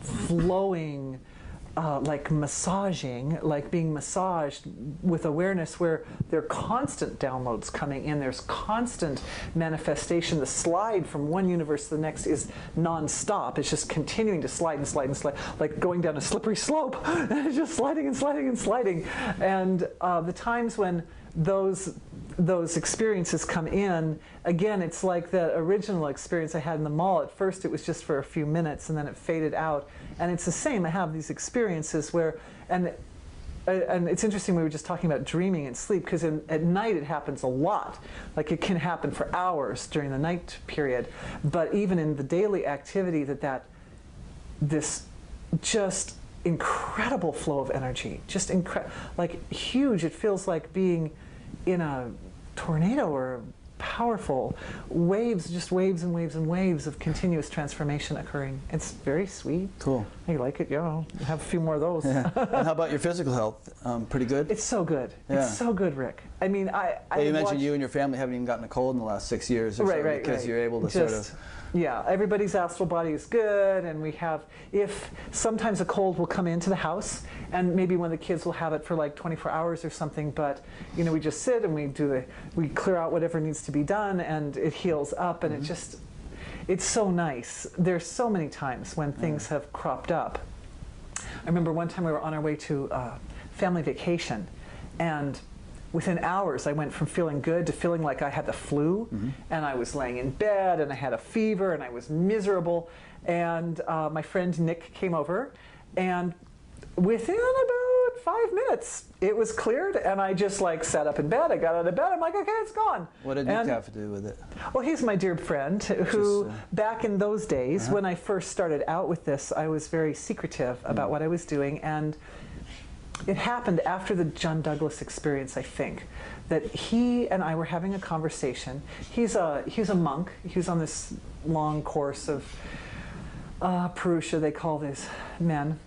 flowing, like massaging, like being massaged with awareness, where there are constant downloads coming in, there's constant manifestation. The slide from one universe to the next is non-stop. It's just continuing to slide and slide and slide, like going down a slippery slope, and it's just sliding and sliding and sliding. And the times when those experiences come in, again, it's like the original experience I had in the mall. At first it was just for a few minutes, and then it faded out. And it's the same. I have these experiences where, and it's interesting, we were just talking about dreaming and sleep, because at night it happens a lot. Like, it can happen for hours during the night period. But even in the daily activity, this just incredible flow of energy, just like huge. It feels like being in a tornado or powerful waves, just waves and waves and waves of continuous transformation occurring. It's very sweet. Cool. I like it, have a few more of those. Yeah. And how about your physical health? Pretty good? It's so good. Yeah. It's so good, Rick. I mean, you mentioned you and your family haven't even gotten a cold in the last 6 years or so, because you're able to sort of... Yeah, everybody's astral body is good, and we have, if sometimes a cold will come into the house, and maybe one of the kids will have it for like 24 hours or something, but we just sit and we clear out whatever needs to be done, and it heals up, and it's so nice. There's so many times when things have cropped up. I remember one time we were on our way to family vacation, and within hours, I went from feeling good to feeling like I had the flu, and I was laying in bed, and I had a fever, and I was miserable. And my friend Nick came over, and within about 5 minutes, it was cleared, and I just like sat up in bed. I got out of bed. I'm like, okay, it's gone. What did Nick have to do with it? Well, he's my dear friend who, back in those days, when I first started out with this, I was very secretive about what I was doing, and it happened after the John Douglas experience, I think, that he and I were having a conversation. He's a monk. He was on this long course of Purusha, they call these men.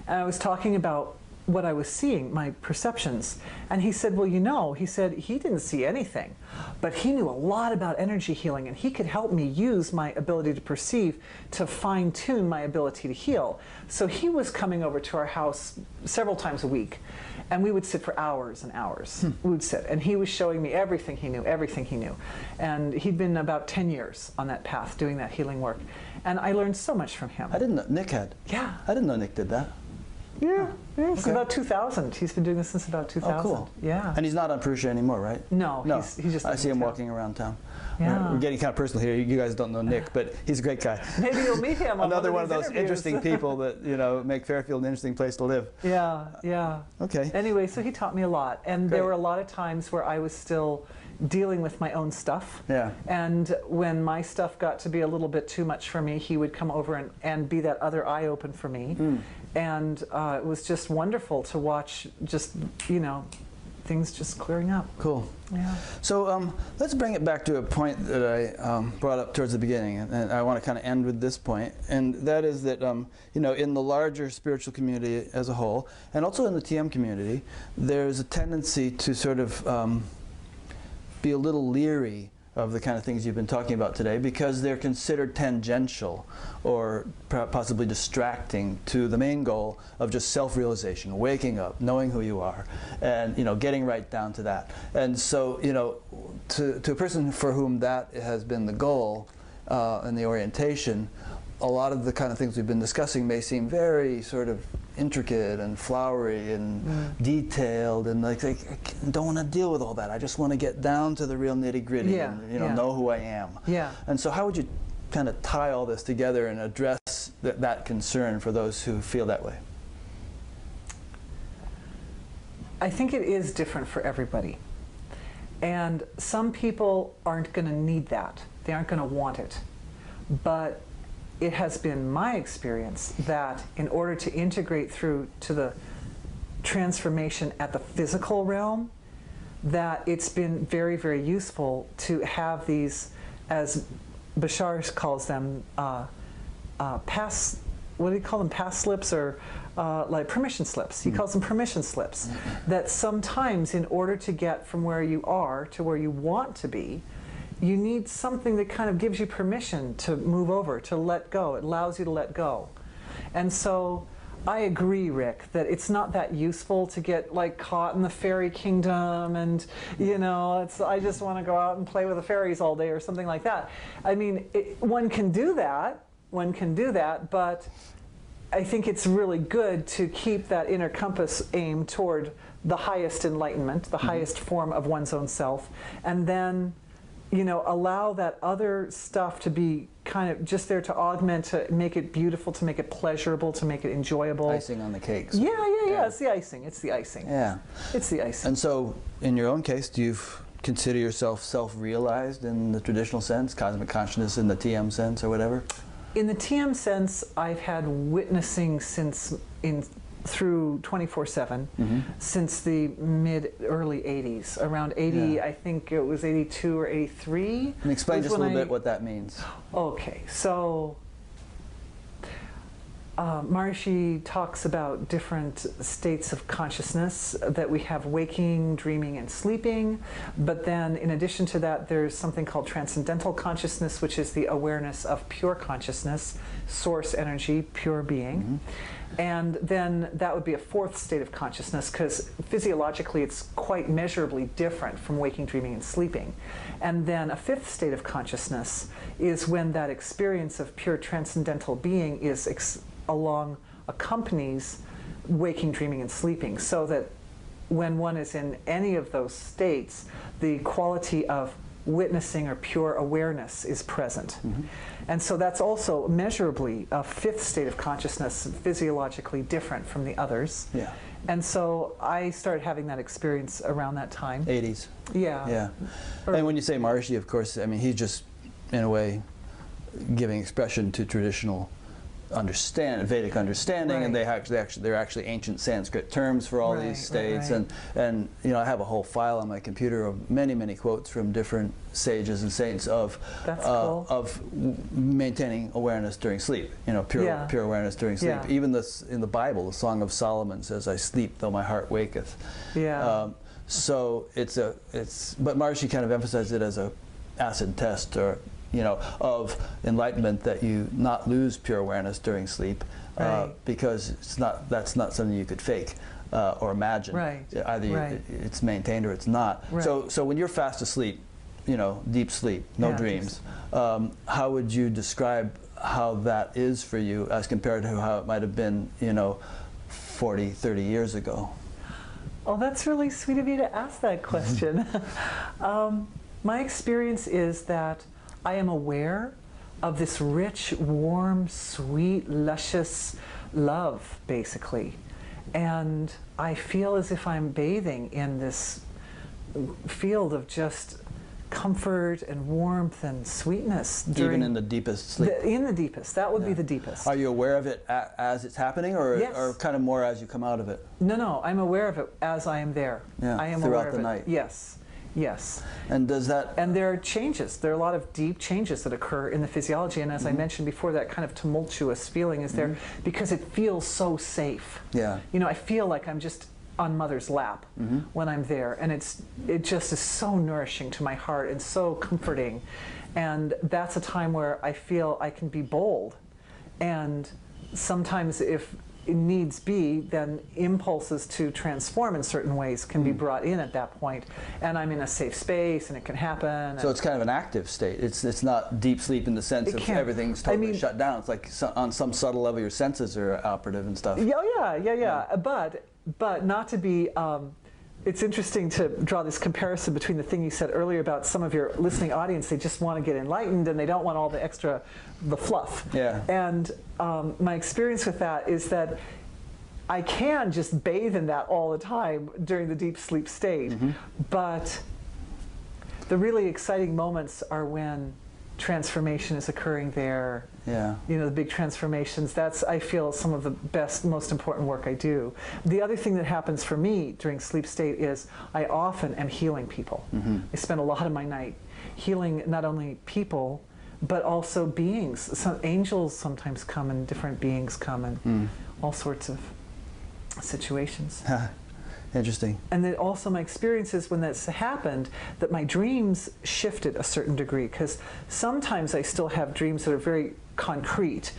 And I was talking about what I was seeing, my perceptions. And he said, well, you know, he said he didn't see anything, but he knew a lot about energy healing, and he could help me use my ability to perceive to fine-tune my ability to heal. So he was coming over to our house several times a week, and we would sit for hours and hours. We would sit, and he was showing me everything he knew, everything he knew. And he'd been about 10 years on that path doing that healing work. And I learned so much from him. I didn't know Nick had. Yeah. I didn't know Nick did that. Yeah, since about 2000. He's been doing this since about 2000. Oh, cool. Yeah. And he's not on Purusha anymore, right? No, no. He's just I see him town. walking around town. Yeah. We're getting kind of personal here. You guys don't know Nick, but he's a great guy. Maybe you'll meet him on Another one of those interviews. interesting people that, you know, make Fairfield an interesting place to live. Yeah, yeah. Okay. Anyway, so he taught me a lot. And Great. there were a lot of times where I was still dealing with my own stuff. Yeah. And when my stuff got to be a little bit too much for me, he would come over and be that other eye open for me. And it was just wonderful to watch just, you know, things just clearing up. Cool. Yeah. So let's bring it back to a point that I brought up towards the beginning, and I want to kind of end with this point, and that is that you know, in the larger spiritual community as a whole, and also in the TM community, there's a tendency to sort of be a little leery of the kind of things you've been talking about today, because they're considered tangential or possibly distracting to the main goal of just self-realization, waking up, knowing who you are, and, you know, getting right down to that. And so, you know, to a person for whom that has been the goal and the orientation, a lot of the kind of things we've been discussing may seem very sort of intricate and flowery and detailed, and like I don't want to deal with all that. I just want to get down to the real nitty-gritty and, you know who I am. Yeah. And so how would you kind of tie all this together and address that concern for those who feel that way? I think it is different for everybody. And some people aren't going to need that. They aren't going to want it. But it has been my experience that in order to integrate through to the transformation at the physical realm, that it's been very, very useful to have these, as Bashar calls them, pass, what do you call them, pass slips, or like permission slips. He calls them permission slips. That sometimes in order to get from where you are to where you want to be, you need something that kind of gives you permission to move over, to let go. It allows you to let go. And so I agree, Rick, that it's not that useful to get like caught in the fairy kingdom and, you know, I just want to go out and play with the fairies all day or something like that. I mean, one can do that, but I think it's really good to keep that inner compass aimed toward the highest enlightenment, the highest form of one's own self, and then, you know, allow that other stuff to be kind of just there to augment, to make it beautiful, to make it pleasurable, to make it enjoyable. Icing on the cakes. Yeah. It's the icing. It's the icing. Yeah. It's the icing. And so, in your own case, do you consider yourself self-realized in the traditional sense, cosmic consciousness in the TM sense, or whatever? In the TM sense, I've had witnessing through 24/7 since the early 80s, around 80, I think it was 82 or 83. And explain just a little bit what that means. Okay, so Maharishi talks about different states of consciousness, that we have waking, dreaming, and sleeping. But then in addition to that, there's something called transcendental consciousness, which is the awareness of pure consciousness, source energy, pure being. And then that would be a fourth state of consciousness, because physiologically it's quite measurably different from waking, dreaming, and sleeping. And then a fifth state of consciousness is when that experience of pure transcendental being is accompanies waking, dreaming, and sleeping, so that when one is in any of those states, the quality of witnessing or pure awareness is present. And so that's also measurably a fifth state of consciousness, physiologically different from the others. Yeah. And so I started having that experience around that time. 80s. Yeah. Yeah. And when you say Maharishi, of course, I mean, he's just, in a way, giving expression to traditional Vedic understanding, Right. and they're actually ancient Sanskrit terms for all these states, right. and you know, I have a whole file on my computer of many quotes from different sages and saints of That's cool. of maintaining awareness during sleep. You know, pure awareness during sleep. Yeah. Even this in the Bible, the Song of Solomon says, "I sleep though my heart waketh." Yeah. So but Maharishi kind of emphasized it as a acid test, or you know, of enlightenment, that you not lose pure awareness during sleep, because that's not something you could fake or imagine. Right. Either it's maintained or it's not. Right. So when you're fast asleep, you know, deep sleep, no dreams, how would you describe how that is for you as compared to how it might have been, you know, 40, 30 years ago? Oh, that's really sweet of you to ask that question. My experience is that I am aware of this rich, warm, sweet, luscious love, basically. And I feel as if I'm bathing in this field of just comfort and warmth and sweetness. Even in the deepest sleep? In the deepest. That would be the deepest. Are you aware of it as it's happening, or, Yes. or kind of more as you come out of it? No, I'm aware of it as I am there. Yeah, I am throughout aware of the it. night. Yes. Yes. And does that... And there are changes. There are a lot of deep changes that occur in the physiology. And as I mentioned before, that kind of tumultuous feeling is there because it feels so safe. Yeah. You know, I feel like I'm just on mother's lap when I'm there. And it just is so nourishing to my heart and so comforting. And that's a time where I feel I can be bold. And sometimes if it needs be, then impulses to transform in certain ways can be brought in at that point. And I'm in a safe space and it can happen. So it's kind of an active state. It's not deep sleep in the sense of everything's totally shut down. It's like on some subtle level your senses are operative and stuff. Yeah. But not to be... it's interesting to draw this comparison between the thing you said earlier about some of your listening audience. They just want to get enlightened and they don't want all the fluff. Yeah. And my experience with that is that I can just bathe in that all the time during the deep sleep state. But the really exciting moments are when transformation is occurring there. Yeah. You know, the big transformations. That's, I feel, some of the best, most important work I do. The other thing that happens for me during sleep state is I often am healing people. I spend a lot of my night healing not only people, but also beings. Some angels sometimes come and different beings come and all sorts of situations. Interesting. And then also my experience is when that's happened, that my dreams shifted a certain degree, because sometimes I still have dreams that are very concrete,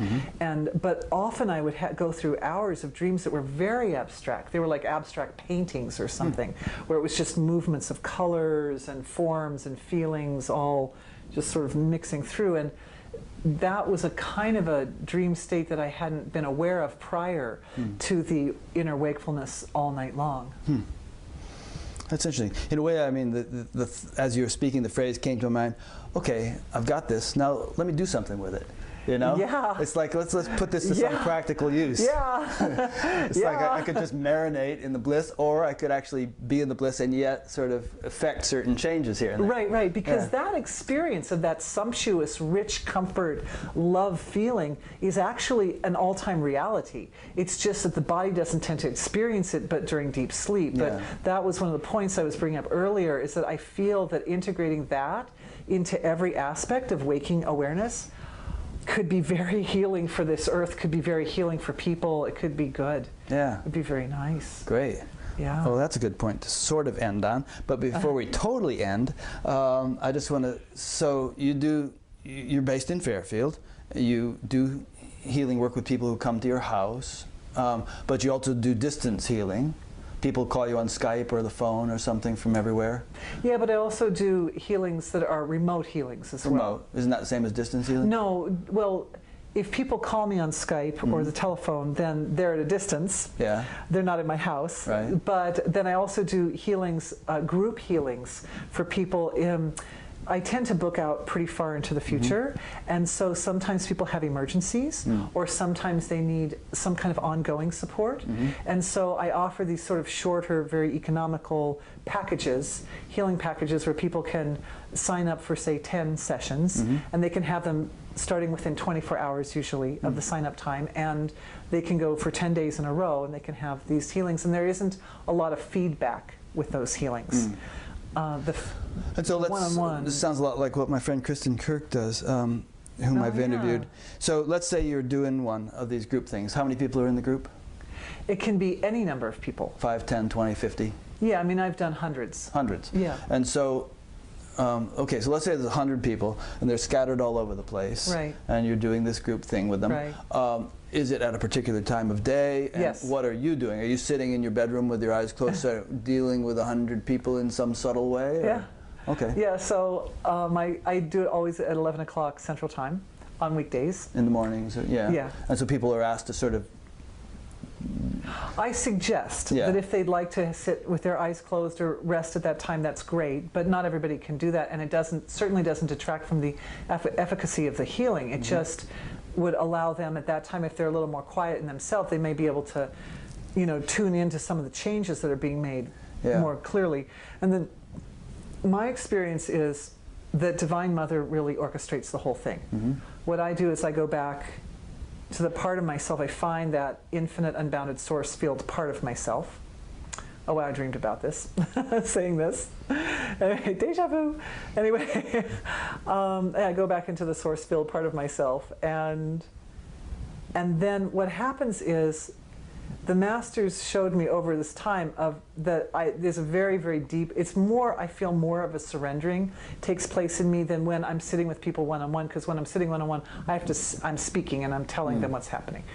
but often I would go through hours of dreams that were very abstract. They were like abstract paintings or something, where it was just movements of colors and forms and feelings all just sort of mixing through. And that was a kind of a dream state that I hadn't been aware of prior to the inner wakefulness all night long. That's interesting. In a way, I mean, as you were speaking, the phrase came to my mind, okay, I've got this, now let me do something with it. You know? Yeah. It's like, let's put this to some practical use. Yeah. It's like I could just marinate in the bliss, or I could actually be in the bliss and yet sort of affect certain changes here and there. Right, because that experience of that sumptuous, rich comfort, love feeling is actually an all-time reality. It's just that the body doesn't tend to experience it but during deep sleep. But that was one of the points I was bringing up earlier, is that I feel that integrating that into every aspect of waking awareness could be very healing for this earth, could be very healing for people. It could be good. Yeah. It would be very nice. Great. Yeah. Well, that's a good point to sort of end on. But before we totally end, I just want to, so you're based in Fairfield. You do healing work with people who come to your house, but you also do distance healing. People call you on Skype or the phone or something from everywhere? Yeah, but I also do healings that are remote healings as well. Remote? Isn't that the same as distance healing? No, well, if people call me on Skype or the telephone, then they're at a distance. Yeah. They're not in my house. Right. But then I also do healings, group healings for people I tend to book out pretty far into the future, and so sometimes people have emergencies, or sometimes they need some kind of ongoing support, and so I offer these sort of shorter, very economical packages, healing packages, where people can sign up for, say, 10 sessions, and they can have them starting within 24 hours usually of the sign-up time, and they can go for 10 days in a row, and they can have these healings, and there isn't a lot of feedback with those healings. And so one-on-one. This sounds a lot like what my friend Kristen Kirk does, whom I've interviewed. So let's say you're doing one of these group things. How many people are in the group? It can be any number of people. 5, 10, 20, 50? Yeah, I mean, I've done hundreds. Hundreds? Yeah. And so, okay, so let's say there's 100 people, and they're scattered all over the place. Right. And you're doing this group thing with them. Right. Is it at a particular time of day? And yes. what are you doing? Are you sitting in your bedroom with your eyes closed, dealing with 100 people in some subtle way? Or? Yeah. Okay. Yeah, so I do it always at 11 o'clock Central Time on weekdays. In the mornings, yeah. Yeah. And so people are asked to sort of... I suggest that if they'd like to sit with their eyes closed or rest at that time, that's great, but not everybody can do that, and it certainly doesn't detract from the efficacy of the healing. It just would allow them at that time, if they're a little more quiet in themselves, they may be able to, tune into some of the changes that are being made more clearly. And then my experience is that Divine Mother really orchestrates the whole thing. What I do is I go back to the part of myself, I find that infinite, unbounded source field part of myself. Oh, wow, I dreamed about this, saying this. Anyway, deja vu. Anyway, I go back into the source field part of myself, and then what happens is the masters showed me over this time there's a very, very deep, it's more, I feel more of a surrendering takes place in me than when I'm sitting with people one-on-one, because when I'm sitting one-on-one, I'm speaking and I'm telling them what's happening.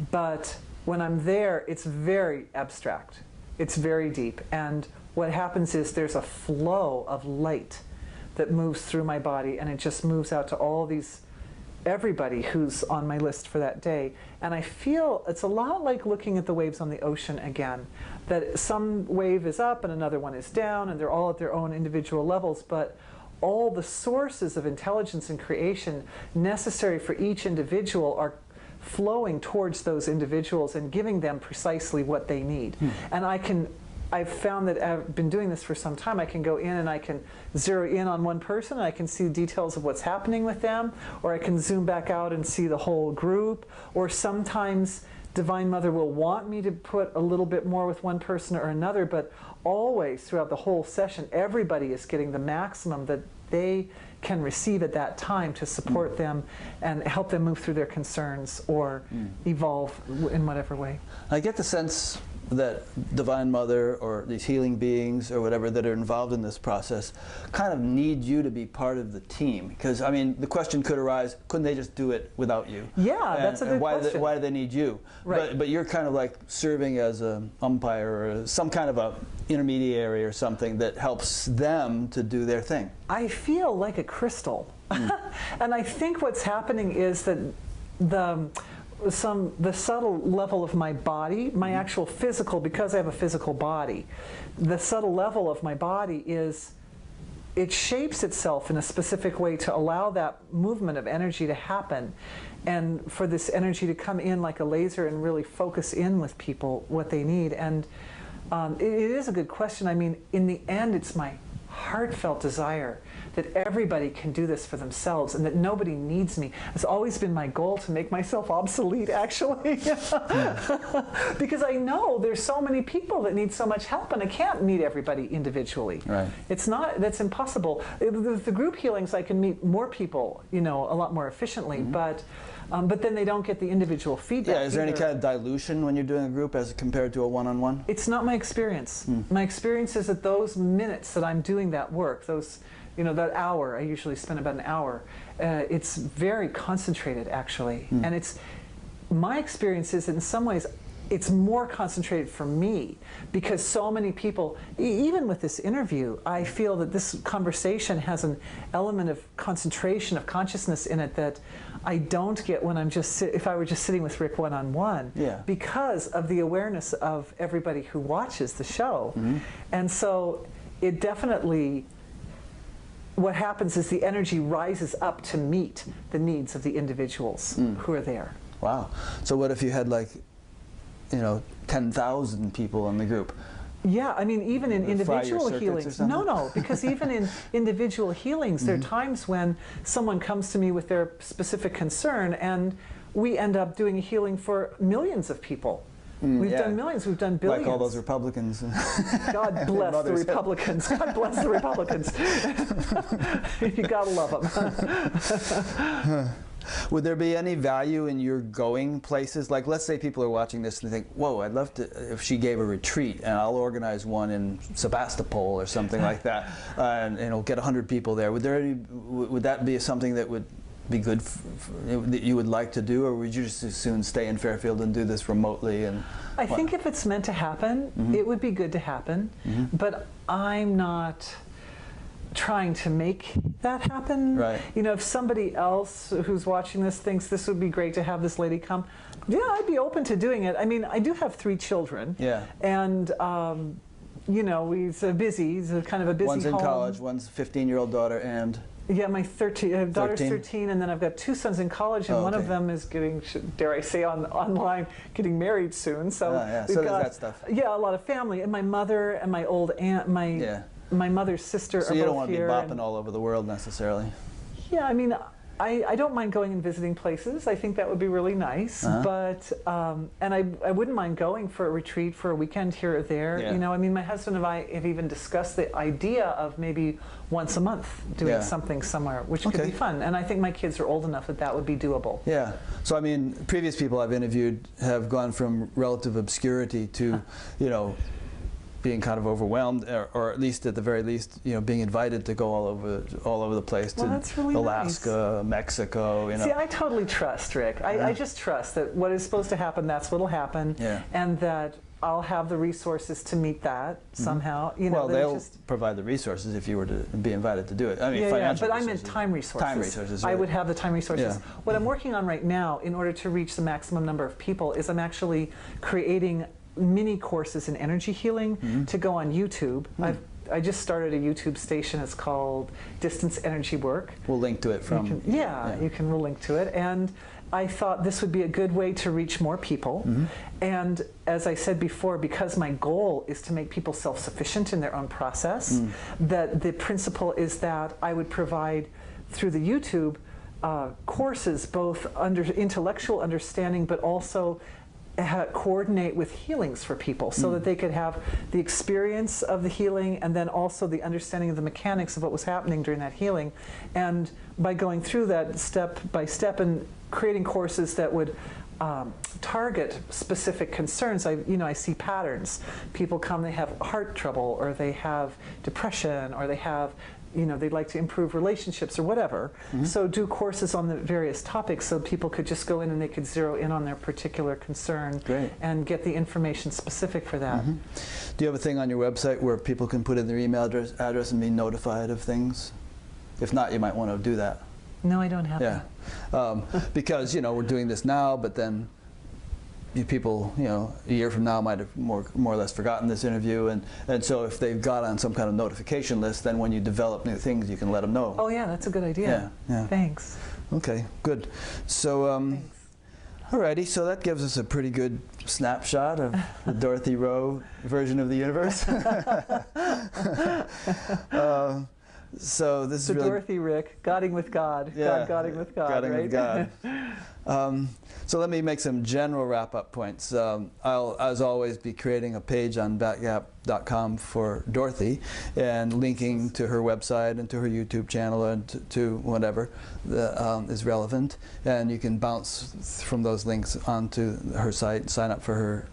But when I'm there, it's very abstract. It's very deep. And what happens is there's a flow of light that moves through my body, and it just moves out to everybody who's on my list for that day. And I feel it's a lot like looking at the waves on the ocean again, that some wave is up and another one is down, and they're all at their own individual levels, but all the sources of intelligence and creation necessary for each individual are flowing towards those individuals and giving them precisely what they need. And I've found that I've been doing this for some time. I can go in and I can zero in on one person, and I can see details of what's happening with them, or I can zoom back out and see the whole group, or sometimes Divine Mother will want me to put a little bit more with one person or another, but always throughout the whole session, everybody is getting the maximum that they can receive at that time to support them and help them move through their concerns or evolve in whatever way. I get the sense that Divine Mother or these healing beings or whatever that are involved in this process kind of need you to be part of the team. Because, I mean, the question could arise, couldn't they just do it without you? Yeah, that's a good question. Why do they need you? Right. But you're kind of like serving as an umpire or some kind of a intermediary or something that helps them to do their thing. I feel like a crystal. And I think what's happening is that the subtle level of my body, my actual physical, because I have a physical body, the subtle level of my body it shapes itself in a specific way to allow that movement of energy to happen, and for this energy to come in like a laser and really focus in with people what they need. And it is a good question. I mean, in the end, it's my heartfelt desire that everybody can do this for themselves and that nobody needs me. It's always been my goal to make myself obsolete, actually. Because I know there's so many people that need so much help, and I can't meet everybody individually. Right. That's impossible. With the group healings, I can meet more people, a lot more efficiently, but then they don't get the individual feedback. Yeah, is there any kind of dilution when you're doing a group as compared to a one-on-one? It's not my experience. My experience is that those minutes that I'm doing that work, that hour, I usually spend about an hour, it's very concentrated, actually. And my experience is that in some ways, it's more concentrated for me, because so many people, even with this interview, I feel that this conversation has an element of concentration of consciousness in it that I don't get when I'm if I were just sitting with Rick one-on-one, because of the awareness of everybody who watches the show. And so it definitely what happens is the energy rises up to meet the needs of the individuals who are there. Wow. So what if you had like, 10,000 people in the group? Yeah, I mean, even in individual healings. No, because even in individual healings, there are times when someone comes to me with their specific concern, and we end up doing a healing for millions of people. We've done millions, we've done billions. Like all those Republicans. God bless the Republicans. God bless the Republicans. You gotta love them. Would there be any value in your going places? Like, let's say people are watching this and they think, whoa, I'd love to, if she gave a retreat, and I'll organize one in Sebastopol or something like that, and it'll get 100 people there. Would that be something that would be good that you would like to do, or would you just as soon stay in Fairfield and do this remotely? And I think if it's meant to happen, it would be good to happen, but I'm not trying to make that happen. Right. If somebody else who's watching this thinks this would be great to have this lady come, yeah, I'd be open to doing it. I mean, I do have 3 children. Yeah. And he's busy. He's kind of a busy One's in home. college, one's a 15-year-old daughter, and yeah, my daughter's 13, and then I've got 2 sons in college, and one of them is getting, dare I say, online, getting married soon. So we've so got that stuff. Yeah, a lot of family, and my mother and my old aunt, my mother's sister so are you both don't want to be here. bopping all over the world necessarily. Yeah, I mean, I don't mind going and visiting places. I think that would be really nice. But and I wouldn't mind going for a retreat for a weekend here or there. Yeah. I mean, my husband and I have even discussed the idea of maybe once a month doing something somewhere, which could be fun. And I think my kids are old enough that that would be doable. Yeah. So I mean, previous people I've interviewed have gone from relative obscurity to, being kind of overwhelmed, or at least at the very least, being invited to go all over the place, to that's really Alaska, nice. Mexico. See, I totally trust Rick. I just trust that what is supposed to happen, that's what'll happen, and that I'll have the resources to meet that somehow. Well, they'll provide the resources if you were to be invited to do it. I mean, financial but resources. I meant time resources. Time resources. I Right. would have the time resources. Yeah. What I'm working on right now, in order to reach the maximum number of people, is I'm actually creating mini courses in energy healing to go on YouTube. I just started a YouTube station. It's called Distance Energy Work. We'll link to it from. We'll link to it. And I thought this would be a good way to reach more people. And as I said before, because my goal is to make people self-sufficient in their own process, that the principle is that I would provide through the YouTube courses, both under intellectual understanding, but also coordinate with healings for people, so that they could have the experience of the healing and then also the understanding of the mechanics of what was happening during that healing. And by going through that step by step and creating courses that would target specific concerns, I see patterns. People come, they have heart trouble, or they have depression, or they have they'd like to improve relationships or whatever. So do courses on the various topics so people could just go in and they could zero in on their particular concern and get the information specific for that. Do you have a thing on your website where people can put in their email address and be notified of things? If not, you might want to do that. No, I don't have that. Because, we're doing this now, but then people, a year from now might have more or less forgotten this interview, and so if they've got on some kind of notification list, then when you develop new things, you can let them know. Oh yeah, that's a good idea. Yeah. Thanks. Okay, good. So, alrighty, so that gives us a pretty good snapshot of the Dorothy Rowe version of the universe. So this is really Dorothy Rick, Godding with God. Godding with God, Godding right? with God. So let me make some general wrap-up points. I'll, as always, be creating a page on batgap.com for Dorothy and linking to her website and to her YouTube channel and to whatever is relevant. And you can bounce from those links onto her site and sign up for her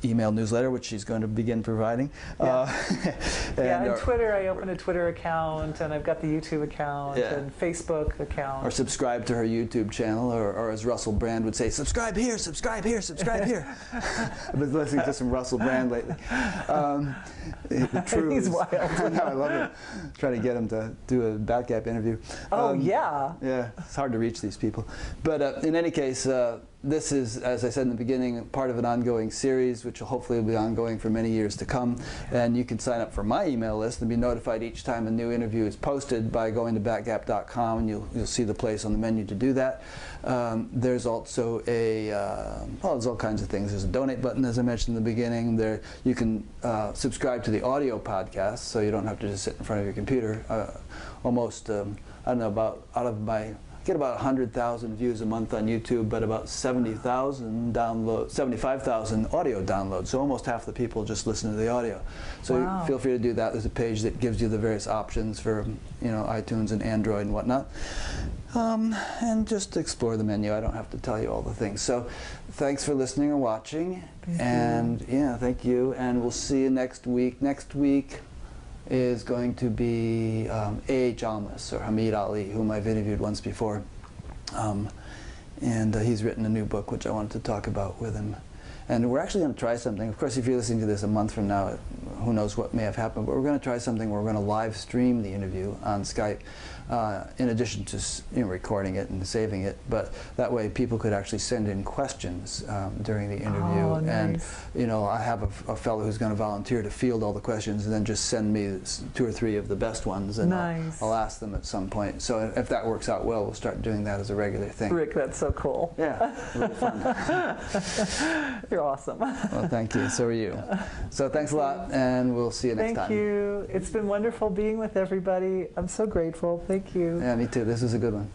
email newsletter, which she's going to begin providing. And Twitter, I opened a Twitter account, and I've got the YouTube account and Facebook account. Or subscribe to her YouTube channel, or as Russell Brand would say, subscribe here, subscribe here, subscribe here. I've been listening to some Russell Brand lately. True. He's wild. I love it. Trying to get him to do a Batgap interview. Yeah, it's hard to reach these people. But in any case, this is, as I said in the beginning, part of an ongoing series, which will hopefully be ongoing for many years to come. And you can sign up for my email list and be notified each time a new interview is posted by going to backgap.com, and you'll see the place on the menu to do that. There's also there's all kinds of things. There's a donate button, as I mentioned in the beginning. There you can subscribe to the audio podcast, so you don't have to just sit in front of your computer. Almost, I don't know, I get about 100,000 views a month on YouTube, but about 75,000 audio downloads. So almost half the people just listen to the audio. So wow. Feel free to do that. There's a page that gives you the various options for, iTunes and Android and whatnot. And just explore the menu. I don't have to tell you all the things. So thanks for listening or watching. Thank you. And we'll see you next week. Next week is going to be A.H. Almas, or Hamid Ali, whom I've interviewed once before. And he's written a new book, which I wanted to talk about with him. And we're actually going to try something. Of course, if you're listening to this a month from now, who knows what may have happened, but we're going to try something where we're going to live stream the interview on Skype, in addition to recording it and saving it. But that way people could actually send in questions during the interview. Oh, nice. And I have a fellow who's going to volunteer to field all the questions and then just send me 2 or 3 of the best ones, and nice. I'll ask them at some point. So if that works out well, we'll start doing that as a regular thing. Rick, that's so cool. Yeah, it'll be fun. You're awesome. Well, thank you. So are you. So thanks a lot, and we'll see you next time. Thank you. It's been wonderful being with everybody. I'm so grateful. Thank you. Yeah, me too. This was a good one.